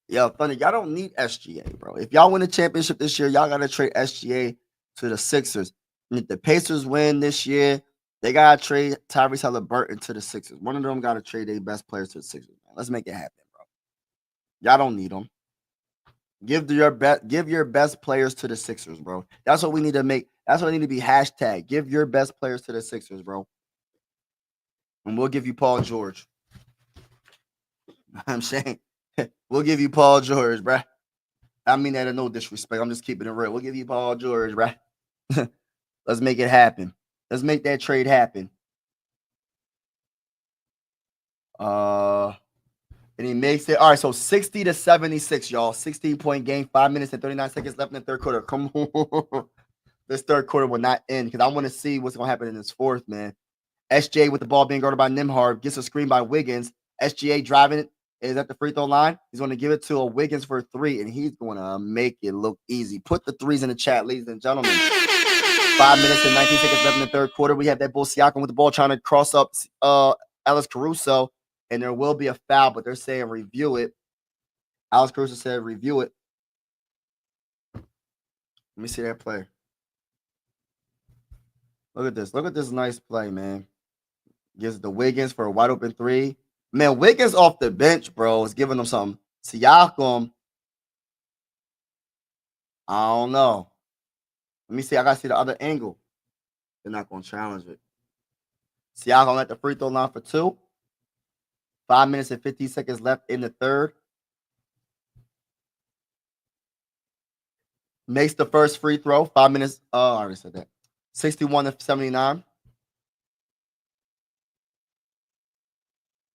Speaker 2: yo, Thunder, y'all don't need SGA, bro. If y'all win the championship this year, y'all gotta trade SGA to the Sixers. And if the Pacers win this year, they gotta trade Tyrese Halliburton to the Sixers. One of them gotta trade their best players to the Sixers. Man. Let's make it happen, bro. Y'all don't need them. Give your best players to the Sixers, bro. That's what we need to make. That's what need to be hashtag. Give your best players to the Sixers, bro. And we'll give you Paul George. I'm saying we'll give you Paul George, bruh. I mean that in no disrespect. I'm just keeping it real. We'll give you Paul George, bruh. Let's make it happen. Let's make that trade happen. And he makes it. All right, so 60-76, y'all. 16-point game, 5 minutes and 39 seconds left in the third quarter. Come on. This third quarter will not end because I want to see what's going to happen in this fourth, man. SGA with the ball being guarded by Nembhard. Gets a screen by Wiggins. SGA driving it. Is at the free throw line. He's going to give it to a Wiggins for a three, and he's going to make it look easy. Put the threes in the chat, ladies and gentlemen. 5 minutes and 19 seconds left in the third quarter. We have that bull Siakam with the ball trying to cross up Alex Caruso. And there will be a foul, but they're saying review it. Alex Caruso said review it. Let me see that play. Look at this. Look at this nice play, man. Gives the Wiggins for a wide open three. Man, Wiggins off the bench, bro, is giving them something. Siakam, I don't know. Let me see. I got to see the other angle. They're not going to challenge it. Siakam at the free throw line for two. 5 minutes and 15 seconds left in the third. Makes the first free throw. 5 minutes. I already said that. 61-79.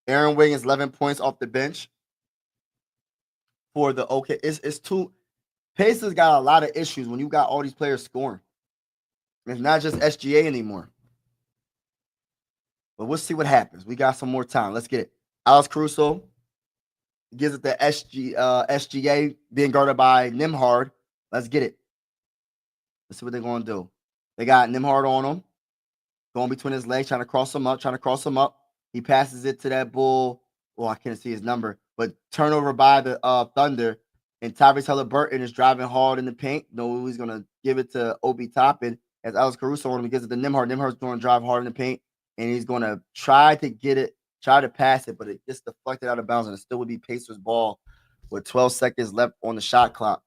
Speaker 2: Aaron Wiggins, 11 points off the bench for the OK. It's two. Pacers got a lot of issues when you got all these players scoring. It's not just SGA anymore. But we'll see what happens. We got some more time. Let's get it. Alex Caruso gives it to SGA being guarded by Nembhard. Let's get it. Let's see what they're going to do. They got Nembhard on him, going between his legs, trying to cross him up. He passes it to that bull. Well, I can't see his number, but turnover by the Thunder. And Tyrese Halliburton is driving hard in the paint. No, he's going to give it to Obi Toppin as Alex Caruso on him. He gives it to Nembhard. Nembhard's going to drive hard in the paint, and he's going to try to pass it, but it gets deflected out of bounds, and it still would be Pacers ball with 12 seconds left on the shot clock.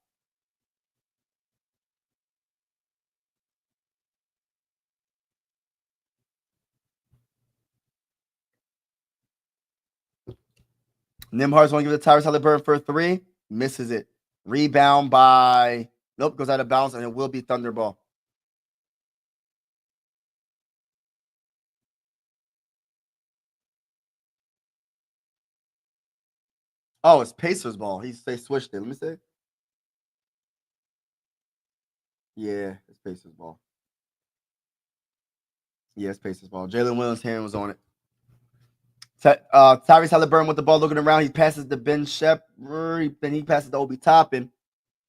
Speaker 2: Nembhard's going to give it to Tyrese Halliburton for a three. Misses it. Rebound by nope, goes out of bounds, and it will be Thunder ball. Oh, it's Pacers ball. They switched it. Let me see. Yeah, it's Pacers ball. Yeah, it's Pacers ball. Jalen Williams' hand was on it. Tyrese Halliburton with the ball looking around. He passes to Ben Shepherd. Then he passes to Obi Toppin.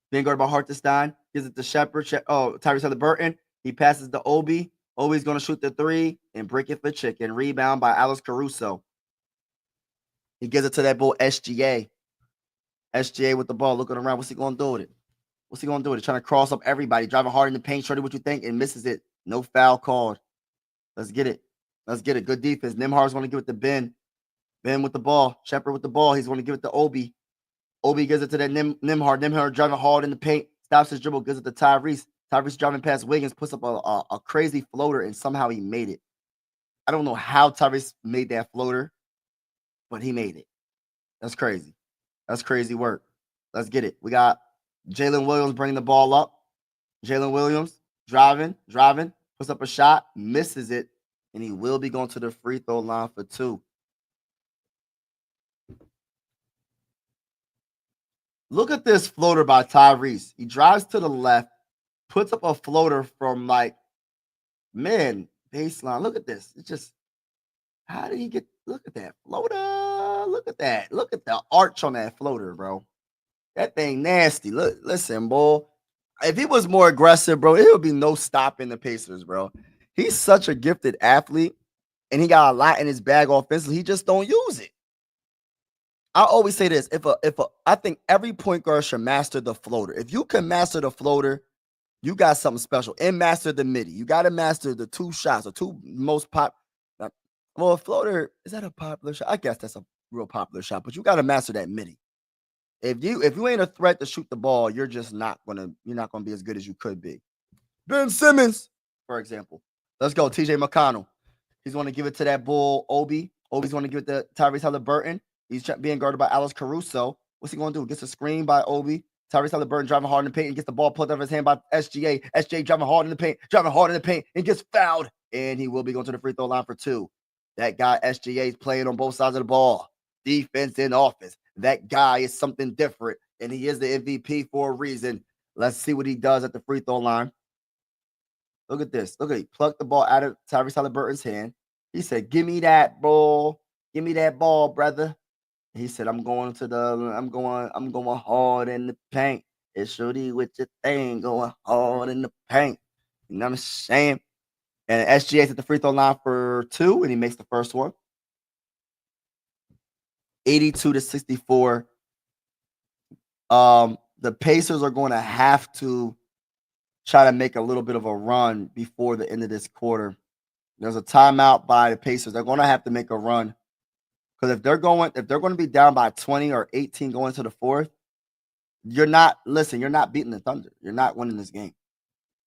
Speaker 2: Being guarded by Hartenstein. Gives it to Shepherd. Tyrese Halliburton. He passes to Obi. Obi's going to shoot the three and break it for chicken. Rebound by Alex Caruso. He gives it to that bull SGA. SGA with the ball looking around. What's he going to do with it? Trying to cross up everybody. Driving hard in the paint. Shorty, what you think? And misses it. No foul called. Let's get it. Good defense. Nembhard's going to give it to Ben. Ben with the ball. Shepherd with the ball. He's going to give it to Obi. Obi gives it to that Nembhard. Nembhard driving hard in the paint. Stops his dribble. Gives it to Tyrese. Tyrese driving past Wiggins. Puts up a crazy floater, and somehow he made it. I don't know how Tyrese made that floater, but he made it. That's crazy. That's crazy work. Let's get it. We got Jalen Williams bringing the ball up. Jalen Williams driving. Puts up a shot. Misses it. And he will be going to the free throw line for two. Look at this floater by Tyrese. He drives to the left, puts up a floater from baseline. Look at this. It's just, how did he get, look at that floater. Look at that. Look at the arch on that floater, bro. That thing nasty. Look, listen, boy. If he was more aggressive, bro, it would be no stopping the Pacers, bro. He's such a gifted athlete, and he got a lot in his bag offensively. He just don't use it. I always say this: I think every point guard should master the floater. If you can master the floater, you got something special. And master the midi. You got to master the two shots, the two most pop. Well, a floater, is that a popular shot? I guess that's a real popular shot, but you got to master that midi. If you ain't a threat to shoot the ball, you're not gonna be as good as you could be. Ben Simmons, for example. Let's go. TJ McConnell. He's going to give it to that bull Obi. Obi's going to give it to Tyrese Halliburton. He's being guarded by Alex Caruso. What's he going to do? Gets a screen by Obi. Tyrese Halliburton driving hard in the paint and gets the ball pulled out of his hand by SGA. SGA driving hard in the paint, and gets fouled. And he will be going to the free throw line for 2. That guy, SGA, is playing on both sides of the ball. Defense and offense. That guy is something different, and he is the MVP for a reason. Let's see what he does at the free throw line. Look at this. Look at he plucked the ball out of Tyrese Halliburton's hand. He said, "Give me that ball. Give me that ball, brother." He said, I'm going hard in the paint. It's shorty with your thing going hard in the paint. You know what I'm saying? And SGA's at the free throw line for 2, and he makes the first one. 82-64. The Pacers are going to have to try to make a little bit of a run before the end of this quarter. There's a timeout by the Pacers. They're going to have to make a run. Because if they're going to be down by 20 or 18 going to the fourth, you're not beating the Thunder. You're not winning this game.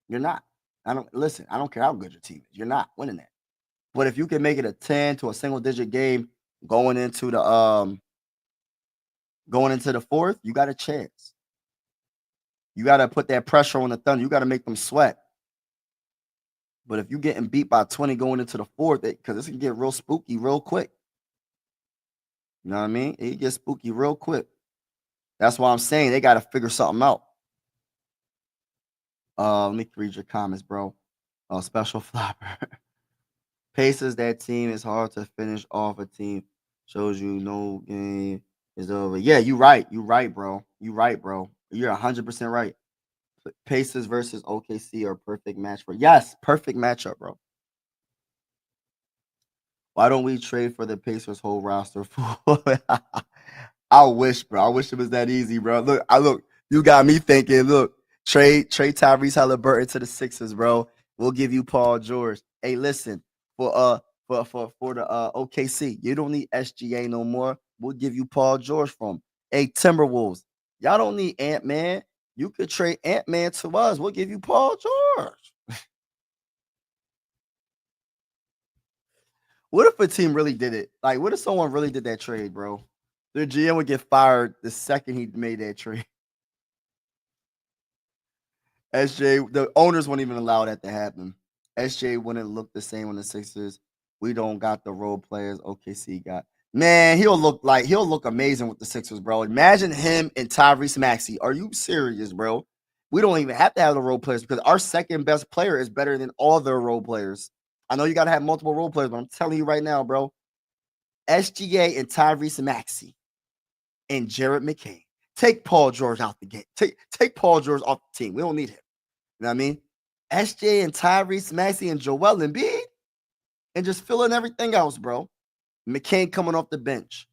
Speaker 2: You're not. I don't care how good your team is. You're not winning that. But if you can make it a 10 to a single digit game going into the fourth, you got a chance. You got to put that pressure on the Thunder. You got to make them sweat. But if you're getting beat by 20 going into the fourth, because this can get real spooky real quick. You know what I mean? It gets spooky real quick. That's why I'm saying they got to figure something out. Let me read your comments, bro. Special flopper. Pacers, that team is hard to finish off a team. Shows you no game is over. Yeah, you're right. You're right, bro. You're 100% right. Pacers versus OKC are a perfect match for. Yes, perfect matchup, bro. Why don't we trade for the Pacers' whole roster? I wish, bro. I wish it was that easy, bro. Look. You got me thinking. Look, trade Tyrese Halliburton to the Sixers, bro. We'll give you Paul George. Hey, listen, for the OKC, you don't need SGA no more. We'll give you Paul George from. Hey, Timberwolves, y'all don't need Ant-Man. You could trade Ant-Man to us. We'll give you Paul George. What if a team really did it? Like, what if someone really did that trade, bro? Their GM would get fired the second he made that trade. SJ, the owners wouldn't even allow that to happen. SJ wouldn't look the same on the Sixers. We don't got the role players OKC got. Man, he'll look amazing with the Sixers, bro. Imagine him and Tyrese Maxey. Are you serious, bro? We don't even have to have the role players because our second best player is better than all their role players. I know you got to have multiple role players, but I'm telling you right now, bro. SGA and Tyrese Maxey and Jared McCain. Take Paul George out the game. Take Paul George off the team. We don't need him. You know what I mean? SJ and Tyrese Maxey and Joel Embiid and just fill in everything else, bro. McCain coming off the bench.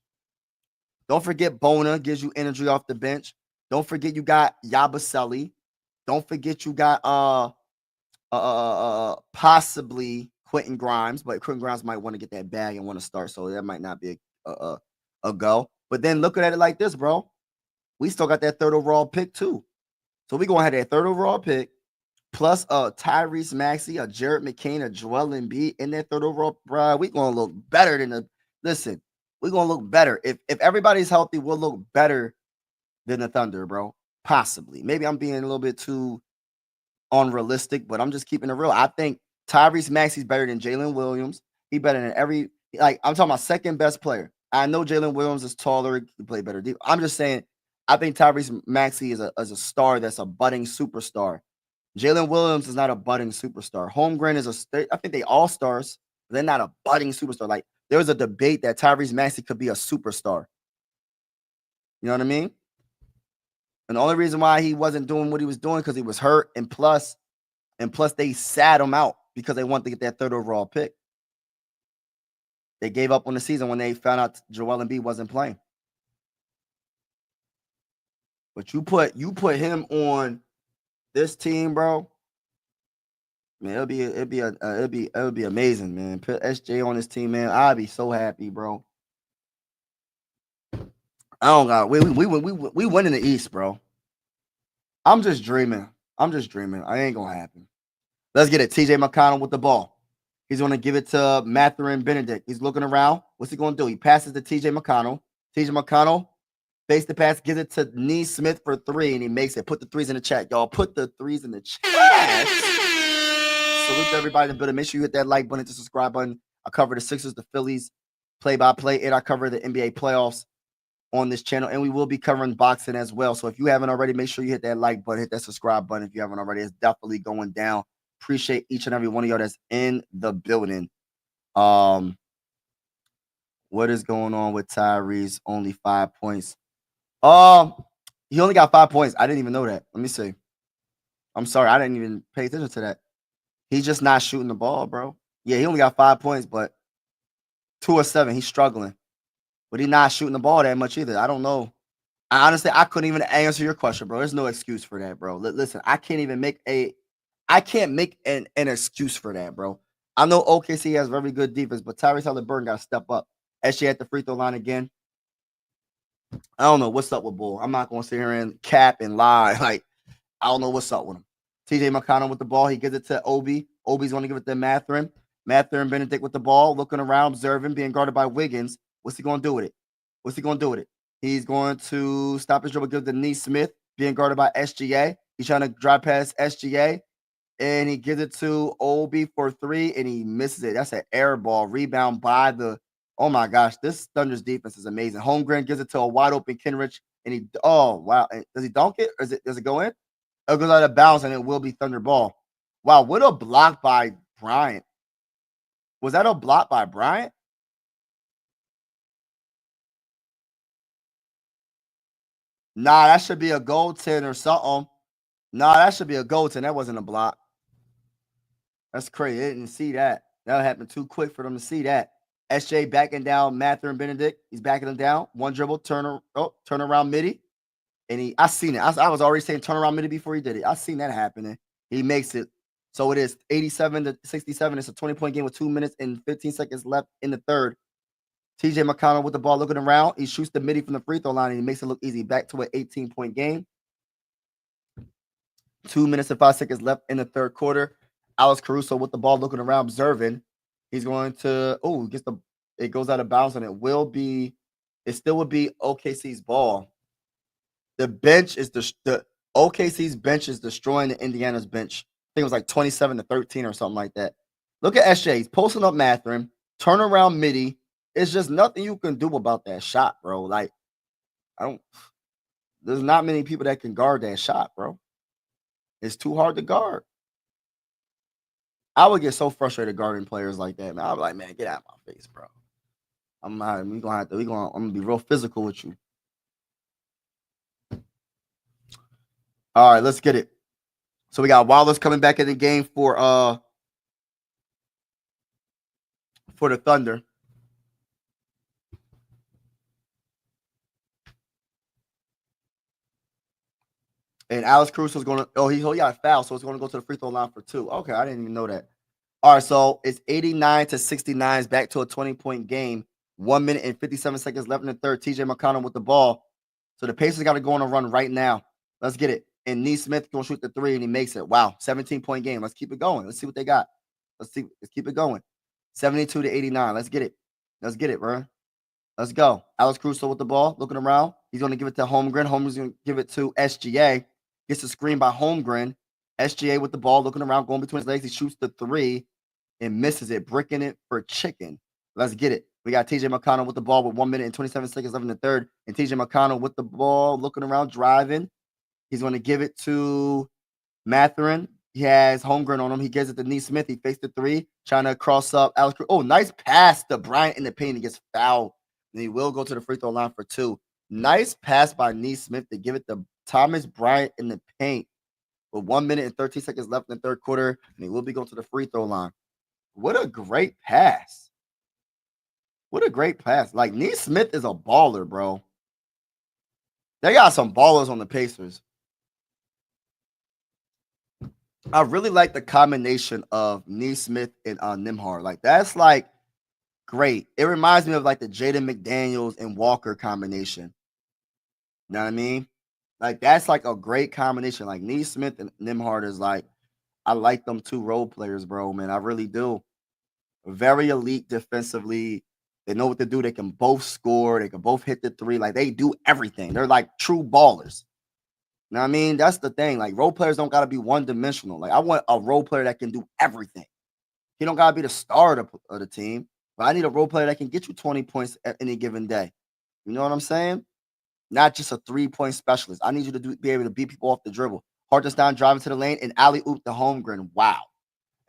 Speaker 2: Don't forget Bona gives you energy off the bench. Don't forget you got Yabusele. Don't forget you got possibly Quentin Grimes, but Quentin Grimes might want to get that bag and want to start, so that might not be a go. But then look at it like this, bro. We still got that 3rd overall pick too. So we're going to have that 3rd overall pick plus Tyrese Maxey, a Jared McCain, a Joel Embiid in that 3rd overall. Bro, we're going to look better than we're going to look better. If everybody's healthy, we'll look better than the Thunder, bro. Possibly. Maybe I'm being a little bit too unrealistic, but I'm just keeping it real. I think Tyrese Maxey's better than Jalen Williams. He better than I'm talking about second best player. I know Jalen Williams is taller, he can play better deep. I'm just saying, I think Tyrese Maxey is a star that's a budding superstar. Jalen Williams is not a budding superstar. Holmgren I think they all stars, but they're not a budding superstar. Like, there was a debate that Tyrese Maxey could be a superstar. You know what I mean? And the only reason why he wasn't doing what he was doing because he was hurt, and plus they sat him out because they wanted to get that 3rd overall pick. They gave up on the season when they found out Joel Embiid wasn't playing. But you put him on this team, bro. Man, it'll be amazing, man. Put SJ on this team, man. I'd be so happy, bro. I don't got we win in the East, bro. I'm just dreaming. I ain't gonna happen. Let's get it. TJ McConnell with the ball. He's gonna give it to Mathurin Benedict. He's looking around. What's he gonna do? He passes to TJ McConnell. TJ McConnell face the pass, gives it to Nesmith for 3, and he makes it. Put the 3s in the chat, y'all. Put the 3s in the chat. Salute to everybody in the building. Make sure you hit that like button, hit the subscribe button. I cover the Sixers, the Phillies, play-by-play, and I cover the NBA playoffs on this channel, and we will be covering boxing as well. So if you haven't already, make sure you hit that like button, hit that subscribe button. If you haven't already, it's definitely going down. Appreciate each and every one of y'all that's in the building. What is going on with Tyrese? Only 5 points. He only got 5 points. I didn't even know that. Let me see. I'm sorry, I didn't even pay attention to that. He's just not shooting the ball, bro. Yeah, he only got 5 points, but 2 of 7. He's struggling. But he's not shooting the ball that much either. I don't know. Honestly, I couldn't even answer your question, bro. There's no excuse for that, bro. Listen, I can't even make an excuse for that, bro. I know OKC has very good defense, but Tyrese Haliburton got to step up. SJ at the free throw line again. I don't know what's up with Bull. I'm not going to sit here and cap and lie. Like, I don't know what's up with him. TJ McConnell with the ball. He gives it to Obi. Obi's going to give it to Mathurin. Mathurin Benedict with the ball, looking around, observing, being guarded by Wiggins. What's he going to do with it? He's going to stop his dribble, give it to Nesmith, being guarded by SGA. He's trying to drive past SGA, and he gives it to Obi for 3, and he misses it. That's an air ball. Rebound by the – oh, my gosh. This Thunder's defense is amazing. Holmgren gives it to a wide-open Kenrich, and he – oh, wow. Does he dunk it, or does it go in? It goes out of bounds, and it will be Thunder ball. Wow, what a block by Bryant. Was that a block by Bryant? Nah, that should be a goaltend or something. Nah, that should be a goaltend. That wasn't a block. That's crazy. They didn't see that. That happened too quick for them to see that. SJ backing down Mathurin Benedict. He's backing him down. One dribble, turn around midi. And I seen it. I was already saying turn around midi before he did it. I seen that happening. He makes it. So it is 87-67. It's a 20-point game with 2 minutes and 15 seconds left in the third. TJ McConnell with the ball looking around. He shoots the midi from the free throw line, and he makes it look easy. Back to an 18-point game. 2 minutes and 5 seconds left in the third quarter. Alex Caruso with the ball looking around, observing. He's going to it goes out of bounds, and it still would be OKC's ball. The bench is the OKC's bench is destroying the Indiana's bench. I think it was like 27-13 or something like that. Look at SJ. He's posting up Mathurin, turn around midi. It's just nothing you can do about that shot, bro. Like, there's not many people that can guard that shot, bro. It's too hard to guard. I would get so frustrated guarding players like that, man. I'd be like, man, get out of my face, bro. I'm gonna be real physical with you. All right, let's get it. So we got Wallace coming back in the game for the Thunder. And Alex Caruso is going to – he got a foul, so it's going to go to the free throw line for 2. Okay, I didn't even know that. All right, so it's 89-69. It's back to a 20-point game. 1 minute and 57 seconds left in the third. TJ McConnell with the ball. So the Pacers got to go on a run right now. Let's get it. And Nesmith going to shoot the 3, and he makes it. Wow, 17-point game. Let's keep it going. Let's see what they got. Let's keep it going. 72-89. Let's get it, bro. Let's go. Alex Caruso with the ball, looking around. He's going to give it to Holmgren. Holmgren's going to give it to SGA. Gets a screen by Holmgren. SGA with the ball, looking around, going between his legs. He shoots the 3 and misses it, bricking it for chicken. Let's get it. We got TJ McConnell with the ball with 1 minute and 27 seconds left in the third. And TJ McConnell with the ball, looking around, driving. He's going to give it to Mathurin. He has Holmgren on him. He gives it to Nesmith. He fakes the 3, trying to cross up Alex. Oh, nice pass to Bryant in the paint. He gets fouled. And he will go to the free throw line for 2. Nice pass by Nesmith to give it to Thomas Bryant in the paint with 1 minute and 13 seconds left in the third quarter, and he will be going to the free throw line. What a great pass. What a great pass. Like, Neesmith is a baller, bro. They got some ballers on the Pacers. I really like the combination of Neesmith and Nembhard. Like, that's like great. It reminds me of like the Jaden McDaniels and Walker combination. You know what I mean? Like, that's like a great combination. Like, Neesmith and Nembhard is like, I like them two role players, bro, man. I really do. Very elite defensively. They know what to do. They can both score. They can both hit the three. Like, they do everything. They're like true ballers. You know what I mean? That's the thing. Like, role players don't got to be one-dimensional. Like, I want a role player that can do everything. He don't got to be the star of the team, but I need a role player that can get you 20 points at any given day. You know what I'm saying? Not just a three-point specialist. I need you to be able to beat people off the dribble. Hartenstein driving to the lane and alley-oop the Holmgren. Wow.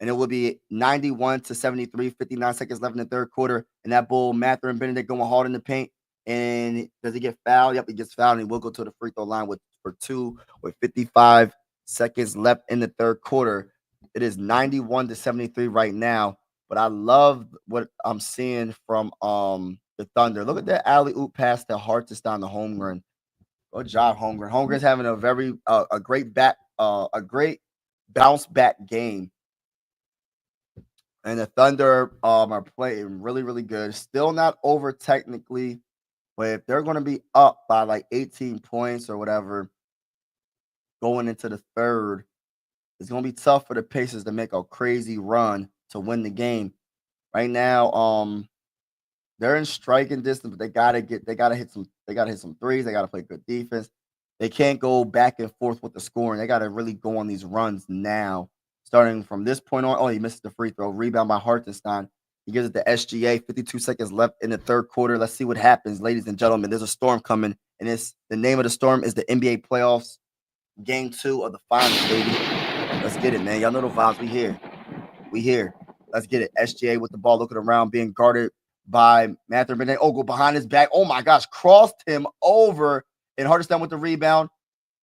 Speaker 2: And it will be 91-73, 59 seconds left in the third quarter. And that bull, Mathurin Benedict going hard in the paint. And does he get fouled? Yep, he gets fouled, and he will go to the free throw line for two with 55 seconds left in the third quarter. It is 91-73 right now. But I love what I'm seeing from the Thunder. Look at that alley-oop pass to Hartenstein, the Holmgren. Good job, Holmgren. Holmgren's having a great bounce back game. And the Thunder are playing really, really good. Still not over technically, but if they're going to be up by like 18 points or whatever going into the third, it's going to be tough for the Pacers to make a crazy run to win the game. Right now, they're in striking distance, but they gotta hit some threes. They gotta play good defense. They can't go back and forth with the scoring. They gotta really go on these runs now. Starting from this point on, oh, he misses the free throw. Rebound by Hartenstein. He gives it to SGA. 52 seconds left in the third quarter. Let's see what happens, ladies and gentlemen. There's a storm coming, and the name of the storm is the NBA playoffs, game 2 of the finals, baby. Let's get it, man. Y'all know the vibes. We here. Let's get it. SGA with the ball, looking around, being guarded by Mathurin Benedict. Oh, go behind his back. Oh my gosh, crossed him over. And Hartenstein with the rebound.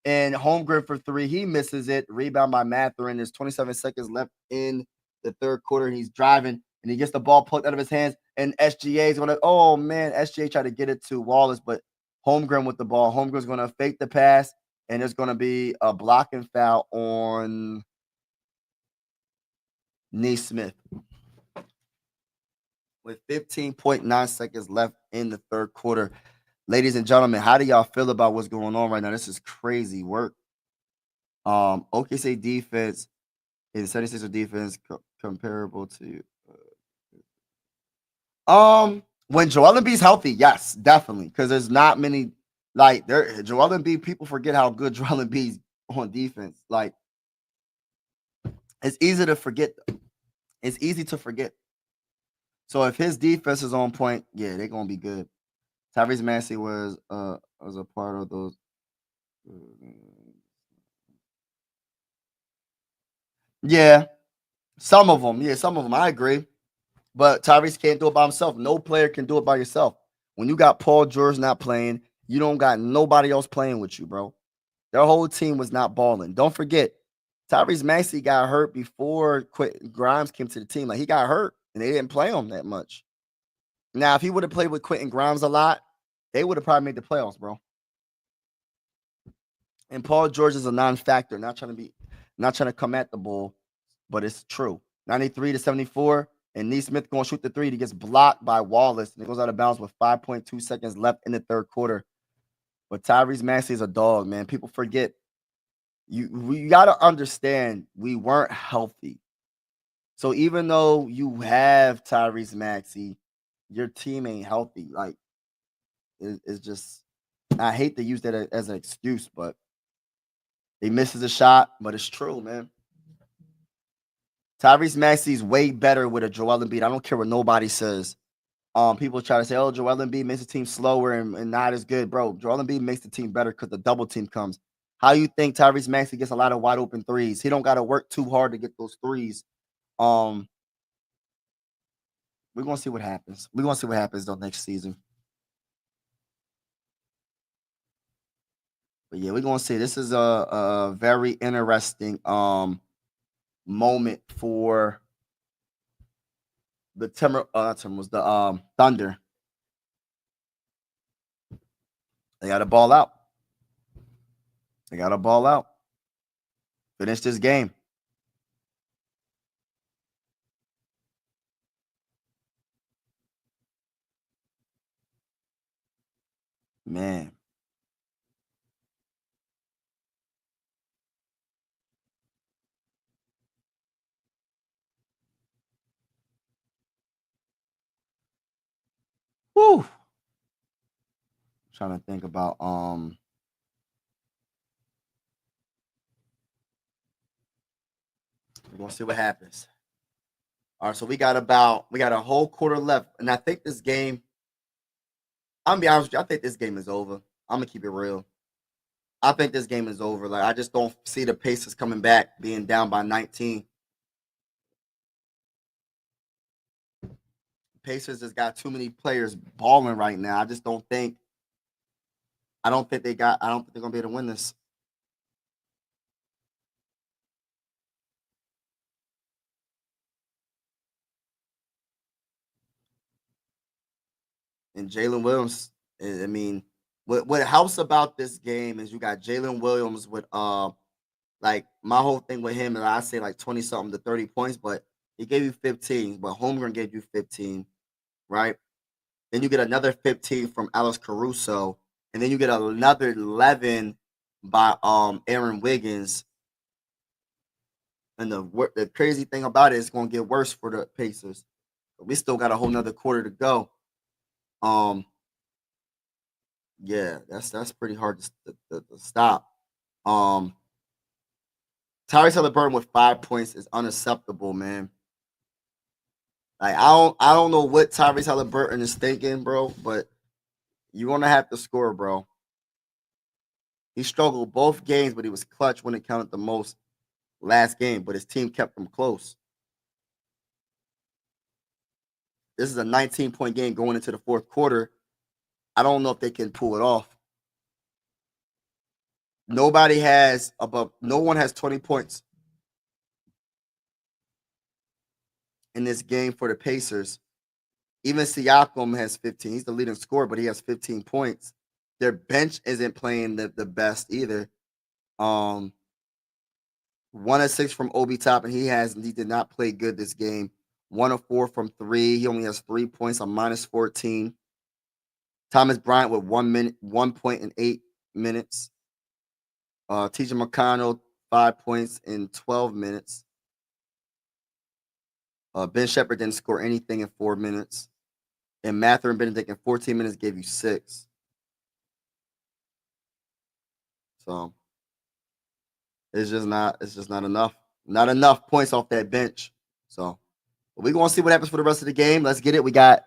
Speaker 2: And Holmgren for three. He misses it. Rebound by Mathurin. There's 27 seconds left in the third quarter, and he's driving, and he gets the ball plucked out of his hands. And SGA is going to, oh man, SGA tried to get it to Wallace, but Holmgren with the ball. Holmgren's going to fake the pass, and there's going to be a blocking foul on Neesmith with 15.9 seconds left in the third quarter. Ladies and gentlemen, how do y'all feel about what's going on right now? This is crazy work. OKC defense and 76er defense comparable to when Joel Embiid's healthy, yes, definitely, because there's not many like Joel Embiid. People forget how good Joel Embiid's on defense. Like, it's easy to forget. It's easy to forget. So if his defense is on point, yeah, they're gonna be good. Tyrese Maxey was a part of those. Yeah, some of them. Yeah, some of them. I agree. But Tyrese can't do it by himself. No player can do it by yourself. When you got Paul George not playing, you don't got nobody else playing with you, bro. Their whole team was not balling. Don't forget, Tyrese Maxey got hurt before Quentin Grimes came to the team. Like, he got hurt, and they didn't play him that much. Now, if he would have played with Quentin Grimes a lot, they would have probably made the playoffs, bro. And Paul George is a non-factor. Not trying to come at the bull, but it's true. 93-74, and Neesmith going to shoot the three. He gets blocked by Wallace, and it goes out of bounds with 5.2 seconds left in the third quarter. But Tyrese Maxey is a dog, man. People forget. We got to understand we weren't healthy. So even though you have Tyrese Maxey, your team ain't healthy. Like, it's just, I hate to use that as an excuse, but he misses a shot, but it's true, man. Tyrese Maxey's way better with a Joel Embiid. I don't care what nobody says. People try to say, oh, Joel Embiid makes the team slower and not as good. Bro, Joel Embiid makes the team better because the double team comes. How you think Tyrese Maxey gets a lot of wide open threes? He don't got to work too hard to get those threes. We're going to see what happens. We're going to see what happens though next season. But yeah, we're gonna see. This is a very interesting moment for the Thunder. They got to ball out. They got to ball out. Finish this game. Man. Whew. Trying to think about we're gonna see what happens. All right, so we got a whole quarter left, and I think this game. I'm gonna be honest with you. I think this game is over. I'm gonna keep it real. I think this game is over. Like, I just don't see the Pacers coming back, being down by 19. Pacers has got too many players balling right now. I just don't think. I don't think they're gonna be able to win this. And Jalen Williams, I mean, what helps about this game is you got Jalen Williams with like my whole thing with him is I say like 20 something to 30 points, but he gave you 15, but Holmgren gave you 15, right? Then you get another 15 from Alex Caruso, and then you get another 11 by Aaron Wiggins. And the crazy thing about it is going to get worse for the Pacers. But we still got a whole nother quarter to go. Yeah, that's pretty hard to stop. Tyrese Halliburton with 5 points is unacceptable, man. Like I don't know what Tyrese Halliburton is thinking, bro, but you're gonna have to score, bro. He struggled both games, but he was clutch when it counted the most last game, but his team kept him close. This is a 19-point game going into the fourth quarter. I don't know if they can pull it off. No one has 20 points in this game for the Pacers. Even Siakam has 15. He's the leading scorer, but he has 15 points. Their bench isn't playing the best either. 1 of 6 from Obi Toppin. He did not play good this game. 1 of 4 from 3. He only has 3 points on minus 14. Thomas Bryant with 1 point in 8 minutes. TJ McConnell, 5 points in 12 minutes. Ben Shepherd didn't score anything in 4 minutes. And Mathurin Benedict in 14 minutes gave you 6. So it's just not enough. Not enough points off that bench. So we're gonna see what happens for the rest of the game. Let's get it. We got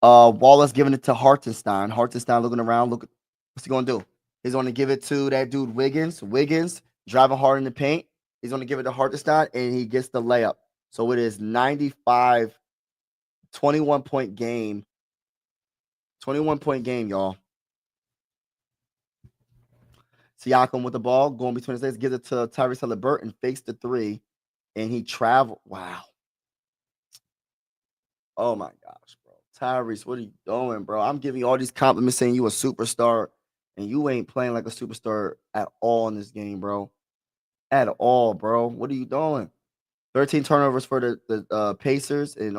Speaker 2: Wallace giving it to Hartenstein. Hartenstein looking around. What's he gonna do? He's gonna give it to that dude Wiggins. Wiggins driving hard in the paint. He's gonna give it to Hartenstein, and he gets the layup. So it is 95, 21-point game. 21-point game, y'all. Siakam with the ball, going between his legs, gives it to Tyrese Halliburton, fakes the 3, and he traveled. Wow. Oh my gosh, bro. Tyrese, what are you doing, bro? I'm giving you all these compliments saying you a superstar, and you ain't playing like a superstar at all in this game, bro. At all, bro. What are you doing? 13 turnovers for the Pacers and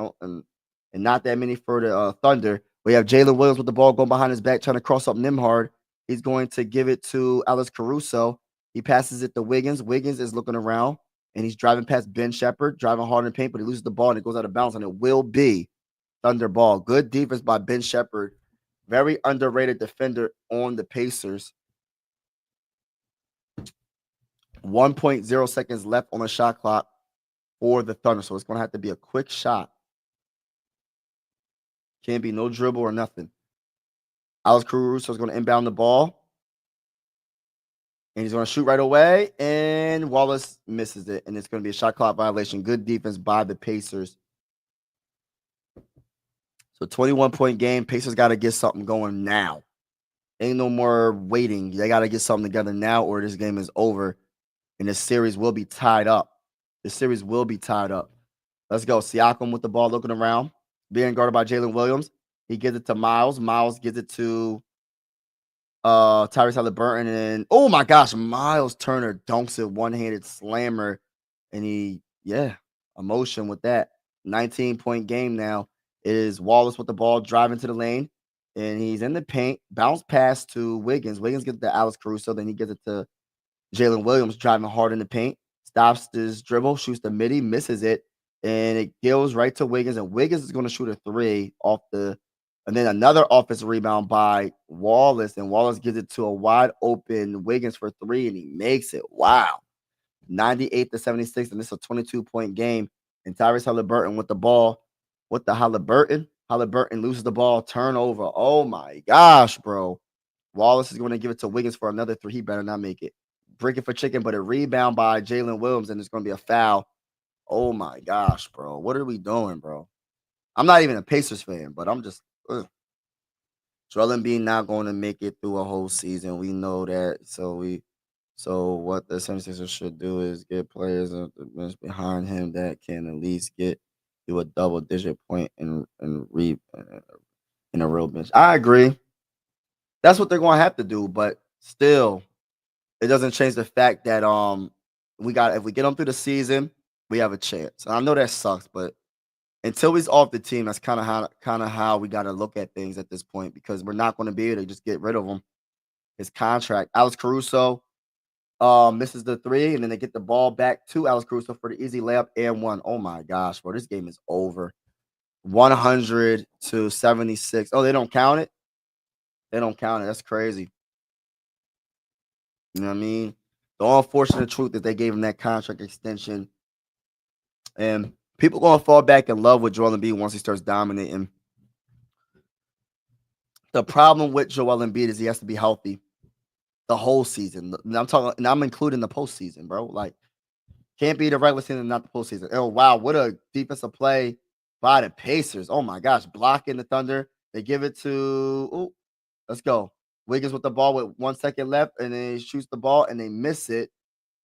Speaker 2: not that many for the Thunder. We have Jalen Williams with the ball going behind his back, trying to cross up Nembhard. He's going to give it to Alex Caruso. He passes it to Wiggins. Wiggins is looking around, and he's driving past Ben Shepherd, driving hard in the paint, but he loses the ball, and it goes out of bounds, and it will be Thunder ball. Good defense by Ben Shepherd. Very underrated defender on the Pacers. 1.0 seconds left on the shot clock for the Thunder, so it's going to have to be a quick shot. Can't be no dribble or nothing. Alex Caruso is going to inbound the ball. And he's going to shoot right away. And Wallace misses it. And it's going to be a shot clock violation. Good defense by the Pacers. So 21-point game. Pacers got to get something going now. Ain't no more waiting. They got to get something together now, or this game is over, and the series will be tied up. The series will be tied up. Let's go. Siakam with the ball, looking around, being guarded by Jalen Williams. He gives it to Miles. Miles gives it to Tyrese Halliburton, and oh my gosh, Miles Turner dunks it, one-handed slammer, and emotion with that. 19-point game now. It is Wallace with the ball driving to the lane, and he's in the paint. Bounce pass to Wiggins. Wiggins gets it to Alex Caruso, then he gets it to Jalen Williams driving hard in the paint. Stops his dribble, shoots the midi, misses it, and it goes right to Wiggins, and Wiggins is going to shoot a three off the. And then another offensive rebound by Wallace, and Wallace gives it to a wide open Wiggins for three, and he makes it. Wow. 98-76, and this is a 22-point game. And Tyrese Halliburton with the ball. What the Halliburton? Halliburton loses the ball. Turnover. Oh, my gosh, bro. Wallace is going to give it to Wiggins for another three. He better not make it. Break it for chicken, but a rebound by Jalen Williams, and it's going to be a foul. Oh, my gosh, bro. What are we doing, bro? I'm not even a Pacers fan, but I'm just Joel Embiid not going to make it through a whole season. We know that. So what the 76ers should do is get players on the bench behind him that can at least get to a double-digit point in a real bench. I agree. That's what they're going to have to do, but still, it doesn't change the fact that if we get them through the season, we have a chance. And I know that sucks, but until he's off the team, that's kind of how we got to look at things at this point, because we're not going to be able to just get rid of him. His contract. Alex Caruso misses the three, and then they get the ball back to Alex Caruso for the easy layup and one. Oh my gosh, bro, this game is over. 100-76. Oh, they don't count it? They don't count it. That's crazy. You know what I mean? The unfortunate truth is they gave him that contract extension, and people gonna fall back in love with Joel Embiid once he starts dominating. The problem with Joel Embiid is he has to be healthy the whole season. And I'm including the postseason, bro. Like, can't be the regular season and not the postseason. Oh wow, what a defensive play by the Pacers. Oh my gosh, blocking the Thunder. They give it to let's go. Wiggins with the ball with 1 second left, and then he shoots the ball and they miss it,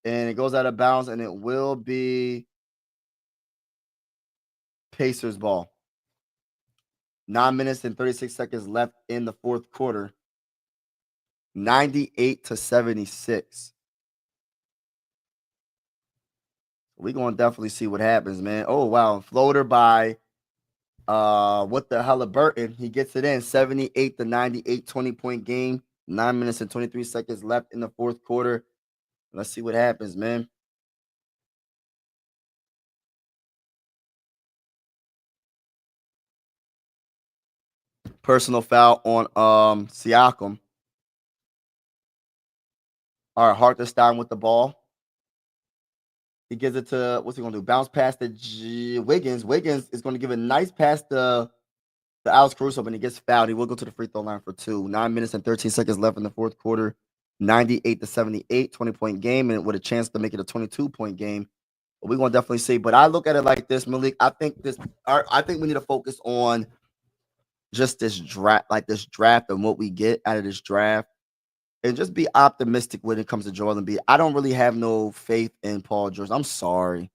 Speaker 2: and it goes out of bounds, and it will be Pacers ball. 9 minutes and 36 seconds left in the fourth quarter. 98-76. We're going to definitely see what happens, man. Oh, wow. Floater by what the Halliburton. He gets it in. 78-98, 20-point game. 9 minutes and 23 seconds left in the fourth quarter. Let's see what happens, man. Personal foul on Siakam. All right, Hartenstein with the ball. He gives it to, what's he going to do? Bounce pass to Wiggins. Wiggins is going to give a nice pass to Alex Caruso, but he gets fouled. He will go to the free throw line for two. 9 minutes and 13 seconds left in the fourth quarter. 98-78, 20-point game, and with a chance to make it a 22-point game. But we're going to definitely see. But I look at it like this, Malik. I think we need to focus on just this draft and what we get out of this draft, and just be optimistic when it comes to Joel Embiid. I don't really have no faith in Paul George. I'm sorry.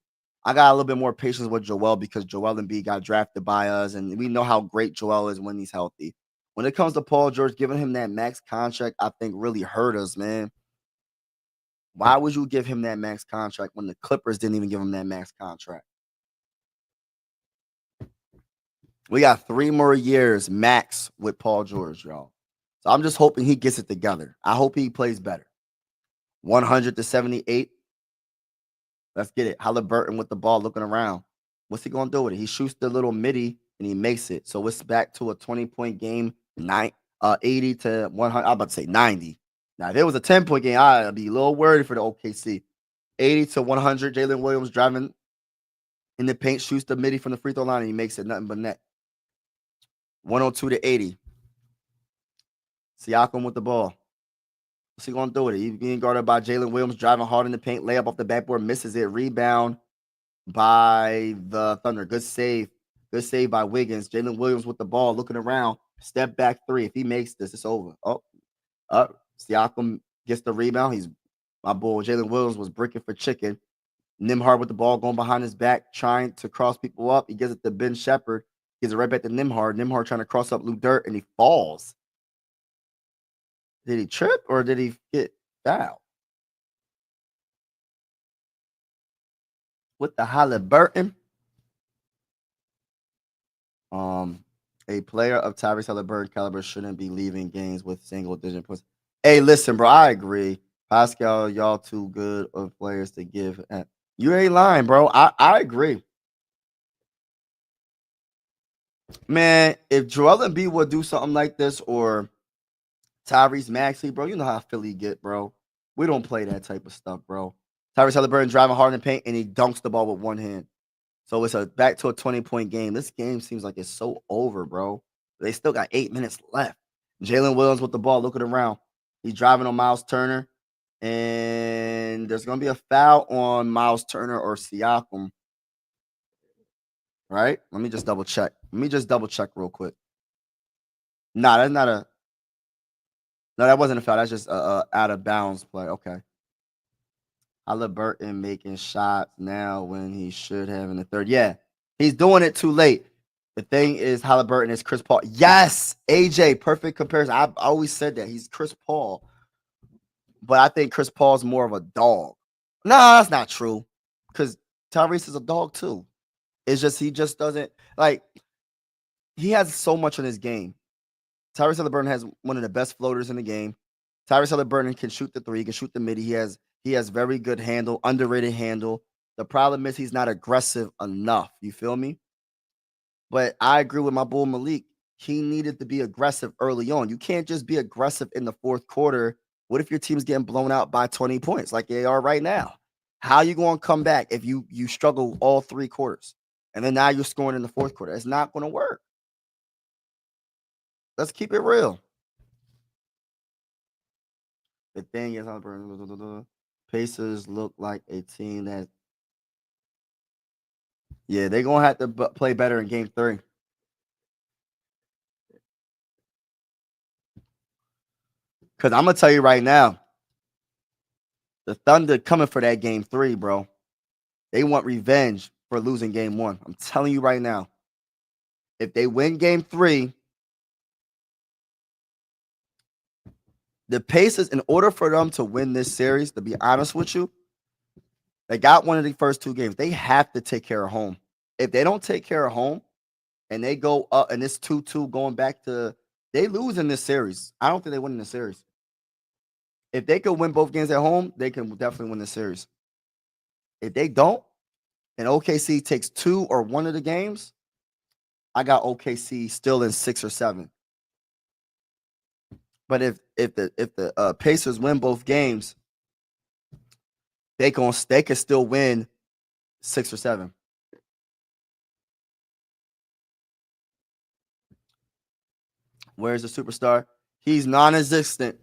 Speaker 2: I got a little bit more patience with Joel because Joel Embiid got drafted by us, and we know how great Joel is when he's healthy. When it comes to Paul George, giving him that max contract, I think really hurt us, man. Why would you give him that max contract when the Clippers didn't even give him that max contract? We got 3 more years max with Paul George, y'all. So I'm just hoping he gets it together. I hope he plays better. 100-78. Let's get it. Halliburton with the ball looking around. What's he going to do with it? He shoots the little midi and he makes it. So it's back to a 20-point game, 80 to 100. I'm about to say 90. Now, if it was a 10-point game, I'd be a little worried for the OKC. 80 to 100. Jalen Williams driving in the paint, shoots the midi from the free throw line, and he makes it nothing but net. 102-80. Siakam with the ball. What's he going to do with it? He's being guarded by Jalen Williams, driving hard in the paint, layup off the backboard, misses it. Rebound by the Thunder. Good save. Good save by Wiggins. Jalen Williams with the ball, looking around. Step back three. If he makes this, it's over. Oh, Siakam gets the rebound. My boy Jalen Williams was bricking for chicken. Nimhard with the ball going behind his back, trying to cross people up. He gives it to Ben Shepherd. Gives it right back to Nimhard. Nimhard trying to cross up Lou Dirt, and he falls. Did he trip or did he get fouled? With the Halliburton. A player of Tyrese Halliburton caliber shouldn't be leaving games with single-digit points. Hey, listen, bro, I agree. Pascal, y'all too good of players to give. You ain't lying, bro. I agree. Man, if Joel Embiid would do something like this or Tyrese Maxey, bro, you know how Philly get, bro. We don't play that type of stuff, bro. Tyrese Halliburton driving hard in the paint, and he dunks the ball with one hand. So it's back to a 20-point game. This game seems like it's so over, bro. They still got 8 minutes left. Jalen Williams with the ball, looking around. He's driving on Miles Turner. And there's going to be a foul on Miles Turner or Siakam. Right? Let me just double check. Real quick. Nah, that's not a. No, that wasn't a foul. That's just a out of bounds play. Okay. Halliburton making shots now when he should have in the third. Yeah, he's doing it too late. The thing is, Halliburton is Chris Paul. Yes, AJ, perfect comparison. I always said that. He's Chris Paul. But I think Chris Paul's more of a dog. No, that's not true. Because Tyrese is a dog too. It's just he just doesn't like. He has so much in his game. Tyrese Halliburton has one of the best floaters in the game. Tyrese Halliburton can shoot the three, he can shoot the mid. He has very good handle, underrated handle. The problem is he's not aggressive enough. You feel me? But I agree with my bull Malik. He needed to be aggressive early on. You can't just be aggressive in the fourth quarter. What if your team's getting blown out by 20 points like they are right now? How are you going to come back if you struggle all 3 quarters? And then now you're scoring in the fourth quarter. It's not going to work. Let's keep it real. The thing is, Pacers look like a team that, yeah, they're going to have to play better in game 3. Because I'm going to tell you right now, the Thunder coming for that game 3, bro. They want revenge for losing game 1. I'm telling you right now. If they win game 3, the Pacers, in order for them to win this series, to be honest with you, they got one of the first 2 games. They have to take care of home. If they don't take care of home and they go up and it's 2-2 going back to, they lose in this series. I don't think they win in the series. If they could win both games at home, they can definitely win the series. If they don't, and OKC takes 2 or 1 of the games, I got OKC still in 6 or 7. But if the Pacers win both games, they can still win 6 or 7. Where's the superstar? He's non-existent.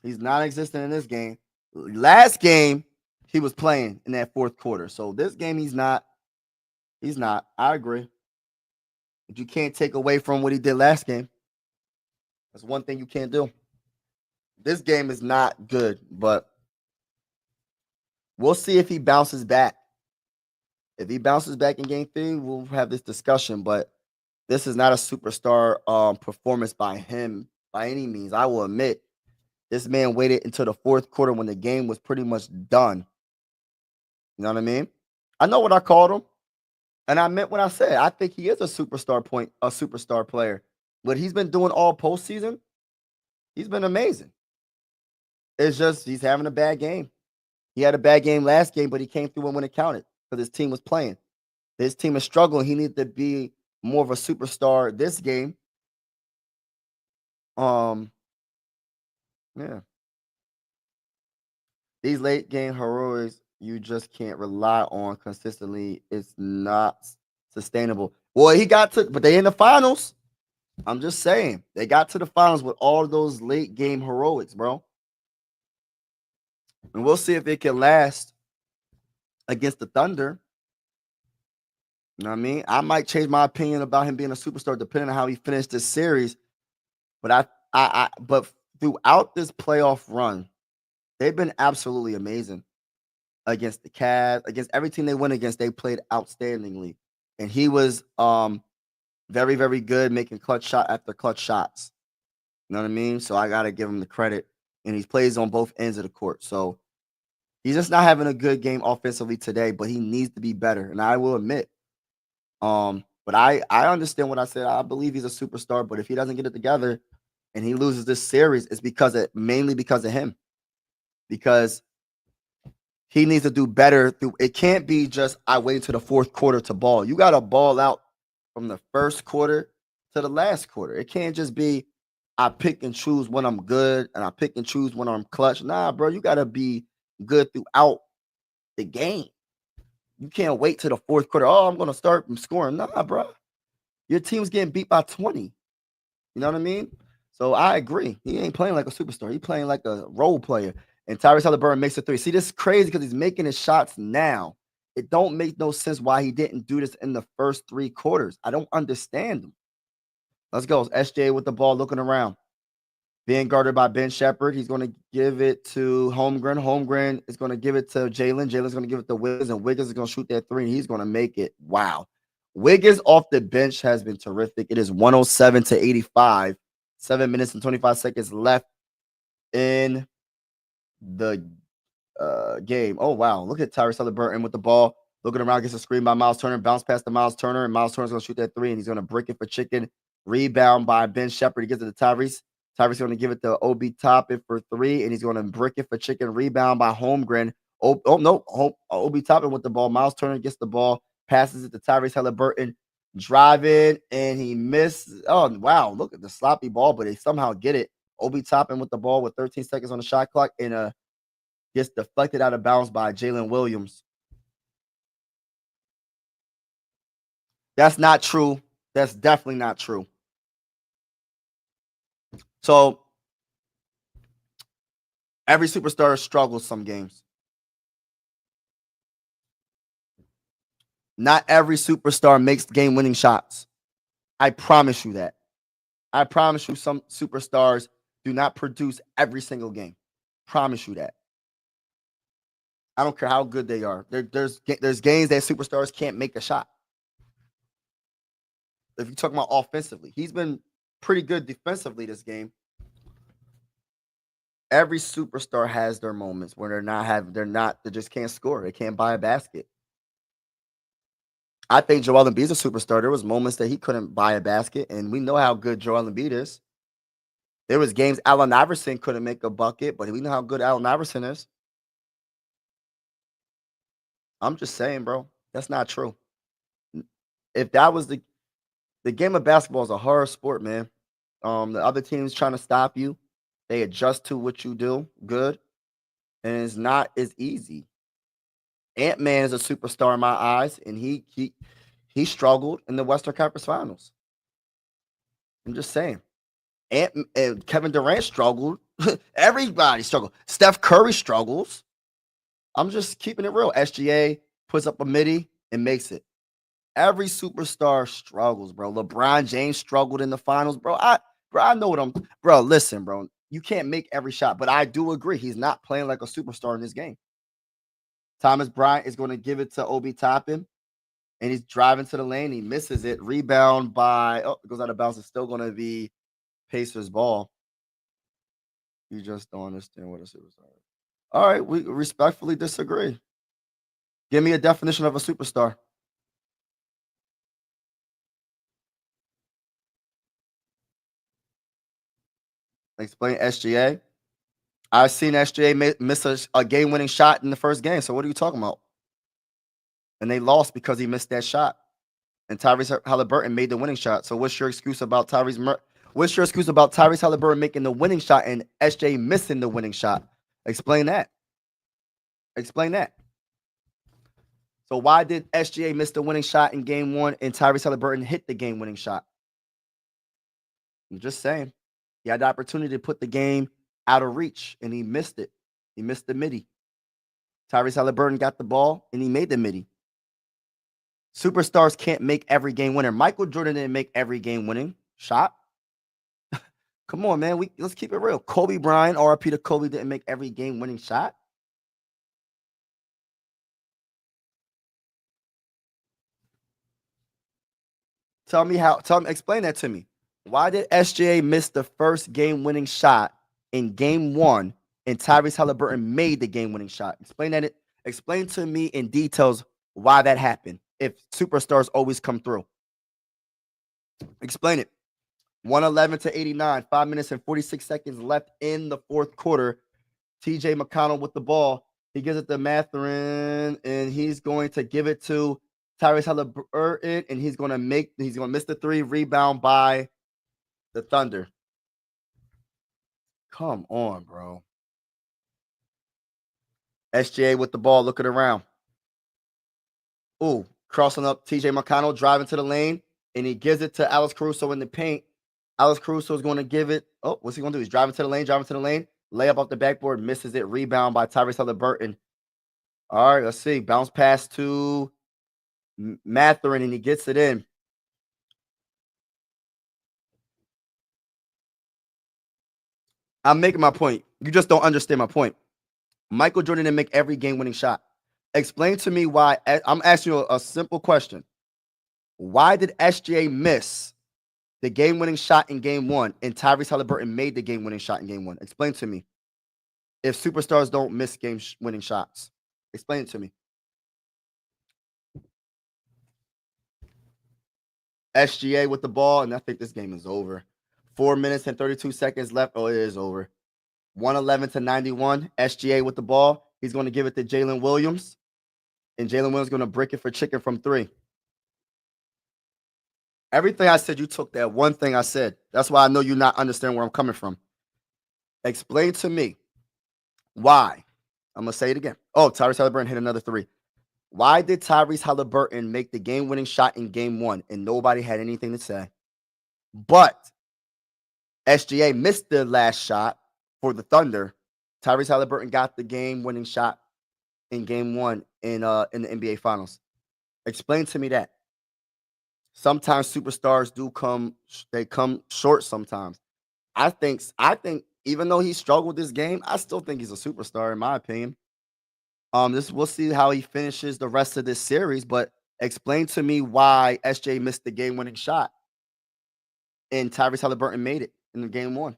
Speaker 2: He's non-existent in this game. Last game, he was playing in that fourth quarter. So this game, he's not. He's not. I agree. But you can't take away from what he did last game. That's one thing you can't do. This game is not good, but we'll see if he bounces back. If he bounces back in game 3, we'll have this discussion. But this is not a superstar performance by him by any means. I will admit, this man waited until the fourth quarter when the game was pretty much done. You know what I mean? I know what I called him, and I meant what I said. I think he is a superstar player. What he's been doing all postseason, he's been amazing. It's just he's having a bad game. He had a bad game last game, but he came through when it counted because his team was playing. His team is struggling. He needs to be more of a superstar this game. Yeah. These late game heroics, you just can't rely on consistently. It's not sustainable. Well, but they in the finals. I'm just saying. They got to the finals with all those late game heroics, bro. And we'll see if it can last against the Thunder. You know what I mean? I might change my opinion about him being a superstar depending on how he finished this series. But but throughout this playoff run, they've been absolutely amazing against the Cavs, against every team they went against. They played outstandingly, and he was very, very good making clutch shot after clutch shots. You know what I mean? So I gotta give him the credit, and he plays on both ends of the court. So he's just not having a good game offensively today, but he needs to be better. And I will admit, but I understand what I said. I believe he's a superstar, but if he doesn't get it together and he loses this series, it's mainly because of him. Because he needs to do better. It can't be just I wait to the fourth quarter to ball. You got to ball out from the first quarter to the last quarter. It can't just be I pick and choose when I'm good and I pick and choose when I'm clutch. Nah, bro, you got to be good throughout the game. You can't wait to the fourth quarter. Oh, I'm going to start scoring. Nah, bro. Your team's getting beat by 20. You know what I mean? So I agree. He ain't playing like a superstar. He's playing like a role player. And Tyrese Haliburton makes a three. See, this is crazy because he's making his shots now. It don't make no sense why he didn't do this in the first three quarters. I don't understand him. Let's go. SJ with the ball looking around. Being guarded by Ben Shepherd. He's going to give it to Holmgren. Holmgren is going to give it to Jalen. Jalen's going to give it to Wiggins, and Wiggins is going to shoot that three, and he's going to make it. Wow. Wiggins off the bench has been terrific. It is 107-85. 7 minutes and 25 seconds left in the game. Oh, wow. Look at Tyrese Haliburton with the ball. Looking around, gets a screen by Miles Turner. Bounce past to Miles Turner, and Miles Turner's going to shoot that three, and he's going to break it for chicken. Rebound by Ben Shepherd. He gets it to Tyrese. Tyrese going to give it to Obi Toppin for three, and he's going to brick it for chicken. Rebound by Holmgren. Obi Toppin with the ball. Miles Turner gets the ball, passes it to Tyrese Haliburton, driving, and he missed. Oh, wow. Look at the sloppy ball, but they somehow get it. Obi Toppin with the ball with 13 seconds on the shot clock, and gets deflected out of bounds by Jalen Williams. That's not true. That's definitely not true. So every superstar struggles some games. Not every superstar makes game-winning shots. I promise you that. I promise you some superstars do not produce every single game. Promise you that. I don't care how good they are. There's games that superstars can't make a shot. If you talk about offensively, he's been pretty good defensively this game. Every superstar has their moments where they just can't score. They can't buy a basket. I think Joel Embiid's a superstar. There was moments that he couldn't buy a basket, and we know how good Joel Embiid is. There was games Allen Iverson couldn't make a bucket, but we know how good Allen Iverson is. I'm just saying, bro. That's not true. If that was the game of basketball is a horror sport, man. The other teams trying to stop you, they adjust to what you do good, and it's not as easy. Ant-Man is a superstar in my eyes, and he struggled in the Western Conference Finals. I'm just saying. Kevin Durant struggled. Everybody struggled. Steph Curry struggles. I'm just keeping it real. SGA puts up a midi and makes it. Every superstar struggles, bro. LeBron James struggled in the finals, bro. I know what bro, listen, bro. You can't make every shot, but I do agree he's not playing like a superstar in this game. Thomas Bryant is going to give it to Obi Toppin, and he's driving to the lane. He misses it. Rebound by, it goes out of bounds. It's still going to be Pacers ball. You just don't understand what a superstar is. All right, we respectfully disagree. Give me a definition of a superstar. Explain SGA. I've seen SGA miss a game-winning shot in the first game. So what are you talking about? And they lost because he missed that shot. And Tyrese Haliburton made the winning shot. So what's your excuse about Tyrese Haliburton making the winning shot and SJ missing the winning shot? Explain that. Explain that. So why did SGA miss the winning shot in game one and Tyrese Haliburton hit the game-winning shot? I'm just saying. He had the opportunity to put the game out of reach, and he missed it. He missed the midi. Tyrese Haliburton got the ball, and he made the midi. Superstars can't make every game winner. Michael Jordan didn't make every game winning shot. Come on, man. Let's keep it real. Kobe Bryant, RIP to Kobe, didn't make every game-winning shot. Explain that to me. Why did SGA miss the first game-winning shot in game 1 and Tyrese Halliburton made the game-winning shot? Explain to me in details why that happened if superstars always come through. Explain it. 111 to 89, 5 minutes and 46 seconds left in the fourth quarter. TJ McConnell with the ball. He gives it to Mathurin, and he's going to give it to Tyrese Halliburton, and he's going to miss the 3, rebound by the Thunder. Come on, bro. SGA with the ball, looking around. Ooh, crossing up TJ McConnell, driving to the lane, and he gives it to Alex Caruso in the paint. Alex Caruso is going to give it. Oh, what's he going to do? He's driving to the lane, layup off the backboard, misses it, rebound by Tyrese Halliburton. All right, let's see. Bounce pass to Mathurin, and he gets it in. I'm making my point. You just don't understand my point. Michael Jordan didn't make every game-winning shot. Explain to me why. I'm asking you a simple question. Why did SGA miss the game-winning shot in game 1 and Tyrese Halliburton made the game-winning shot in game 1? Explain to me. If superstars don't miss game-winning shots, explain it to me. SGA with the ball, and I think this game is over. 4 minutes and 32 seconds left. Oh, it is over. 111 to 91. SGA with the ball. He's going to give it to Jalen Williams, and Jalen Williams is going to brick it for chicken from 3. Everything I said, you took that one thing I said. That's why I know you not understand where I'm coming from. Explain to me why. I'm going to say it again. Oh, Tyrese Halliburton hit another 3. Why did Tyrese Halliburton make the game-winning shot in game 1 and nobody had anything to say? But SGA missed the last shot for the Thunder. Tyrese Halliburton got the game-winning shot in game 1 in the NBA Finals. Explain to me that. Sometimes superstars come short sometimes. I think even though he struggled this game, I still think he's a superstar in my opinion. We'll see how he finishes the rest of this series, but explain to me why SJ missed the game-winning shot and Tyrese Halliburton made it in the game 1.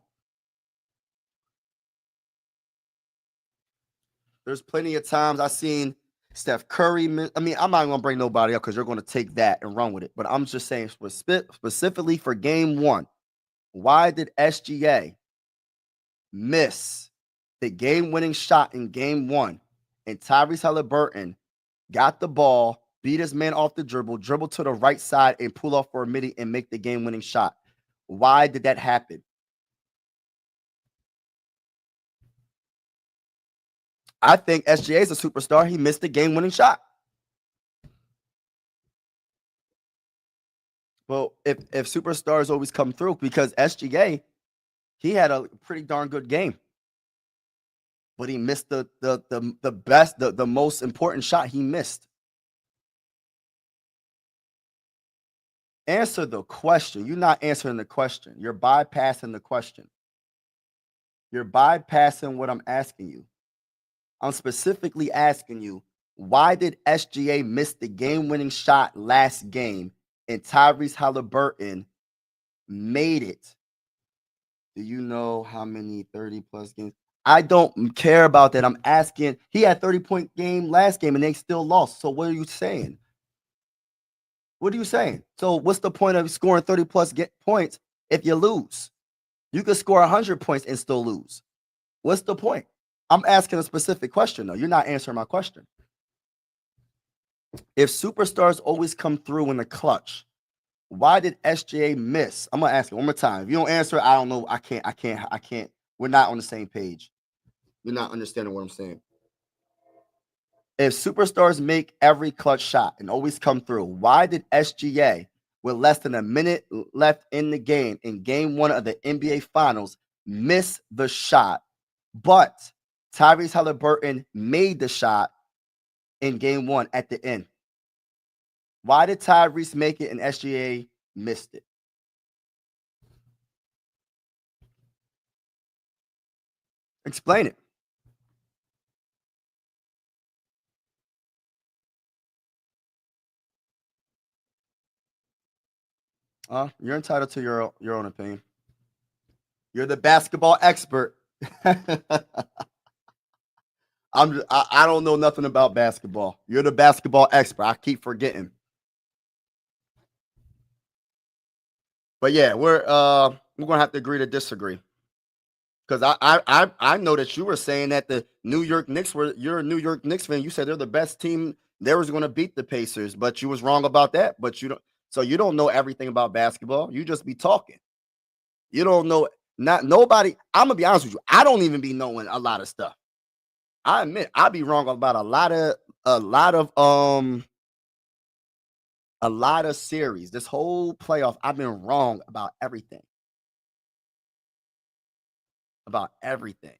Speaker 2: There's plenty of times I've seen Steph Curry. I'm not going to bring nobody up because you're going to take that and run with it. But I'm just saying specifically for game 1, why did SGA miss the game-winning shot in game 1? And Tyrese Halliburton got the ball, beat his man off the dribble to the right side, and pull off for a midi and make the game-winning shot. Why did that happen? I think SGA is a superstar. He missed the game-winning shot. Well, if superstars always come through, because SGA, he had a pretty darn good game, but he missed the most important shot he missed. Answer the question. You're not answering the question. You're bypassing the question. You're bypassing what I'm asking you. I'm specifically asking you, why did SGA miss the game-winning shot last game and Tyrese Halliburton made it? Do you know how many 30-plus games? I don't care about that. I'm asking. He had 30-point game last game, and they still lost. So what are you saying? What are you saying? So what's the point of scoring 30-plus points if you lose? You could score 100 points and still lose. What's the point? I'm asking a specific question, though. You're not answering my question. If superstars always come through in the clutch, why did SGA miss? I'm going to ask you one more time. If you don't answer, I don't know. I can't. We're not on the same page. You're not understanding what I'm saying. If superstars make every clutch shot and always come through, why did SGA, with less than a minute left in the game, in game 1 of the NBA Finals, miss the shot, but Tyrese Halliburton made the shot in game 1 at the end? Why did Tyrese make it and SGA missed it? Explain it. You're entitled to your own opinion. You're the basketball expert. I don't know nothing about basketball. You're the basketball expert. I keep forgetting. But yeah, we're gonna have to agree to disagree. Because I know that you were saying that the New York Knicks you're a New York Knicks fan. You said they're the best team. They was going to beat the Pacers, but you was wrong about that. But you don't know everything about basketball. You just be talking. You don't know nobody. I'm gonna be honest with you. I don't even be knowing a lot of stuff. I admit I be wrong about a lot of series. This whole playoff, I've been wrong about everything. About everything.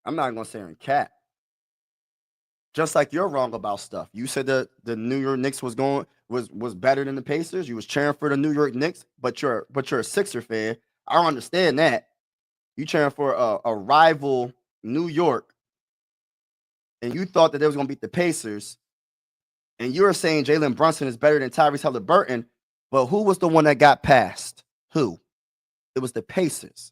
Speaker 2: I'm not gonna say in cat. Just like you're wrong about stuff. You said that the New York Knicks was better than the Pacers. You was cheering for the New York Knicks, but you're a Sixer fan. I don't understand that. You cheering for a rival New York, and you thought that they was gonna beat the Pacers, and you were saying Jalen Brunson is better than Tyrese Halliburton, but who was the one that got past? Who? It was the Pacers.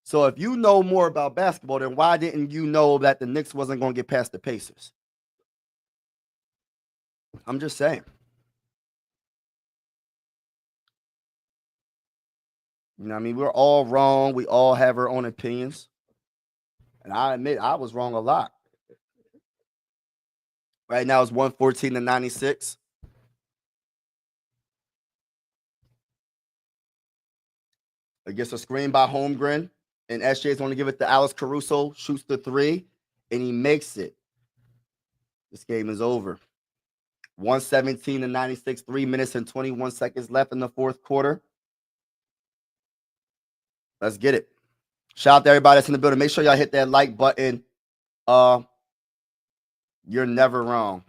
Speaker 2: So if you know more about basketball, then why didn't you know that the Knicks wasn't going to get past the Pacers? I'm just saying. You know what I mean? We're all wrong. We all have our own opinions. And I admit I was wrong a lot. Right now it's 114-96. It gets a screen by Holmgren. And SJ is going to give it to Alex Caruso. Shoots the three. And he makes it. This game is over. 117-96. 3 minutes and 21 seconds left in the fourth quarter. Let's get it. Shout out to everybody that's in the building. Make sure y'all hit that like button. You're never wrong.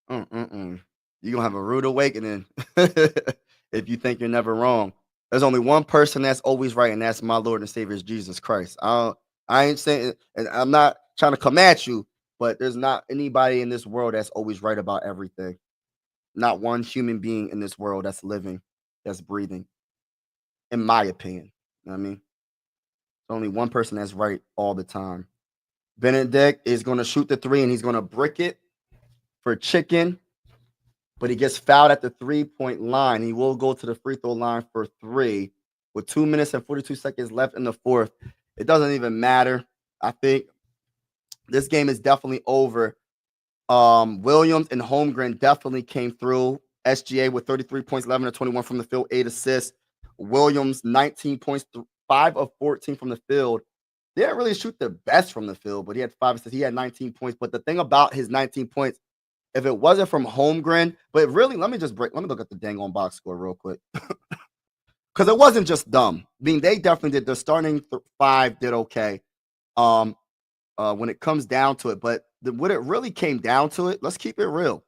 Speaker 2: You're going to have a rude awakening if you think you're never wrong. There's only one person that's always right, and that's my Lord and Savior, Jesus Christ. I ain't saying, and I'm not trying to come at you, but there's not anybody in this world that's always right about everything. Not one human being in this world that's living, that's breathing, in my opinion. You know what I mean? There's only one person that's right all the time. Benedict is going to shoot the three, and he's going to brick it for chicken, but he gets fouled at the 3-point line. He will go to the free throw line for three with 2 minutes and 42 seconds left in the fourth. It doesn't even matter. I think this game is definitely over. Williams and Holmgren definitely came through. SGA with 33 points, 11 of 21 from the field, 8 assists. Williams, 19 points, 5 of 14 from the field. They didn't really shoot the best from the field, but he had 5 assists. He had 19 points. But the thing about his 19 points, if it wasn't from Holmgren, but really, let me look at the dang on box score real quick. Because it wasn't just dumb. I mean, they definitely did. The starting five did okay when it comes down to it. But when it really came down to it, let's keep it real.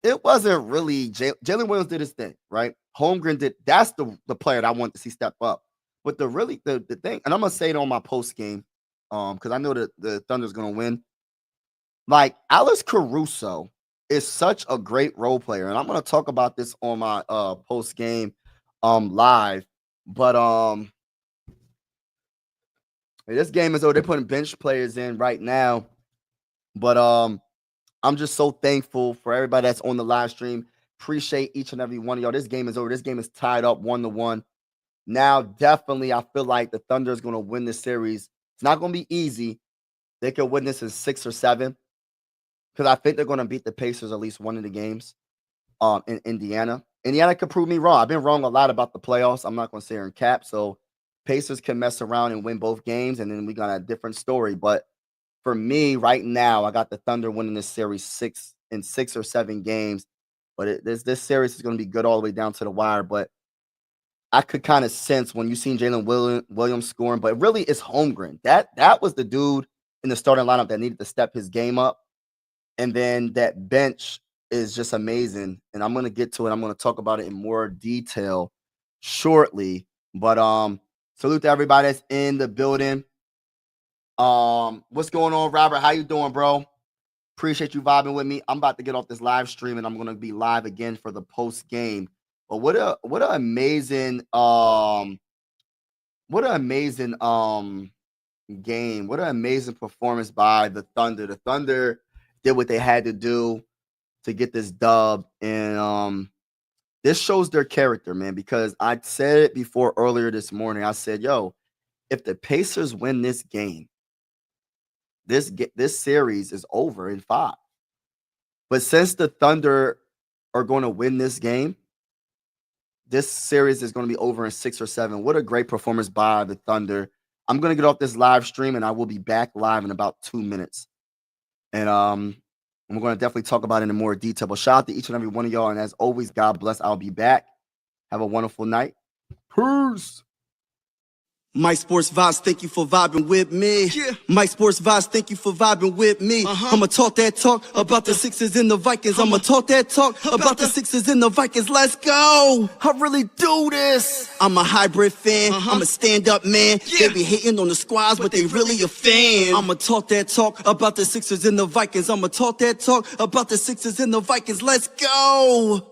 Speaker 2: It wasn't really Jalen Williams did his thing, right? Holmgren did. That's the player that I want to see step up. But the thing, and I'm gonna say it on my post game, because I know that the Thunder's gonna win. Like Alex Caruso is such a great role player, and I'm gonna talk about this on my post game live. But this game is over. They're putting bench players in right now. But I'm just so thankful for everybody that's on the live stream. Appreciate each and every one of y'all. This game is over. This game is tied up 1-1. Now, definitely, I feel like the Thunder is going to win this series. It's not going to be easy. They could win this in 6 or 7 because I think they're going to beat the Pacers at least one of the games in Indiana. Indiana could prove me wrong. I've been wrong a lot about the playoffs. I'm not going to say in cap. So Pacers can mess around and win both games, and then we got a different story. But for me, right now, I got the Thunder winning this series 6 or 7 games. But this series is going to be good all the way down to the wire. But I could kind of sense when you seen Jalen Williams scoring, but really it's Holmgren. That was the dude in the starting lineup that needed to step his game up. And then that bench is just amazing. And I'm going to get to it. I'm going to talk about it in more detail shortly. But Salute to everybody that's in the building. What's going on, Robert? How you doing, bro? Appreciate you vibing with me. I'm about to get off this live stream and I'm gonna be live again for the post game. But what an amazing game. What an amazing performance by the Thunder. The Thunder did what they had to do to get this dub, and this shows their character, man, because I said it before earlier this morning. I said, yo, if the Pacers win this game, this series is over in 5. But since the Thunder are going to win this game, this series is going to be over in 6 or 7. What a great performance by the Thunder. I'm going to get off this live stream, and I will be back live in about 2 minutes. And we're going to definitely talk about it in more detail. But shout out to each and every one of y'all. And as always, God bless. I'll be back. Have a wonderful night. Peace.
Speaker 1: Mike Sports Vibes, thank you for vibing with me. Yeah. Mike Sports Vibes, thank you for vibing with me. I'ma talk that talk about the Sixers and the Vikings. I'ma talk that talk about the Sixers and the Vikings. Let's go.
Speaker 2: I really do this.
Speaker 1: I'm a hybrid fan. I'm a stand-up man. They be hating on the squads, but they really a fan. I'ma talk that talk about the Sixers and the Vikings. I'ma talk that talk about the Sixers and the Vikings. Let's go.